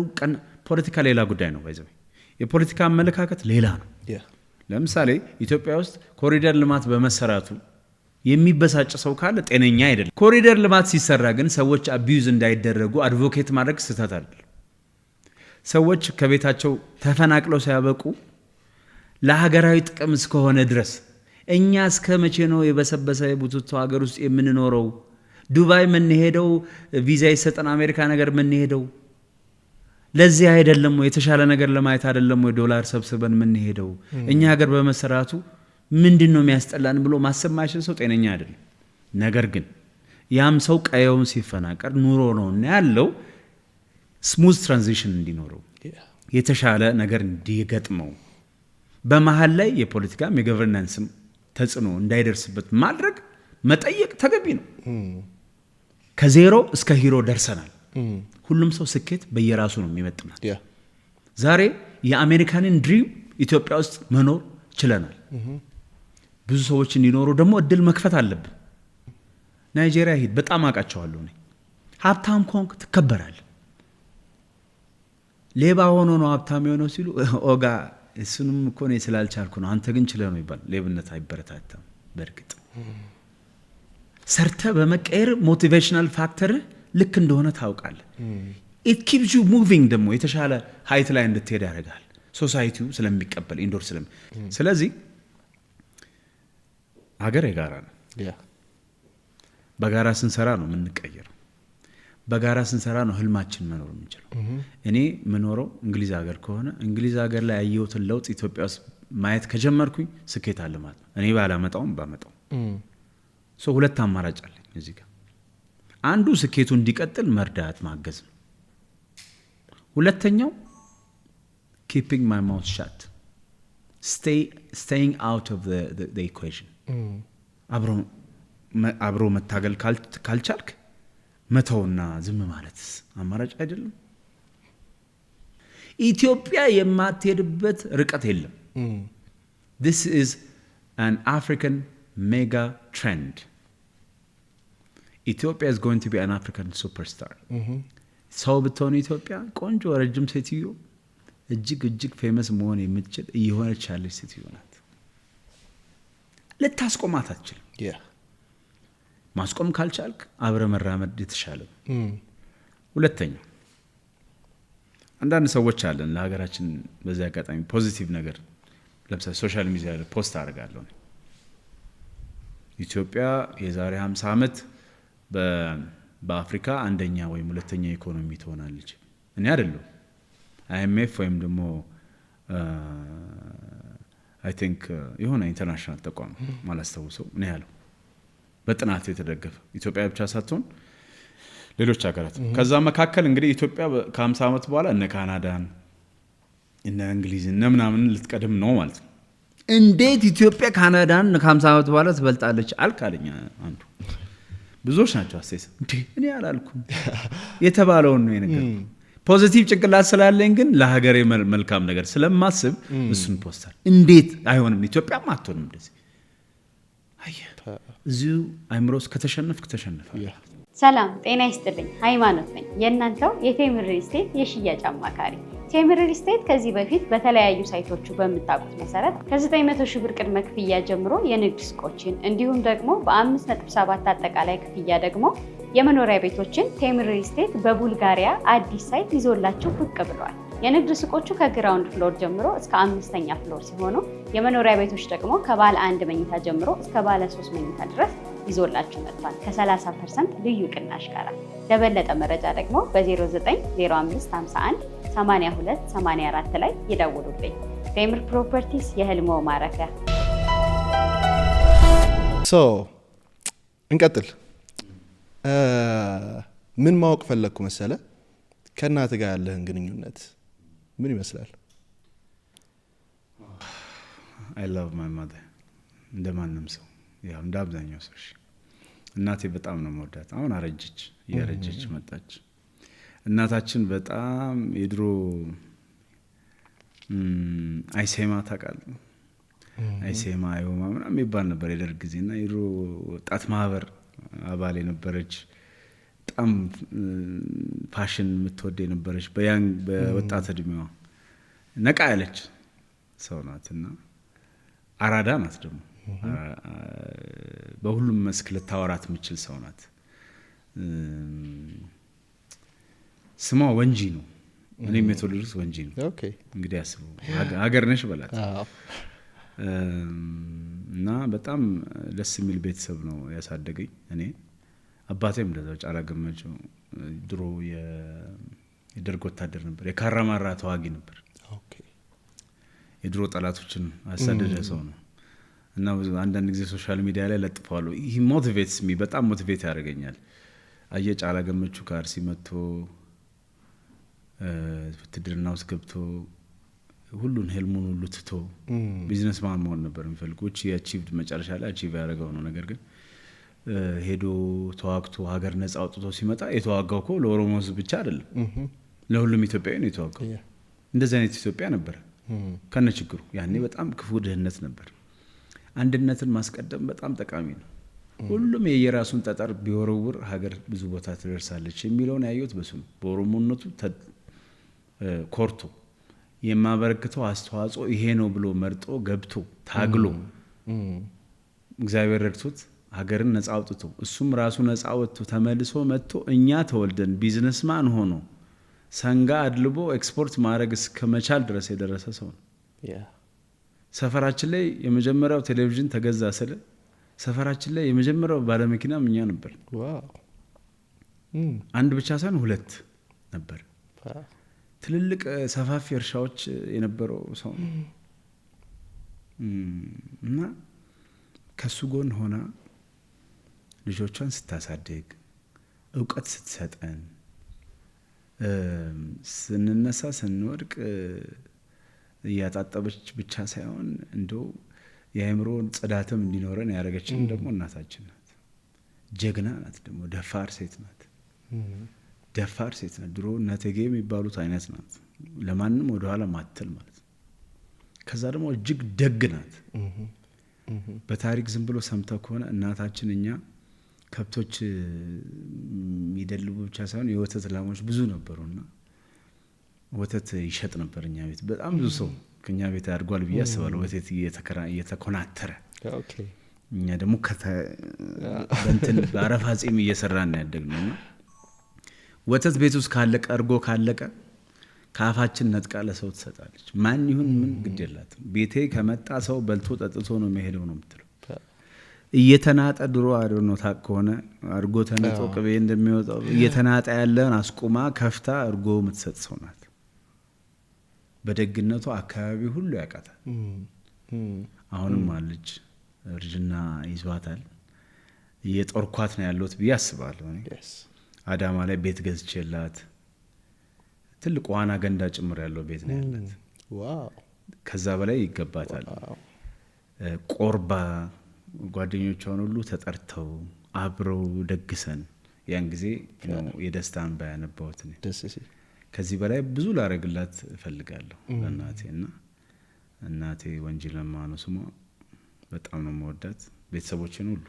[SPEAKER 1] ፖለቲካ ሌላ ጉዳይ ነው። ባይዘው የፖለቲካ አመለካከት ሌላ ነው። ለምሳሌ ኢትዮጵያ ውስጥ ኮሪደር ልማት በመሰራቱ የሚበሳጭ ሰው ካለ ጤነኛ አይደለም። ኮሪደር ልማት ሲሰራ ግን ሰዎች አቢዩዝ እንዳይደረጉ አድቮኬት ማድረግ ስህተት አይደለም። ሰዎች ከቤታቸው ተፈናቅለው ሲያበቁ ለሀገራዊ ጥቅም እስከሆነ ድረስ እኛ እስከ መቼ ነው የበሰበሰ የቡትቶ ሀገር ውስጥ የምንኖረው? ዱባይ የምንሄደው ቪዛ ይሰጠን አሜሪካ ነገር የምንሄደው ለዚህ አይደለም ወይ? የተሻለ ነገር ለማየት አይደለም ወይ ዶላር ሰብስበን የምንሄደው? እኛ ሀገር በመሰራቱ ምንድነው የሚያስጠላን ብሎ ማሰብ ማይችል ሰው ጤነኛ አይደለም። ነገር ግን ያም ሰው ቀየውን ሲፈናቀር ኑሮ ነውና ያለው ስሙዝ ትራንዚሽን እንዲኖረው የተሻለ ነገር እንዲገጥመው በመሃል ላይ የፖለቲካም የገቨርናንስም ተጽዕኖ እንዳይደርስበት ማድረግ መጠየቅ ተገቢ ነው። ከዜሮ እስከ ሂሮ ደርሰናል። ሁሉም ሰው ስኬት በየራሱ ነው የሚመጥናል። ዛሬ የአሜሪካንን ድሪም ኢትዮጵያ ውስጥ መኖር ችለናል። ብዙ ሰዎች እንዲኖሩ ደግሞ እድል መክፈት አለብን። ናይጄሪያ ሂድ፣ በጣም አውቃቸዋለሁ እኔ። ሀብታም ኮንክ ትከበራል። ሌባ ሆኖ ነው ሀብታም የሆነው ሲሉ ኦጋ እሱንም እኮ እኔ ስላልቻልኩ ነው፣ አንተ ግን ችለህ ነው ይባል። ሌብነት አይበረታታም። በእርግጥ ሰርተ በመቀየር ሞቲቬሽናል ፋክተር ልክ እንደሆነ ታውቃለህ። ኢት ኪፕስ ዩ ሙቪንግ፣ ደግሞ የተሻለ ሀይት ላይ እንድትሄድ ያደርጋል። ሶሳይቲው ስለሚቀበል ኢንዶር ስለዚህ ሀገር የጋራ ነው። በጋራ ስንሰራ ነው የምንቀየረው። በጋራ ስንሰራ ነው ህልማችን መኖር የምንችለው። እኔ ምኖረው እንግሊዝ ሀገር ከሆነ እንግሊዝ ሀገር ላይ ያየሁትን ለውጥ ኢትዮጵያ ውስጥ ማየት ከጀመርኩኝ ስኬት አለ ማለት ነው። እኔ ባላመጣውም ባመጣው ሁለት አማራጭ አለኝ እዚህ ጋር። አንዱ ስኬቱ እንዲቀጥል መርዳት ማገዝ ነው። ሁለተኛው keeping my mouth shut, staying out of the equation. አብሮ መታገል ካልቻልክ መተውና ዝም ማለት አማራጭ አይደለም። ኢትዮጵያ የማትሄድበት ርቀት የለም። This is an African mega trend. Ethiopia is going to be an African superstar. ሰው ብትሆን ኢትዮጵያ ቆንጆ ረጅም ሴትዮ እጅግ ፌመስ መሆን የምትችል እየሆነች ያለች ሴትዮ ናት። ልታስቆማት አትችልም። ማስቆም ካልቻልክ አብረ መራመድ የተሻለ። ሁለተኛ አንዳንድ ሰዎች አለን ለሀገራችን በዚህ አጋጣሚ ፖዚቲቭ ነገር ለምሳሌ ሶሻል ሚዲያ ላይ ፖስት አደርጋለሁ። ኢትዮጵያ የዛሬ 50 ዓመት በአፍሪካ አንደኛ ወይም ሁለተኛ ኢኮኖሚ ትሆናለች። እኔ አይደለም IMF ወይም ደግሞ አይ ቲንክ የሆነ ኢንተርናሽናል ተቋም ማላስተውሰው ነው ያለው በጥናት የተደገፈ ኢትዮጵያ ብቻ ሳትሆን ሌሎች ሀገራት ከዛ መካከል እንግዲህ ኢትዮጵያ ከ50 ዓመት በኋላ እነ ካናዳን እነ እንግሊዝ እነ ምናምን ልትቀድም ነው ማለት ነው። እንዴት ኢትዮጵያ ካናዳን ከ50 ዓመት በኋላ ትበልጣለች አልካለኛ አንዱ ብዙዎች ናቸው አስተያየት እንዴ እኔ አላልኩም የተባለውን ነው የነገር ፖዚቲቭ ጭንቅላት ስላለኝ ግን ለሀገሬ መልካም ነገር ስለማስብ እሱን ፖስታል እንዴት አይሆንም ኢትዮጵያም አትሆንም እንደዚህ አየ እዚሁ አይምሮስ ከተሸነፍክ ተሸነፋል።
[SPEAKER 3] ሰላም ጤና ይስጥልኝ ሃይማኖት ነኝ የእናንተው የቴምር ሪል ስቴት የሽያጭ አማካሪ። ቴምር ሪል ስቴት ከዚህ በፊት በተለያዩ ሳይቶቹ በምታውቁት መሰረት ከ900 ሺህ ብር ቅድመ ክፍያ ጀምሮ የንግድ ሱቆችን እንዲሁም ደግሞ በ5.7 አጠቃላይ ክፍያ ደግሞ የመኖሪያ ቤቶችን ቴምር ሪል ስቴት በቡልጋሪያ አዲስ ሳይት ይዞላችሁ ብቅ ብሏል። የንግድ ሱቆቹ ከግራውንድ ፍሎር ጀምሮ እስከ 5ኛ ፍሎር ሲሆኑ የመኖሪያ ቤቶች ደግሞ ከባለ 1 መኝታ ጀምሮ እስከ ባለ 3 መኝታ ድረስ ይዞላችሁ መጥቷል ከ30% ልዩ ቅናሽ ጋር። ለበለጠ መረጃ ደግሞ በ090551 8284 ላይ ይደውሉልኝ። ቴምር ፕሮፐርቲስ የህልሞ ማረፊያ።
[SPEAKER 2] እንቀጥል። ምን ማወቅ ፈለግኩ መሰለ ከእናት ጋር ያለህን ግንኙነት ምን ይመስላል?
[SPEAKER 1] I love my mother እንደማንም ሰው ያው እንደ አብዛኛው ሰው እናቴ በጣም ነው የምወዳት። አሁን አረጀች እያረጀች መጣች። እናታችን በጣም የድሮ አይሴማ ታውቃለህ? አይሴማ አይሆማ ምናምን የሚባል ነበር የደርግ ጊዜና የድሮ ወጣት ማህበር አባል የነበረች በጣም ፋሽን የምትወድ የነበረች በወጣት እድሜዋ ነቃ ያለች ሰው ናትና አራዳ ናት ደግሞ በሁሉም መስክ ልታወራት የምትችል ሰው ናት። ስሟ ወንጂ ነው። እኔም የተወለድኩት ወንጂ ነው። ኦኬ እንግዲህ አስቡ ሀገር ነሽ በላት። እና በጣም ደስ የሚል ቤተሰብ ነው ያሳደገኝ። እኔ አባቴም እንደዛው ጫላ ገመቸው ድሮ የደርግ ወታደር ነበር። የካራማራ ተዋጊ ነበር። ኦኬ የድሮ ጠላቶችን አሳደደ ሰው ነው። እና አንዳንድ ጊዜ ሶሻል ሚዲያ ላይ ለጥፈዋለሁ። ይሄ ሞቲቬትስ ሚ በጣም ሞቲቬት ያደርገኛል። ጫላ ገመቹ ከአርሲ መጥቶ ውትድርና ውስጥ ገብቶ ሁሉን ህልሙን ሁሉ ትቶ ቢዝነስማን መሆን ነበር የሚፈልገው። አቺቭድ መጨረሻ ላይ አቺቭ ያደረገው ነው። ነገር ግን ሄዶ ተዋግቶ ሀገር ነፃ አውጥቶ ሲመጣ የተዋጋው እኮ ለኦሮሞ ህዝብ ብቻ አይደለም ለሁሉም ኢትዮጵያዊ ነው የተዋጋው። እንደዚህ አይነት ኢትዮጵያ ነበር ከነ ችግሩ። ያኔ በጣም ክፉ ድህነት ነበር። አንድነትን ማስቀደም በጣም ጠቃሚ ነው። ሁሉም የየራሱን ጠጠር ቢወረውር ሀገር ብዙ ቦታ ትደርሳለች የሚለውን ያዩት በሱ ነው። በኦሮሞነቱ ኮርቶ የማበረክተው አስተዋጽኦ ይሄ ነው ብሎ መርጦ ገብቶ ታግሎ እግዚአብሔር ረድቶት ሀገርን ነፃ አውጥቶ እሱም ራሱ ነፃ ወጥቶ ተመልሶ መጥቶ እኛ ተወልደን ቢዝነስማን ሆኖ ሰንጋ አድልቦ ኤክስፖርት ማድረግ እስከመቻል ድረስ የደረሰ ሰው ነው። ሰፈራችን ላይ የመጀመሪያው ቴሌቪዥን ተገዛ ስለ ሰፈራችን ላይ የመጀመሪያው ባለመኪናም እኛ ነበር። አንድ ብቻ ሳይሆን 2 ነበር። ትልልቅ ሰፋፊ እርሻዎች የነበረው ሰው ነው። እና ከሱ ጎን ሆና ልጆቿን ስታሳድግ እውቀት ስትሰጠን ስንነሳ ስንወድቅ እያጣጠበች ብቻ ሳይሆን እንደው የአእምሮ ጽዳትም እንዲኖረን ያደረገችን ደግሞ እናታችን ናት። ጀግና ናት ደግሞ ደፋር ሴት ናት። ደፋር ሴት ናት። ድሮ እናቴጌ የሚባሉት አይነት ናት። ለማንም ወደ ኋላ ማትል ማለት ነው። ከዛ ደግሞ እጅግ ደግ ናት። በታሪክ ዝም ብሎ ሰምተው ከሆነ እናታችን እኛ ከብቶች የሚደልቡ ብቻ ሳይሆን የወተት ላሞች ብዙ ነበሩና ወተት ይሸጥ ነበር እኛ ቤት። በጣም ብዙ ሰው ከኛ ቤት አድርጓል ብዬ አስባለሁ። ወተት እየተኮናተረ እኛ ደግሞ በእንትን በአረፋ ጺም እየሰራን ያደግነውና ወተት ቤት ውስጥ ካለቀ እርጎ ካለቀ ካፋችን ነጥቃ ለሰው ትሰጣለች። ማን ይሁን ምን ግድ የላትም። ቤቴ ከመጣ ሰው በልቶ ጠጥቶ ነው የሚሄደው ነው የምትለው። እየተናጠ ድሮ አድርኖ ታቅ ከሆነ እርጎ ተነጦ ቅቤ እንደሚወጣው እየተናጠ ያለን አስቁማ ከፍታ እርጎ የምትሰጥ ሰው ናት። በደግነቱ አካባቢ ሁሉ ያውቃታል። አሁንም አለች እርጅና ይዟታል እየጦርኳት ነው ያለሁት ብዬ አስባለሁ እኔ አዳማ ላይ ቤት ገዝቼላት ትልቅ ዋና ገንዳ ጭምር ያለው ቤት ነው ያላት
[SPEAKER 2] ዋው
[SPEAKER 1] ከዛ በላይ ይገባታል ቆርባ ጓደኞቿን ሁሉ ተጠርተው አብረው ደግሰን ያን ጊዜ ነው የደስታን ባያነባውት ነው
[SPEAKER 2] ደስሲ
[SPEAKER 1] ከዚህ በላይ ብዙ ላረግላት እፈልጋለሁ ለናቴና እናቴ ወንጂለማ ነው ስሟ በጣም ነው የምወዳት ቤተሰቦቼን ሁሉ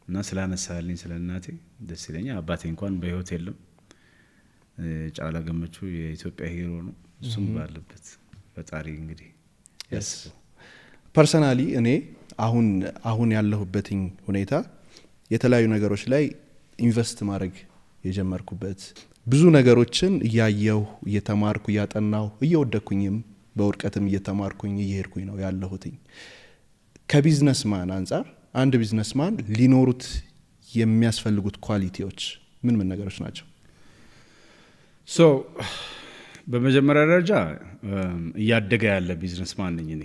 [SPEAKER 1] እና ስላነሳልኝ ስለናቴ ደስ ይለኛል አባቴ እንኳን በህይወት የለም ጫላ ገመቹ የኢትዮጵያ ሂሮ ነው እሱም ባለበት ፈጣሪ እንግዲህ
[SPEAKER 2] ፐርሰናሊ እኔ አሁን ያለሁበትኝ ሁኔታ የተለያዩ ነገሮች ላይ ኢንቨስት ማድረግ የጀመርኩበት ብዙ ነገሮችን እያየሁ እየተማርኩ ያጠናው እየወደኩኝም በውድቀትም እየተማርኩኝ እየሄድኩኝ ነው ያለሁትኝ ከቢዝነስማን አንፃር አንድ ቢዝነስማን ሊኖሩት የሚያስፈልጉት ኳሊቲዎች ምን ነገሮች ናቸው
[SPEAKER 1] ሶ በመጀመሪያ ደረጃ እያደገ ያለ ቢዝነስማን ነኝ እኔ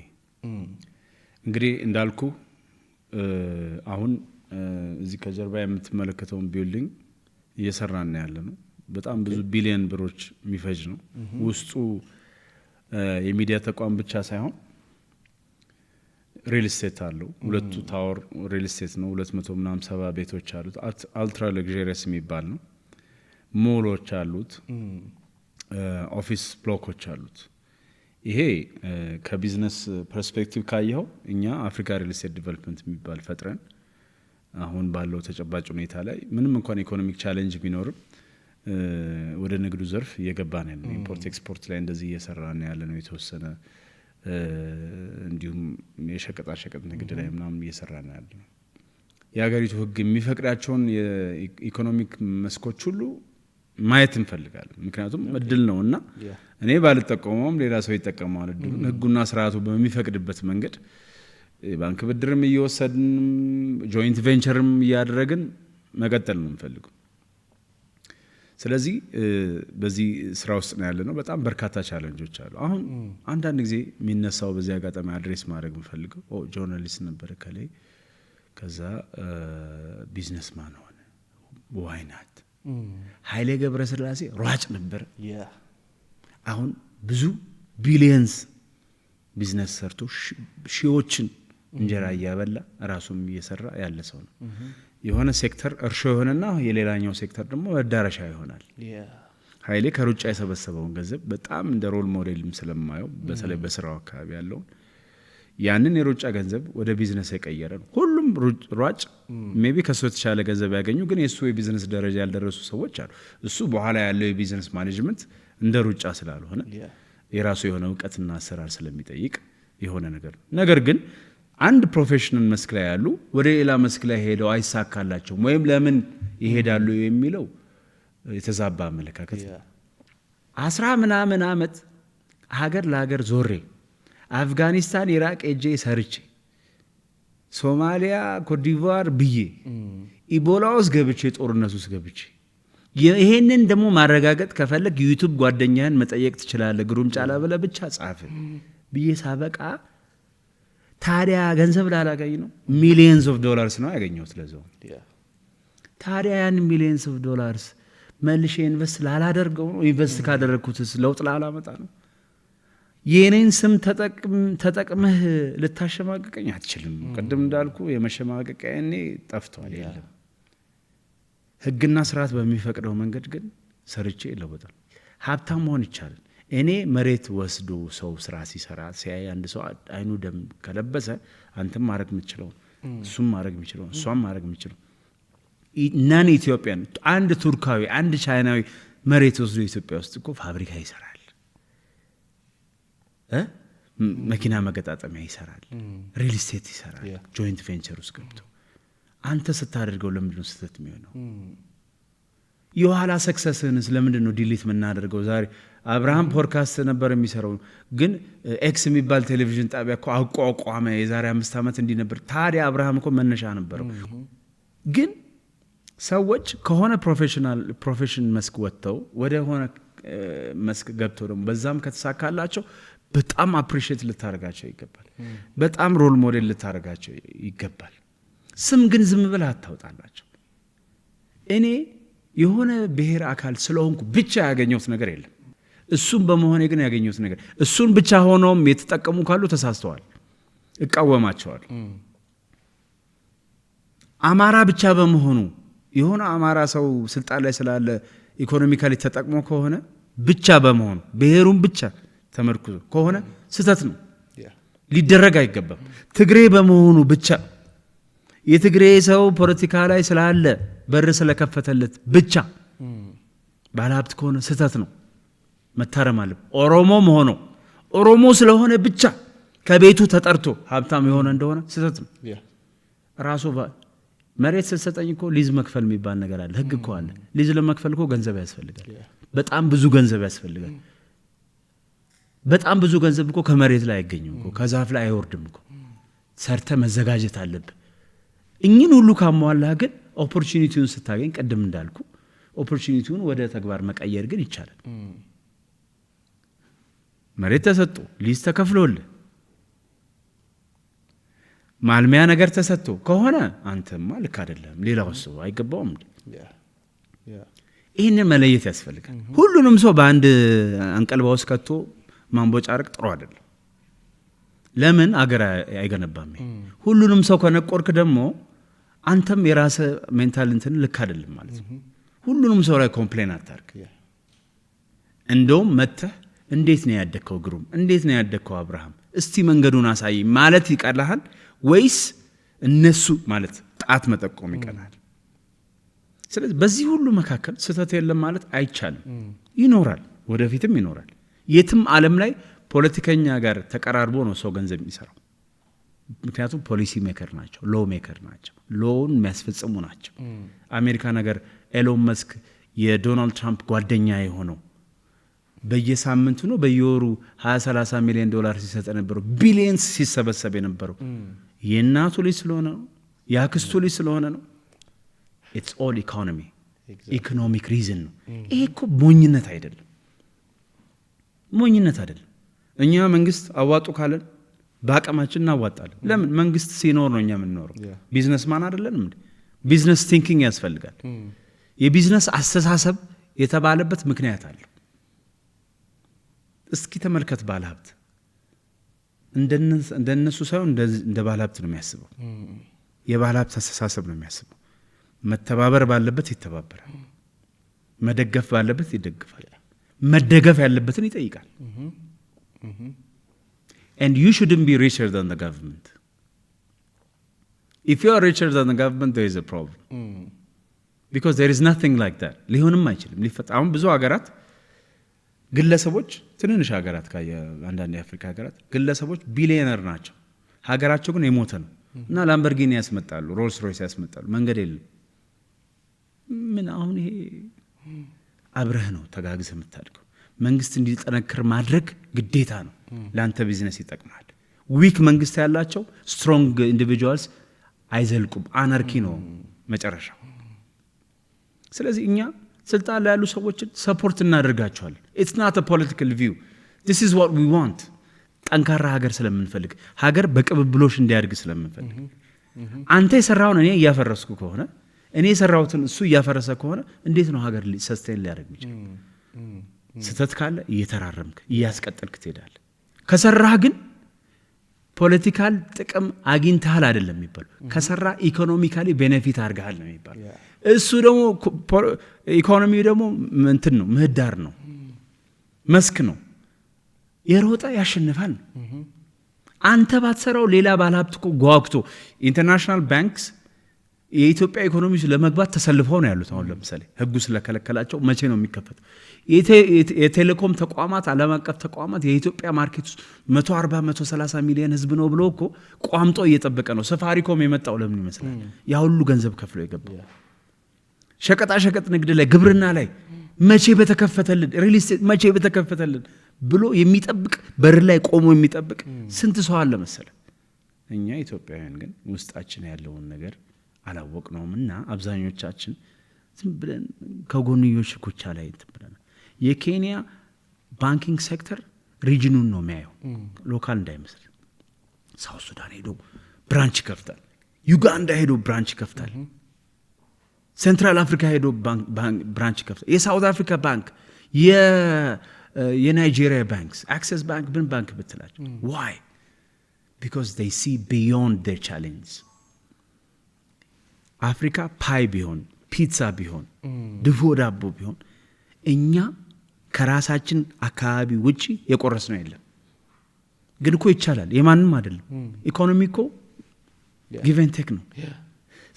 [SPEAKER 1] እንግዲህ እንዳልኩ አሁን እዚህ ከጀርባ የምትመለከተውን ቢልዲንግ እየሰራን ያለ ነው በጣም ብዙ ቢሊየን ብሮች የሚፈጅ ነው ውስጡ የሚዲያ ተቋም ብቻ ሳይሆን ሪል ስቴት አለው ሁለቱ ታወር ሪል ስቴት ነው 200 ምናምን 70 ቤቶች አሉት አልትራ ለግዠሪየስ የሚባል ነው ሞሎች አሉት ኦፊስ ብሎኮች አሉት ይሄ ከቢዝነስ ፐርስፔክቲቭ ካየው እኛ አፍሪካ ሪል ስቴት ዲቨሎፕመንት የሚባል ፈጥረን አሁን ባለው ተጨባጭ ሁኔታ ላይ ምንም እንኳን ኢኮኖሚክ ቻሌንጅ ቢኖርም ወደ ንግዱ ዘርፍ እየገባን ያለ ኢምፖርት ኤክስፖርት ላይ እንደዚህ እየሰራን ያለ ነው የተወሰነ እንዲሁም የሸቀጣ ሸቀጥ ንግድ ላይ ምናምን እየሰራን ያለ ነው የሀገሪቱ ህግ የሚፈቅዳቸውን የኢኮኖሚክ መስኮች ሁሉ ማየት እንፈልጋለን ምክንያቱም እድል ነውና እኔ ባልጠቀመውም ሌላ ሰው ይጠቀማል እድሉን ህጉና ስርዓቱ በሚፈቅድበት መንገድ ባንክ ብድርም እየወሰድን ጆይንት ቬንቸርም እያደረግን መቀጠል ነው እንፈልገው ስለዚህ በዚህ ስራ ውስጥ ነው ያለነው በጣም በርካታ ቻሌንጆች አሉ አሁን አንዳንድ ጊዜ የሚነሳው በዚህ አጋጣሚ አድሬስ ማድረግ እንፈልገው ጆርናሊስት ነበር ከላይ ከዛ ቢዝነስማን ሆነ why not ኃይሌ ገብረስላሴ ሯጭ ነበር አሁን ብዙ ቢሊየንስ ቢዝነስ ሰርቶ ሺዎችን እንጀራ ያበላ ራሱም እየሰራ ያለ ሰው ነው የሆነ ሴክተር እርሾ የሆነና የሌላኛው ሴክተር ደግሞ መዳረሻ ይሆናል ኃይሌ ከሩጫ የሰበሰበውን ገንዘብ በጣም እንደ ሮል ሞዴልም ስለማየው በተለይ በስራው አካባቢ ያለው ያንን የሩጫ ገንዘብ ወደ ቢዝነስ የቀየረ ነው ሁሉም ሯጭ ሜቢ ከሱ የተሻለ ገንዘብ ያገኙ ግን የሱ የቢዝነስ ደረጃ ያልደረሱ ሰዎች አሉ እሱ በኋላ ያለው የቢዝነስ ማኔጅመንት እንደ ሩጫ ስላልሆነ የራሱ የሆነ ዕውቀትና አሰራር ስለሚጠይቅ የሆነ ነገር ግን አንድ ፕሮፌሽናል መስክ ላይ ያሉ ወደ ሌላ መስክ ላይ ሄደው አይሳካላቸው ወይም ለምን ይሄዳሉ የሚለው የተዛባ አመለካከት 10 ምናምን አመት ሀገር ለሀገር ዞሬ አፍጋኒስታን ኢራቅ እጄ ሰርቼ ሶማሊያ ኮትዲቯር ብዬ ኢቦላ ውስጥ ገብቼ ጦርነት ውስጥ ገብቼ ይሄንን ደግሞ ማረጋገጥ ከፈለክ ዩቲዩብ ጓደኛህን መጠየቅ ትችላለህ ግሩም ጫላ ብለ ብቻ ጻፍ ብዬ ሳበቃ ታዲያ ገንዘብ ላላገኝ ነው ሚሊየንስ ኦፍ ዶላርስ ነው ያገኘው ስለዚህ ታዲያ ያን ሚሊየንስ ኦፍ ዶላርስ መልሼ ኢንቨስት ላላደርገው ነው ኢንቨስት ካደረኩትስ ለውጥ ላላመጣ ነው የኔን ስም ተጠቅመህ ልታሸማቀቀኝ አትችልም ቀደም እንዳልኩ የመሸማቀቂያኔ ጠፍቷል የለም ህግና ስርዓት በሚፈቅደው መንገድ ግን ሰርቼ ለወጣል ሀብታም መሆን ይቻላል እኔ መሬት ወስዶ ሰው ስራ ሲሰራ ሲያይ አንድ ሰው አይኑ ደም ከለበሰ አንተም ማድረግ የምትችለው እሱም ማድረግ የሚችለው እሷም ማድረግ የሚችለው እናን ኢትዮጵያን አንድ ቱርካዊ አንድ ቻይናዊ መሬት ወስዶ ኢትዮጵያ ውስጥ እኮ ፋብሪካ ይሰራል መኪና መገጣጠሚያ ይሰራል ሪል ስቴት ይሰራል ጆይንት ቬንቸር ውስጥ ገብቶ አንተ ስታደርገው ለምንድነው ስተት የሚሆነው የኋላ ሰክሰስንስ ለምንድነው ዲሊት የምናደርገው ዛሬ አብርሃም ፖድካስት ነበር የሚሰራው ግን ኤክስ የሚባል ቴሌቪዥን ጣቢያ እኮ አቋቋመ የዛሬ 5 አመት እንዲ ነበር ታዲያ አብርሃም እኮ መነሻ ነበረው ግን ሰዎች ከሆነ ፕሮፌሽን መስክ ወጥተው ወደ ሆነ መስክ ገብተው ደግሞ በዛም ከተሳካላቸው በጣም አፕሪሺየት ልታረጋቸው ይገባል። በጣም ሮል ሞዴል ልታረጋቸው ይገባል። ስም ግን ዝም ብለህ አታውጣላቸው። እኔ የሆነ ብሔር አካል ስለሆንኩ ብቻ ያገኘሁት ነገር የለም። እሱን በመሆኔ ግን ያገኘሁት ነገር እሱን ብቻ ሆኖም የተጠቀሙ ካሉ ተሳስተዋል፣ እቃወማቸዋል። አማራ ብቻ በመሆኑ የሆነ አማራ ሰው ስልጣን ላይ ስላለ ኢኮኖሚካሊ ተጠቅሞ ከሆነ ብቻ በመሆኑ ብሔሩን ብቻ ተመርኩዞ ከሆነ ስህተት ነው፣ ሊደረግ አይገባም። ትግሬ በመሆኑ ብቻ የትግሬ ሰው ፖለቲካ ላይ ስላለ በር ስለከፈተለት ብቻ ባለሀብት ከሆነ ስህተት ነው፣ መታረም አለበት። ኦሮሞም ሆኖ ኦሮሞ ስለሆነ ብቻ ከቤቱ ተጠርቶ ሀብታም የሆነ እንደሆነ ስህተት ነው። ራሱ መሬት ስትሰጠኝ እኮ ሊዝ መክፈል የሚባል ነገር አለ፣ ህግ እኮ አለ። ሊዝ ለመክፈል እኮ ገንዘብ ያስፈልጋል፣ በጣም ብዙ ገንዘብ ያስፈልጋል። በጣም ብዙ ገንዘብ እኮ ከመሬት ላይ አይገኝም እኮ፣ ከዛፍ ላይ አይወርድም እኮ። ሰርተ መዘጋጀት አለብህ። እኚህን ሁሉ ካሟላህ ግን ኦፖርቹኒቲውን ስታገኝ ቅድም እንዳልኩ ኦፖርቹኒቲውን ወደ ተግባር መቀየር ግን ይቻላል። መሬት ተሰጥቶ ሊዝ ተከፍሎልህ ማልሚያ ነገር ተሰጥቶ ከሆነ አንተማ ልክ አይደለም፣ ሌላው ሰው አይገባውም። ይህንን መለየት ያስፈልጋል። ሁሉንም ሰው በአንድ አንቀልባ ውስጥ ከቶ ማንቦጫረቅ ጥሩ አይደለም። ለምን አገር አይገነባም። ሁሉንም ሰው ከነቆርክ ደግሞ አንተም የራስህ ሜንታል እንትን ልክ አይደለም ማለት ነው። ሁሉንም ሰው ላይ ኮምፕሌን አታርግ። እንደውም መተህ እንዴት ነው ያደከው ግሩም፣ እንዴት ነው ያደከው አብርሃም፣ እስቲ መንገዱን አሳይ ማለት ይቀላል ወይስ እነሱ ማለት ጣት መጠቆም ይቀላል? ስለዚህ በዚህ ሁሉ መካከል ስህተት የለም ማለት አይቻልም። ይኖራል፣ ወደፊትም ይኖራል። የትም ዓለም ላይ ፖለቲከኛ ጋር ተቀራርቦ ነው ሰው ገንዘብ የሚሰራው። ምክንያቱም ፖሊሲ ሜከር ናቸው፣ ሎ ሜከር ናቸው፣ ሎውን የሚያስፈጽሙ ናቸው። አሜሪካ ነገር ኤሎን መስክ የዶናልድ ትራምፕ ጓደኛ የሆነው በየሳምንቱ ነው በየወሩ 20-30 ሚሊዮን ዶላር ሲሰጥ የነበረው ቢሊየንስ ሲሰበሰብ የነበረው የእናቱ ልጅ ስለሆነ ነው፣ የአክስቱ ልጅ ስለሆነ ነው። ኢትስ ኦል ኢኮኖሚክ ሪዝን ነው። ይሄ እኮ ሞኝነት አይደለም፣ ሞኝነት አይደለም። እኛ መንግስት አዋጡ ካለን በአቅማችን እናዋጣለን። ለምን? መንግስት ሲኖር ነው እኛ የምንኖረው። ቢዝነስማን አይደለንም እንዴ? ቢዝነስ ቲንኪንግ ያስፈልጋል። የቢዝነስ አስተሳሰብ የተባለበት ምክንያት አለ። እስኪ ተመልከት፣ ባለሀብት እንደነሱ ሳይሆን እንደ ባለሀብት ነው የሚያስበው። የባለሀብት አስተሳሰብ ነው የሚያስበው። መተባበር ባለበት ይተባበራል፣ መደገፍ ባለበት ይደግፋል፣ መደገፍ ያለበትን ይጠይቃል። And you shouldn't be richer than the government. If you are richer than the government, there is a problem. Because there is nothing like that. ሊሆንም አይችልም ሊፈታ። አሁን ብዙ ሀገራት ግለሰቦች፣ ትንንሽ ሀገራት አንዳንድ የአፍሪካ ሀገራት ግለሰቦች ቢሊዮነር ናቸው፣ ሀገራቸው ግን የሞተ ነው እና ላምበርጊኒ ያስመጣሉ፣ ሮልስ ሮይስ ያስመጣሉ፣ መንገድ የለም። ምን አሁን ይሄ አብረህ ነው ተጋግዘህ የምታድገው። መንግስት እንዲጠነክር ማድረግ ግዴታ ነው። ለአንተ ቢዝነስ ይጠቅማል። ዊክ መንግስት ያላቸው ስትሮንግ ኢንዲቪጁዋልስ አይዘልቁም። አናርኪ ነው መጨረሻው። ስለዚህ እኛ ስልጣን ላይ ያሉ ሰዎችን ሰፖርት እናደርጋቸዋለን። ኢትስ ናት አ ፖለቲካል ቪው፣ ዲስ ኢዝ ዋት ዊ ዋንት። ጠንካራ ሀገር ስለምንፈልግ፣ ሀገር በቅብብሎሽ እንዲያድግ ስለምንፈልግ። አንተ የሰራውን እኔ እያፈረስኩ ከሆነ፣ እኔ የሰራሁትን እሱ እያፈረሰ ከሆነ እንዴት ነው ሀገር ሰስቴን ሊያደርግ የሚችል? ስተት ካለ እየተራረምክ እያስቀጠልክ ትሄዳለህ። ከሰራህ ግን ፖለቲካል ጥቅም አግኝተሃል አይደለም የሚባለው፣ ከሰራ ኢኮኖሚካሊ ቤኔፊት አድርገሃል ነው የሚባለው። እሱ ደግሞ ኢኮኖሚው ደግሞ እንትን ነው፣ ምህዳር ነው፣ መስክ ነው። የሮጠ ያሸንፋል ነው። አንተ ባትሰራው ሌላ ባለሀብት እኮ ጓጉቶ ኢንተርናሽናል ባንክስ የኢትዮጵያ ኢኮኖሚ ለመግባት ተሰልፈው ነው ያሉት። አሁን ለምሳሌ ህጉ ስለከለከላቸው መቼ ነው የሚከፈተው? የቴሌኮም ተቋማት፣ ዓለም አቀፍ ተቋማት የኢትዮጵያ ማርኬት ውስጥ 140-130 ሚሊዮን ህዝብ ነው ብሎ እኮ ቋምጦ እየጠበቀ ነው። ሰፋሪኮም የመጣው ለምን ይመስላል? ያ ሁሉ ገንዘብ ከፍሎ የገባው ሸቀጣ ሸቀጥ ንግድ ላይ፣ ግብርና ላይ መቼ በተከፈተልን፣ ሪል ስቴት መቼ በተከፈተልን ብሎ የሚጠብቅ በር ላይ ቆሞ የሚጠብቅ ስንት ሰው አለ መሰለ። እኛ ኢትዮጵያውያን ግን ውስጣችን ያለውን ነገር አላወቅነውም እና አብዛኞቻችን ዝም ብለን ከጎንዮሽ ኩቻ ላይ እንትን ብለን። የኬንያ ባንኪንግ ሴክተር ሪጅኑን ነው የሚያየው ሎካል እንዳይመስል ሳውዝ ሱዳን ሄዶ ብራንች ይከፍታል ዩጋንዳ ሄዶ ብራንች ይከፍታል ሴንትራል አፍሪካ ሄዶ ብራንች ይከፍታል የሳውዝ አፍሪካ ባንክ የናይጄሪያ ባንክስ አክሰስ ባንክ ምን ባንክ ብትላቸው why because they see beyond their challenge አፍሪካ ፓይ ቢሆን ፒዛ ቢሆን ድፎ ዳቦ ቢሆን እኛ ከራሳችን አካባቢ ውጪ የቆረስ ነው የለም ግን እኮ ይቻላል የማንም አይደለም ኢኮኖሚ እኮ ጊቭ ኤንድ ቴክ ነው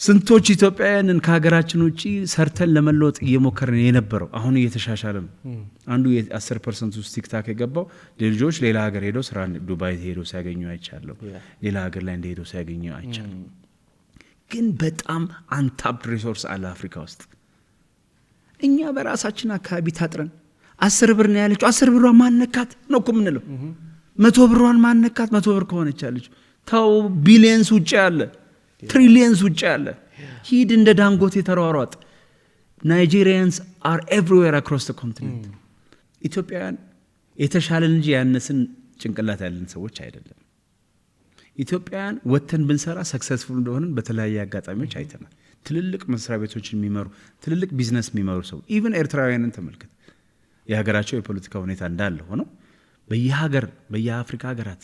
[SPEAKER 1] ስንቶች ኢትዮጵያውያንን ከሀገራችን ውጪ ሰርተን ለመለወጥ እየሞከርን የነበረው አሁን እየተሻሻለ ነው አንዱ 10% ውስጥ ቲክታክ የገባው ልጆች ሌላ ሀገር ሄዶ ስራ ዱባይ ሄዶ ሲያገኙ አይቻለሁ ሌላ ሀገር ላይ እንደሄዶ ሲያገኙ አይቻለሁ ግን በጣም አንታፕድ ሪሶርስ አለ አፍሪካ ውስጥ እኛ በራሳችን አካባቢ ታጥረን 10 ብር ነው ያለችው 10 ብሯን ማነካት ነው እኮ ምንለው 100 ብሯን ማነካት 100 ብር ከሆነች ያለች ታው ቢሊየንስ ውጪ ያለ ትሪሊየንስ ውጪ ያለ ሂድ እንደ ዳንጎቴ ተሯሯጥ ናይጄሪያንስ አር ኤቭሪዌር አክሮስ ዘ ኮንቲኔንት ኢትዮጵያውያን የተሻለን እንጂ ያነስን ጭንቅላት ያለን ሰዎች አይደለም ኢትዮጵያውያን ወተን ብንሰራ ሰክሰስፉል እንደሆነን በተለያየ አጋጣሚዎች አይተናል ትልልቅ መስሪያ ቤቶችን የሚመሩ ትልልቅ ቢዝነስ የሚመሩ ሰው ኢቭን ኤርትራውያንን ተመልከት የሀገራቸው የፖለቲካ ሁኔታ እንዳለ ሆኖ በየአፍሪካ ሀገራት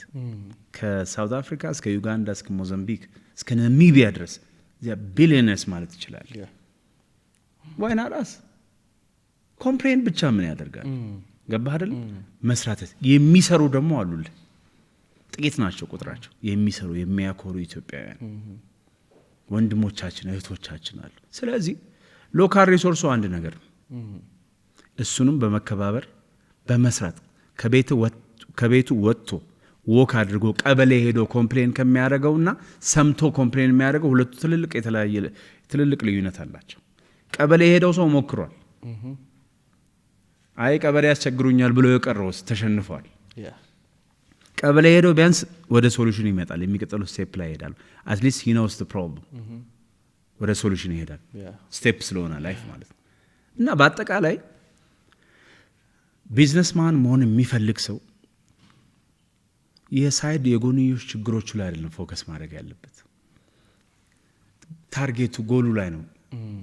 [SPEAKER 1] ከሳውዝ አፍሪካ እስከ ዩጋንዳ እስከ ሞዛምቢክ እስከ ናሚቢያ ድረስ ያ ቢሊየነርስ ማለት ይችላል why not us ኮምፕሌን ብቻ ምን ያደርጋል ገባህ አይደል መስራት የሚሰሩ ደግሞ አሉልህ ጥቂት ናቸው ቁጥራቸው የሚሰሩ የሚያኮሩ ኢትዮጵያውያን ወንድሞቻችን እህቶቻችን አሉ ስለዚህ ሎካል ሪሶርሱ አንድ ነገር እሱንም በመከባበር በመስራት ከቤቱ ወጥቶ ወክ አድርጎ ቀበሌ ሄዶ ኮምፕሌን ከሚያደርገውና ሰምቶ ኮምፕሌን የሚያደርገው ሁለቱ ትልልቅ ልዩነት አላቸው ቀበሌ ሄደው ሰው ሞክሯል አይ ቀበሌ ያስቸግሩኛል ብሎ የቀረውስ ተሸንፏል ቀበሌ ሄደው ቢያንስ ወደ ሶሉሽን ይመጣል የሚቀጥለው ስቴፕ ላይ ይሄዳል at least he knows the problem ወደ ሶሉሽን ይሄዳል ስቴፕ ስለሆነ ላይፍ ማለት ነው እና በአጠቃላይ ቢዝነስማን መሆን የሚፈልግ ሰው የሳይድ የጎንዮሽ ችግሮቹ ላይ አይደለም ፎከስ ማድረግ ያለበት ታርጌቱ ጎሉ ላይ ነው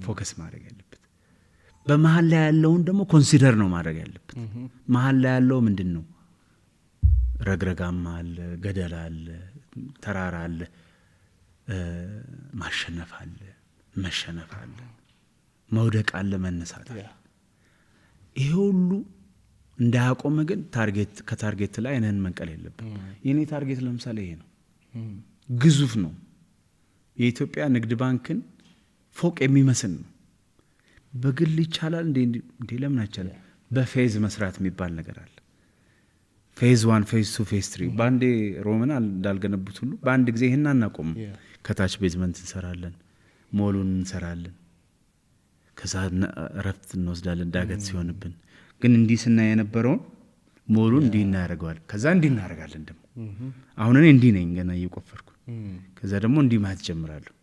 [SPEAKER 1] ፎከስ ማድረግ ያለበት በመሃል ላይ ያለውን ደግሞ ኮንሲደር ነው ማድረግ ያለበት መሃል ላይ ያለው ምንድነው ረግረጋማ አለ ገደል አለ ተራራ አለ ማሸነፍ አለ መሸነፍ አለ መውደቅ አለ መነሳት አለ ይሄ ሁሉ እንዳያቆም ግን ከታርጌት ላይ እነን መንቀል የለብን የኔ ታርጌት ለምሳሌ ይሄ ነው ግዙፍ ነው የኢትዮጵያ ንግድ ባንክን ፎቅ የሚመስል ነው በግል ይቻላል እንዴ ለምን አይቻልም በፌዝ መስራት የሚባል ነገር አለ ፌዝ 1 ፌዝ 2 ፌዝ 3 ባንዴ ሮማን እንዳልገነቡት ሁሉ ባንድ ጊዜ ይሄን አናቆም ከታች ቤዝመንት እንሰራለን ሞሉን እንሰራለን ከዛ ረፍት እንወስዳለን ዳገት ሲሆንብን ግን እንዲህ ስናይ የነበረው ሞሉን እንዲህ እናደርጋለን ከዛ እንዲህ እናደርጋለን ደግሞ አሁን እኔ እንዲህ ነኝ ገና እየቆፈርኩ ከዛ ደግሞ እንዲህ ማለት ጀምራለሁ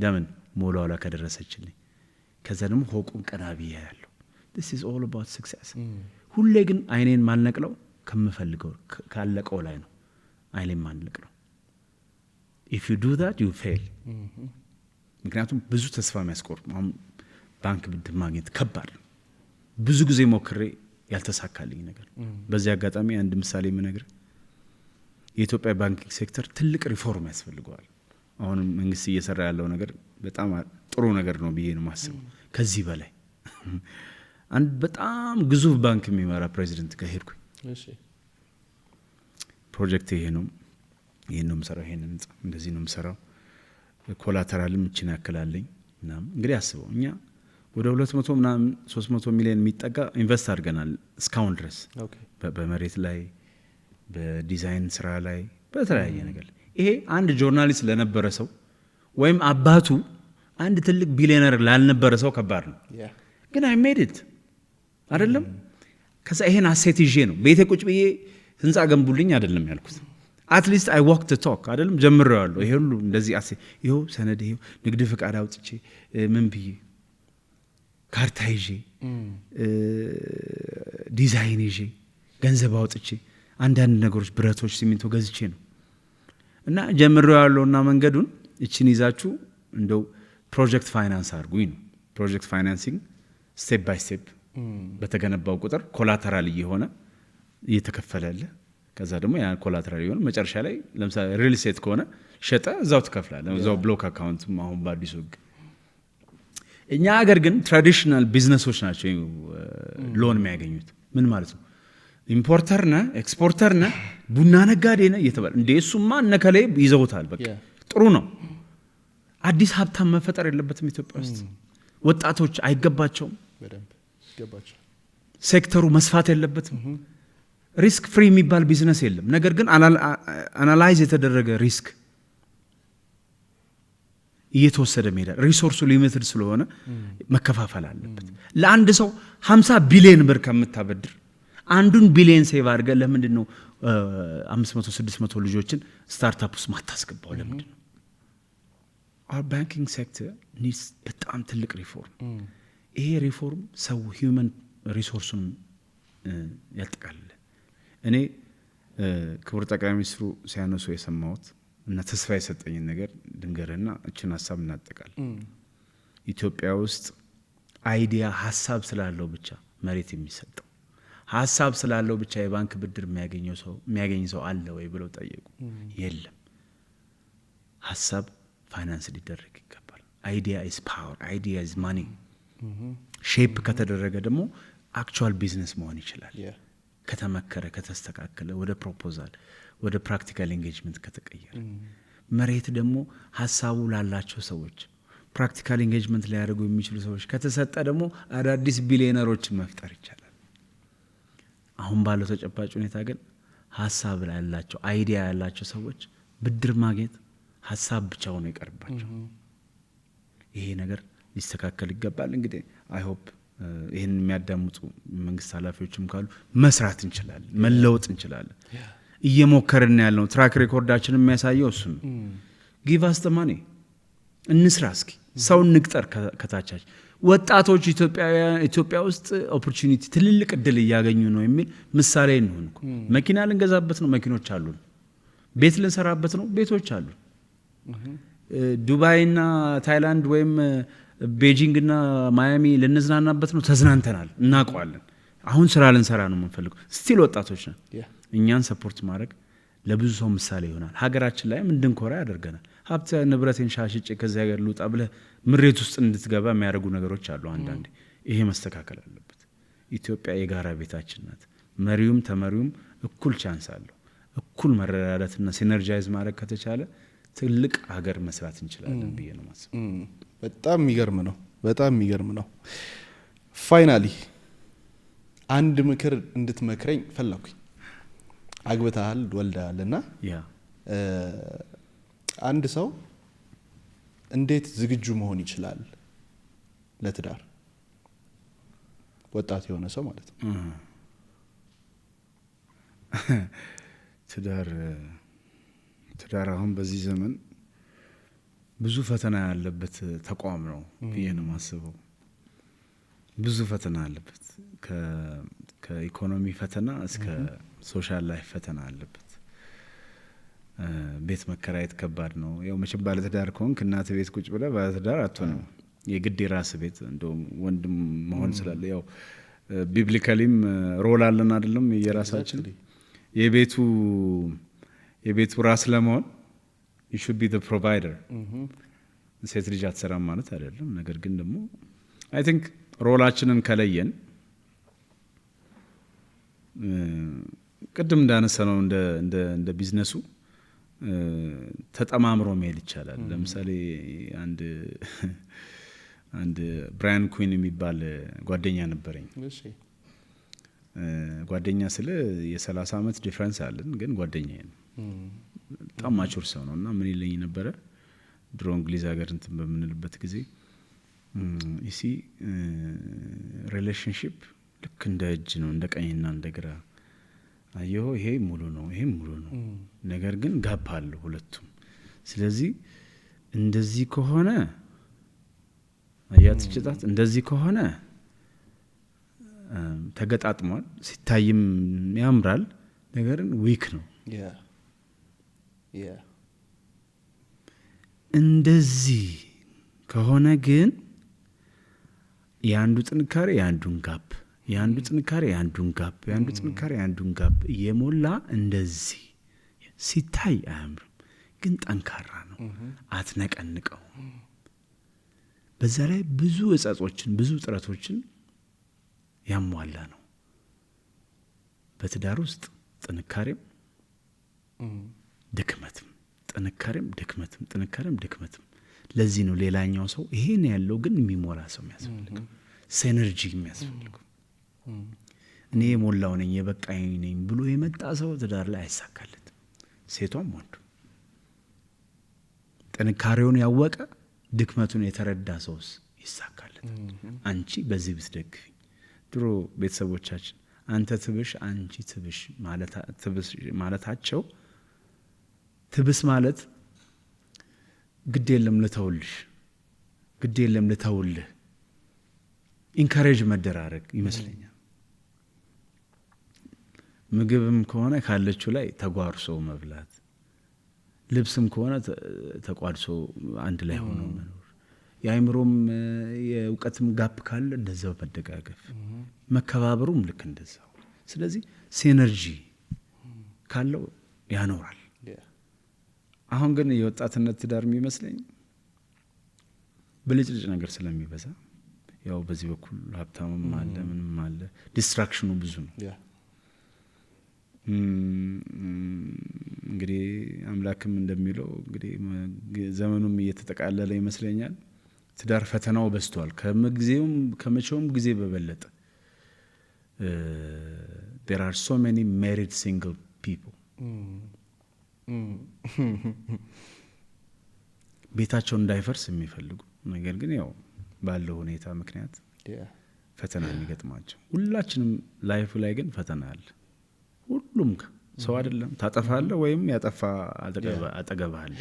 [SPEAKER 1] ለምን ሞላው ላይ ከደረሰችልኝ ከዛ ደግሞ ሆቁን ቀናቢያ ያለው this is all about success ሁሌ ግን አይኔን ማልነቅለው ከምፈልገው ካለቀው ላይ ነው አይኔን ማልነቅለው if you do that you fail ምክንያቱም ብዙ ተስፋ የሚያስቆርጥ ባንክ ብድር ማግኘት ከባድ ነው ብዙ ጊዜ ሞክሬ ያልተሳካልኝ ነገር በዚህ አጋጣሚ አንድ ምሳሌ ምነግር የኢትዮጵያ ባንኪንግ ሴክተር ትልቅ ሪፎርም ያስፈልገዋል አሁን መንግስት እየሰራ ያለው ነገር በጣም ጥሩ ነገር ነው ብዬ ነው ማስበው ከዚህ በላይ አንድ በጣም ግዙፍ ባንክ የሚመራ ፕሬዚደንት ጋር ሄድኩኝ እሺ ፕሮጀክት ይሄ ነው የምሰራው ይሄንን እንደዚህ ነው የምሰራው ኮላተራልም እቺን ያከላለኝ እና እንግዲህ አስበው እኛ ወደ 200 ምናምን 300 ሚሊዮን የሚጠጋ ኢንቨስት አድርገናል እስካሁን ድረስ በመሬት ላይ በዲዛይን ስራ ላይ በተለያየ ነገር ይሄ አንድ ጆርናሊስት ለነበረ ሰው ወይም አባቱ አንድ ትልቅ ቢሊዮነር ላልነበረ ሰው ከባድ ነው ግን I made it አይደለም ከዛ ይሄን አሴት ይዤ ነው ቤቴ ቁጭ ብዬ ህንጻ ገንቡልኝ አይደለም ያልኩት at least I walk the talk አይደለም ጀምሬዋለሁ ይሄ ሁሉ እንደዚህ አሴት ይሄው ሰነድ ይሄው ንግድ ፍቃድ አውጥቼ ምን ብዬ ካርታ ይዤ ዲዛይን ይዤ ገንዘብ አውጥቼ አንዳንድ ነገሮች ብረቶች ሲሚንቶ ገዝቼ ነው እና ጀምሬው ያለውና መንገዱን እቺን ይዛችሁ እንደው ፕሮጀክት ፋይናንስ አድርጉኝ ነው ፕሮጀክት ፋይናንሲንግ ስቴፕ ባይ ስቴፕ በተገነባው ቁጥር ኮላተራል እየሆነ እየተከፈለለ ከዛ ደግሞ ያ ኮላተራል ይሆን መጨረሻ ላይ ለምሳሌ ሪል ስቴት ከሆነ ሸጠ እዛው ትከፍላለህ እዛው ብሎክ አካውንት አሁን በአዲሱ እኛ ሀገር ግን ትራዲሽናል ቢዝነሶች ናቸው ሎን የሚያገኙት ምን ማለት ነው ኢምፖርተር ነህ ኤክስፖርተር ነህ ቡና ነጋዴ ነህ እየተባለ እንደ እሱማ እነከሌ ይዘውታል በቃ ጥሩ ነው አዲስ ሀብታም መፈጠር የለበትም ኢትዮጵያ ውስጥ ወጣቶች አይገባቸውም
[SPEAKER 2] በደንብ ይገባቸው
[SPEAKER 1] ሴክተሩ መስፋት የለበትም ሪስክ ፍሪ የሚባል ቢዝነስ የለም ነገር ግን አናላይዝ የተደረገ ሪስክ እየተወሰደ መሄዳል ሪሶርሱ ሊሚትድ ስለሆነ መከፋፈል አለበት ለአንድ ሰው 50 ቢሊዮን ብር ከምታበድር አንዱን ቢሊዮን ሴቭ አድርገህ ለምንድን ነው 500 600 ልጆችን ስታርታፕ ውስጥ ማታስገባው ለምንድን ነው our banking sector needs በጣም ትልቅ ሪፎርም ይሄ ሪፎርም ሰው ሂውመን ሪሶርሱን ያጠቃልላል እኔ ክቡር ጠቅላይ ሚኒስትሩ ሲያነሱ የሰማሁት እና ተስፋ የሰጠኝ ነገር ድንገርና እቺን ሐሳብ እናጠቃል ኢትዮጵያ ውስጥ አይዲያ ሐሳብ ስላለው ብቻ መሬት የሚሰጠው ሐሳብ ስላለው ብቻ የባንክ ብድር የሚያገኝ ሰው አለ ወይ ብለው ጠየቁ የለም ሐሳብ ፋይናንስ ሊደረግ ይገባል አይዲያ ኢዝ ፓወር አይዲያ ኢዝ ማኒ ሼፕ ከተደረገ ደግሞ አክቹዋል ቢዝነስ መሆን ይችላል ከተመከረ ከተስተካከለ ወደ ፕሮፖዛል ወደ ፕራክቲካል ኤንጌጅመንት ከተቀየረ መሬት ደግሞ ሐሳቡ ላላቸው ሰዎች ፕራክቲካል ኤንጌጅመንት ሊያደርጉ የሚችሉ ሰዎች ከተሰጠ ደግሞ አዳዲስ ቢሊዮነሮችን መፍጠር ይቻላል አሁን ባለው ተጨባጭ ሁኔታ ግን ሐሳብ ያላቸው አይዲያ ያላቸው ሰዎች ብድር ማግኘት ሐሳብ ብቻ ሆኖ ይቀርባቸው ይሄ ነገር ሊስተካከል ይገባል እንግዲህ አይ ሆፕ ይሄን የሚያዳምጡ መንግስት ኃላፊዎችም ካሉ መስራት እንችላለን መለወጥ እንችላለን እየሞከርን ያለው ትራክ ሬኮርዳችን የሚያሳየው እሱ ነው ጊቭ አስ ዘ ማኒ እንስራ እስኪ ሰው ንቅጠር ከታቻች ወጣቶች ኢትዮጵያ ውስጥ ኦፖርቹኒቲ ትልልቅ እድል እያገኙ ነው የሚል ምሳሌ እንሆንኩ መኪና ልንገዛበት ነው መኪኖች አሉን ቤት ልንሰራበት ነው ቤቶች አሉን ዱባይና ታይላንድ ወይም ቤጂንግና ማያሚ ልንዝናናበት ነው ተዝናንተናል እናውቀዋለን አሁን ስራ ልንሰራ ነው የምንፈልገው ስቲል ወጣቶች ነን እኛን ሰፖርት ማድረግ ለብዙ ሰው ምሳሌ ይሆናል ሀገራችን ላይም እንድንኮራ ያደርገናል ሀብት ንብረቴን ሻሽጬ ከዚህ ሀገር ልውጣ ብለህ ምሬት ውስጥ እንድትገባ የሚያደርጉ ነገሮች አሉ አንዳንዴ ይሄ መስተካከል አለበት ኢትዮጵያ የጋራ ቤታችን ናት መሪውም ተመሪውም እኩል ቻንስ አለው እኩል መረዳዳትና ሲነርጃይዝ ማድረግ ከተቻለ ትልቅ ሀገር መስራት እንችላለን ብዬ ነው ማስበው
[SPEAKER 2] በጣም የሚገርም ነው ፋይናሊ አንድ ምክር እንድትመክረኝ ፈለኩኝ አግብተሃል ወልደሃልና አንድ ሰው እንዴት ዝግጁ መሆን ይችላል ለትዳር ወጣት የሆነ ሰው ማለት ነው ትዳር አሁን በዚህ ዘመን ብዙ ፈተና ያለበት ተቋም ነው ብዬ ነው ማስበው ብዙ ፈተና አለበት ከኢኮኖሚ ፈተና እስከ ሶሻል ላይፍ ፈተና አለበት ቤት መከራየት ከባድ ነው ያው መቼም ባለ ትዳር ከሆንክ እናት ቤት ቁጭ ብለህ ባለ ትዳር አትሆንም የግድ የራስ ቤት እንደውም ወንድም መሆን ስላለ ያው ቢብሊካሊም ሮል አለን አይደለም የራሳችን የቤቱ ራስ ለመሆን you should be the provider ሴት ልጅ አትሰራም ማለት አይደለም ነገር ግን ደግሞ I think ሮላችንን ከለየን ቅድም እንዳነሳነው እንደ ቢዝነሱ ተጠማምሮ መሄድ ይቻላል ለምሳሌ አንድ ብራያን ኩዊን የሚባል ጓደኛ ነበረኝ ጓደኛ ስለ የ30 አመት ዲፈረንስ አለን ግን ጓደኛዬ ነው በጣም ማቹር ሰው ነውና ምን ይለኝ ነበር ድሮ እንግሊዝ ሀገር እንትን በምንልበት ጊዜ ይሲ ሪሌሽንሺፕ ልክ እንደ እጅ ነው እንደ ቀኝና እንደ ግራ አየሁ ይሄ ሙሉ ነው ነገር ግን ጋፕ አለ ሁለቱም ስለዚህ እንደዚህ ከሆነ አያት ጭጣት እንደዚህ ከሆነ ተገጣጥሟል ሲታይም ያምራል
[SPEAKER 1] ነገርን ዊክ ነው
[SPEAKER 2] ያ
[SPEAKER 1] እንደዚህ ከሆነ ግን የአንዱ ጥንካሬ የአንዱን ጋፕ የአንዱ ጥንካሬ የአንዱን ጋፕ የአንዱ ጥንካሬ የአንዱን ጋፕ እየሞላ እንደዚህ ሲታይ አያምርም፣ ግን ጠንካራ ነው። አትነቀንቀው። በዛ ላይ ብዙ እጸጾችን ብዙ ጥረቶችን ያሟላ ነው። በትዳር ውስጥ ጥንካሬም ድክመትም ጥንካሬም ድክመትም ጥንካሬም ድክመትም። ለዚህ ነው ሌላኛው ሰው ይሄን ያለው ግን የሚሞላ ሰው የሚያስፈልገው፣ ሲነርጂ የሚያስፈልገው። እኔ የሞላው ነኝ የበቃኝ ነኝ ብሎ የመጣ ሰው ትዳር ላይ አይሳካለትም። ሴቷም ወንዱ ጥንካሬውን ያወቀ ድክመቱን የተረዳ ሰውስ ይሳካለት። አንቺ በዚህ ብትደግፊኝ። ድሮ ቤተሰቦቻችን አንተ ትብሽ አንቺ ትብሽ ማለታቸው ትብስ ማለት ግድ የለም ልተውልሽ፣ ግድ የለም ልተውልህ ኢንካሬጅ መደራረግ ይመስለኛል። ምግብም ከሆነ ካለችው ላይ ተጓርሶ መብላት፣ ልብስም ከሆነ ተቋድሶ አንድ ላይ ሆኖ መኖር፣ የአይምሮም የእውቀትም ጋፕ ካለ እንደዛው መደጋገፍ፣ መከባበሩም ልክ እንደዛው። ስለዚህ ሲነርጂ ካለው ያኖራል። አሁን ግን የወጣትነት ትዳር የሚመስለኝ ብልጭልጭ ነገር ስለሚበዛ ያው በዚህ በኩል ሀብታምም አለ ምንም አለ፣ ዲስትራክሽኑ ብዙ ነው። እንግዲህ አምላክም እንደሚለው እንግዲህ ዘመኑም እየተጠቃለለ ይመስለኛል። ትዳር ፈተናው በዝቷል ከመቼውም ጊዜ በበለጠ። there are so many married single people ቤታቸው እንዳይፈርስ የሚፈልጉ ነገር ግን ያው ባለው ሁኔታ ምክንያት ፈተና የሚገጥማቸው። ሁላችንም ላይፍ ላይ ግን ፈተና አለ። ሁሉም ሰው አይደለም ታጠፋለህ ወይም ያጠፋ አጠገብህ አለ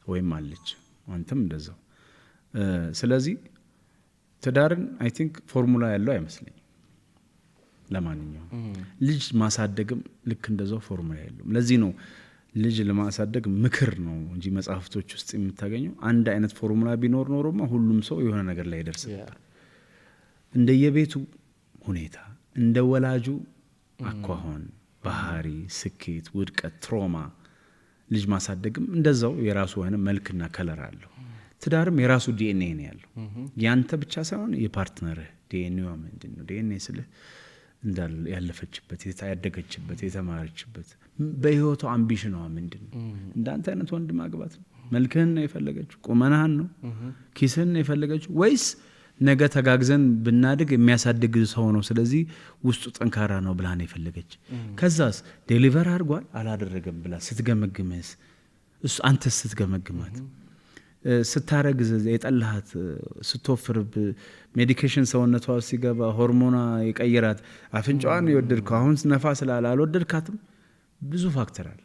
[SPEAKER 1] ወይም አለች፣ አንተም እንደዛው። ስለዚህ ትዳርን አይ ቲንክ ፎርሙላ ያለው አይመስለኝም። ለማንኛውም ልጅ ማሳደግም ልክ እንደዛው ፎርሙላ ያለው። ለዚህ ነው ልጅ ለማሳደግ ምክር ነው እንጂ መጽሐፍቶች ውስጥ የምታገኘው አንድ አይነት ፎርሙላ ቢኖር ኖሮማ ሁሉም ሰው የሆነ ነገር ላይ ይደርስ ነበር። እንደየቤቱ ሁኔታ እንደ ወላጁ አኳኋን፣ ባህሪ፣ ስኬት፣ ውድቀት፣ ትሮማ ልጅ ማሳደግም እንደዛው የራሱ የሆነ መልክና ከለር አለው። ትዳርም የራሱ ዲኤንኤ ነው ያለው። ያንተ ብቻ ሳይሆን የፓርትነርህ ዲኤንኤ ምንድን ነው? ዲኤንኤ ስልህ እንዳለ ያለፈችበት ያደገችበት የተማረችበት በህይወቷ አምቢሽኗ ምንድን ነው? እንዳንተ አይነት ወንድ ማግባት ነው? መልክህን ነው የፈለገችው? ቁመናህን ነው? ኪስህን ነው የፈለገችው? ወይስ ነገ ተጋግዘን ብናድግ የሚያሳድግ ሰው ነው ስለዚህ ውስጡ ጠንካራ ነው ብላ ነው የፈለገች? ከዛስ ዴሊቨር አድርጓል አላደረገም ብላ ስትገመግምስ እሱ አንተስ ስትገመግማት ስታረግዝ የጠላሃት ስትወፍርብ ሜዲኬሽን ሰውነቷ ሲገባ ሆርሞና የቀየራት አፍንጫዋን የወደድከው አሁን ነፋ ስላለ አልወደድካትም። ብዙ ፋክተር አለ።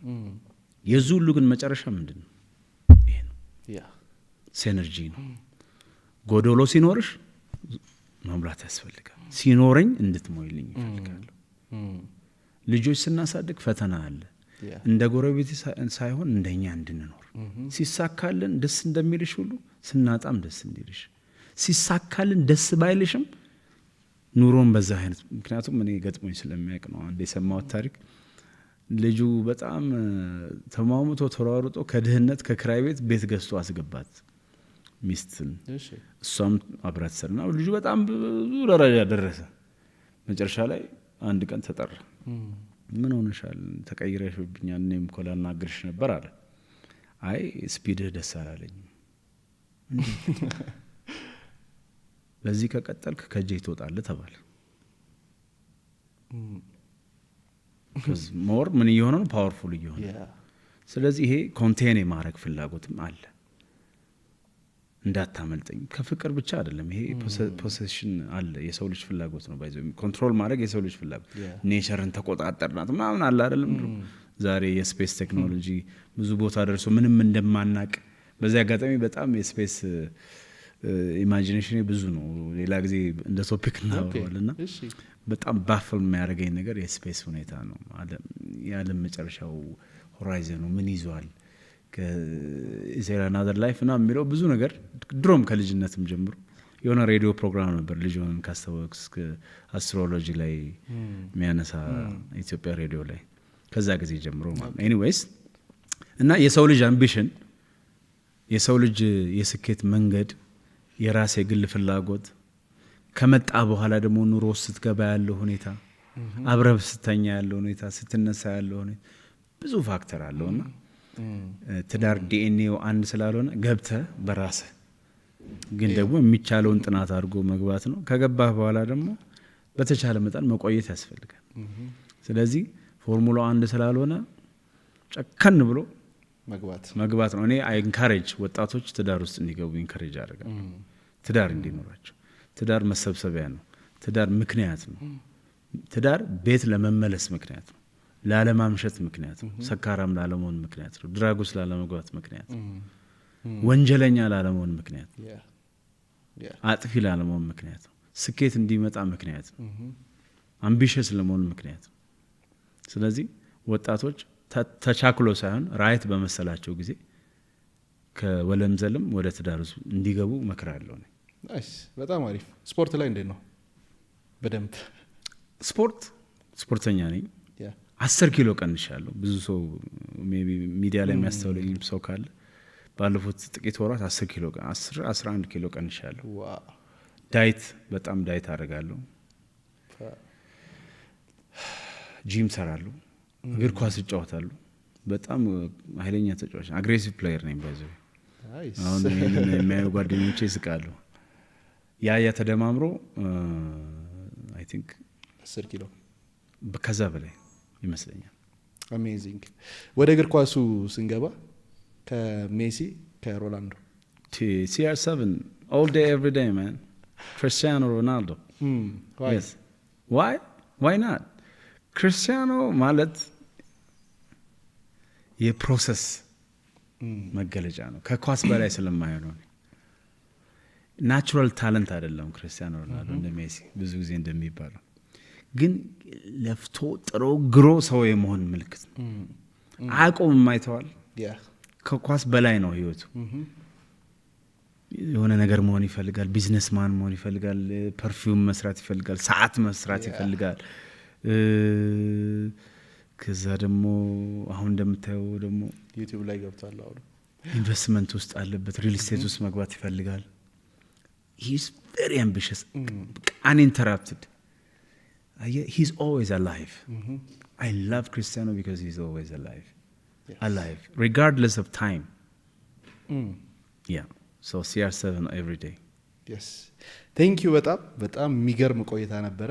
[SPEAKER 1] የዙ ሁሉ ግን መጨረሻ ምንድን ነው? ይሄ ነው ሲነርጂ ነው። ጎዶሎ ሲኖርሽ መሙላት ያስፈልጋል። ሲኖረኝ እንድትሞይልኝ ይፈልጋለሁ። ልጆች ስናሳድግ ፈተና አለ። እንደ ጎረቤት ሳይሆን እንደኛ እንድንኖር ሲሳካልን ደስ እንደሚልሽ ሁሉ ስናጣም ደስ እንዲልሽ፣ ሲሳካልን ደስ ባይልሽም ኑሮን በዛ አይነት። ምክንያቱም እኔ ገጥሞኝ ስለሚያውቅ ነው። አንድ የሰማሁት ታሪክ ልጁ በጣም ተማሙቶ ተሯሩጦ ከድህነት ከክራይ ቤት ገዝቶ አስገባት ሚስትን። እሷም አብራት ሰርና ልጁ በጣም ብዙ ደረጃ ደረሰ። መጨረሻ ላይ አንድ ቀን ተጠራ። ምን ሆነሻል? ተቀይረሽብኛል፣ እኔም እኮ ላናግርሽ ነበር አለ። አይ ስፒድህ ደስ አላለኝም፣ በዚህ ከቀጠልክ ከእጄ ትወጣለህ ተባለ። ሞር ምን እየሆነ ነው? ፓወርፉል እየሆነ። ስለዚህ ይሄ ኮንቴን የማድረግ ፍላጎትም አለ። እንዳታመልጠኝ ከፍቅር ብቻ አይደለም። ይሄ ፖሴሽን አለ። የሰው ልጅ ፍላጎት ነው። ባይዘው ኮንትሮል ማድረግ የሰው ልጅ ፍላጎት። ኔቸርን ተቆጣጣርናት ምናምን አለ አይደለም። ዛሬ የስፔስ ቴክኖሎጂ ብዙ ቦታ ደርሶ ምንም እንደማናቅ። በዚህ አጋጣሚ በጣም የስፔስ ኢማጂኔሽን ብዙ ነው። ሌላ ጊዜ እንደ ቶፒክ እናወራዋልና በጣም ባፍል የሚያደርገኝ ነገር የስፔስ ሁኔታ ነው። የዓለም መጨረሻው ሆራይዘኑ ምን ይዟል is there another life እና የሚለው ብዙ ነገር ድሮም ከልጅነትም ጀምሮ የሆነ ሬዲዮ ፕሮግራም ነበር ልጅውን ካስተዋወቅስ አስትሮሎጂ ላይ የሚያነሳ ኢትዮጵያ ሬዲዮ ላይ ከዛ ጊዜ ጀምሮ ማለት ኤኒዌይስ እና የሰው ልጅ አምቢሽን የሰው ልጅ የስኬት መንገድ የራስ የግል ፍላጎት ከመጣ በኋላ ደግሞ ኑሮ ስትገባ ያለው ሁኔታ አብረህ ስተኛ ያለው ሁኔታ ስትነሳ ያለው ሁኔታ ብዙ ፋክተር አለውና ትዳር ዲኤንኤው አንድ ስላልሆነ ገብተህ በራስህ ግን ደግሞ የሚቻለውን ጥናት አድርጎ መግባት ነው ከገባህ በኋላ ደግሞ በተቻለ መጠን መቆየት ያስፈልጋል ስለዚህ ፎርሙላው አንድ ስላልሆነ ጨከን ብሎ መግባት ነው እኔ አይ ኢንካሬጅ ወጣቶች ትዳር ውስጥ እንዲገቡ ኢንካሬጅ አደርጋለሁ ትዳር እንዲኖራቸው ትዳር መሰብሰቢያ ነው ትዳር ምክንያት ነው ትዳር ቤት ለመመለስ ምክንያት ነው ላለማምሸት ምክንያት ነው ሰካራም ላለመሆን ምክንያት ነው ድራጉስ ላለመግባት ምክንያት ነው ወንጀለኛ ላለመሆን ምክንያት ነው አጥፊ ላለመሆን ምክንያት ነው ስኬት እንዲመጣ ምክንያት ነው አምቢሽስ ለመሆን ምክንያት ነው ስለዚህ ወጣቶች ተቻክሎ ሳይሆን ራይት በመሰላቸው ጊዜ ከወለም ዘለም ወደ ትዳር ውስጥ እንዲገቡ መክራለሁ ነው
[SPEAKER 2] ናይስ በጣም አሪፍ ስፖርት ላይ እንዴት ነው በደንብ
[SPEAKER 1] ስፖርተኛ ነኝ 10 ኪሎ ቀንሻለሁ ብዙ ሰው ሜቢ ሚዲያ ላይ የሚያስተውለኝ ሰው ካለ ባለፉት ጥቂት ወራት 10 ኪሎ 11 ኪሎ ቀንሻለሁ
[SPEAKER 2] ዋው
[SPEAKER 1] ዳይት በጣም ዳይት አደርጋለሁ ጂም ሰራለሁ እግር ኳስ እጫወታለሁ በጣም ኃይለኛ ተጫዋች አግሬሲቭ ፕሌየር ነኝ ባይዘው
[SPEAKER 2] ናይስ
[SPEAKER 1] አሁን የሚያዩ ጓደኞቼ ይስቃሉ ያ ተደማምሮ አይ ቲንክ
[SPEAKER 2] 10 ኪሎ
[SPEAKER 1] ከዛ በላይ ይመስለኛል
[SPEAKER 2] አሜዚንግ ወደ እግር ኳሱ ስንገባ ከሜሲ ከሮናልዶ
[SPEAKER 1] CR7 all day every day man Cristiano Ronaldo
[SPEAKER 2] why
[SPEAKER 1] yes why not Cristiano ማለት የፕሮሰስ መገለጫ ነው ከኳስ በላይ ስለማይሆነው ናቹራል ታለንት አይደለም ክርስቲያኖ ሮናልዶ እንደ ሜሲ ብዙ ጊዜ እንደሚባለው ግን ለፍቶ ጥሮ ግሮ ሰው የመሆን ምልክት አቆም የማይተዋል ከኳስ በላይ ነው ህይወቱ የሆነ ነገር መሆን ይፈልጋል ቢዝነስማን መሆን ይፈልጋል ፐርፊውም መስራት ይፈልጋል ሰዓት መስራት ይፈልጋል ከዛ ደግሞ አሁን እንደምታየው ደግሞ
[SPEAKER 2] ዩቲዩብ ላይ ገብቷል አሁን
[SPEAKER 1] ኢንቨስትመንት ውስጥ አለበት ሪል ስቴት ውስጥ መግባት ይፈልጋል he's very ambitious uninterrupted he's always alive I love Cristiano because he's always alive alive regardless of time yeah so CR7 every day
[SPEAKER 2] yes thank you በጣም የሚገርም ቆይታ ነበረ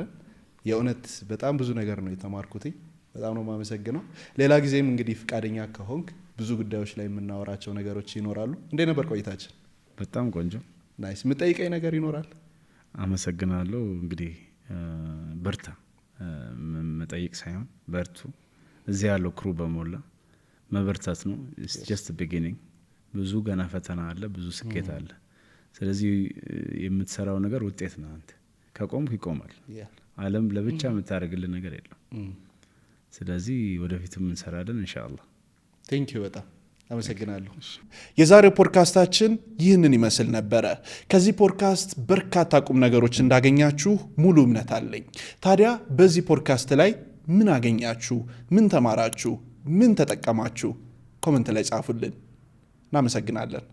[SPEAKER 2] የእውነት በጣም ብዙ ነገር ነው የተማርኩት በጣም ነው ማመሰግነው ሌላ ጊዜም እንግዲህ ፍቃደኛ ከሆንክ ብዙ ጉዳዮች ላይ የምናወራቸው ነገሮች ይኖራሉ እንዴ ነበር ቆይታችን
[SPEAKER 1] በጣም ቆንጆ
[SPEAKER 2] ናይስ ምጠይቀኝ ነገር ይኖራል
[SPEAKER 1] አመሰግናለሁ እንግዲህ በርታ መጠይቅ ሳይሆን በርቱ እዚህ ያለው ክሩ በሞላ መበርታት ነው it's just the beginning ብዙ ገና ፈተና አለ ብዙ ስኬት አለ ስለዚህ የምትሰራው ነገር ውጤት ነው አንተ ከቆምክ ይቆማል ዓለም ለብቻ የምታደርግልን ነገር የለም ስለዚህ ወደፊትም እንሰራለን ኢንሻአላህ
[SPEAKER 2] thank you በጣም አመሰግናለሁ የዛሬው ፖድካስታችን ይህንን ይመስል ነበረ ከዚህ ፖድካስት በርካታ ቁም ነገሮች እንዳገኛችሁ ሙሉ እምነት አለኝ ታዲያ በዚህ ፖድካስት ላይ ምን አገኛችሁ ምን ተማራችሁ ምን ተጠቀማችሁ ኮሜንት ላይ ጻፉልን እናመሰግናለን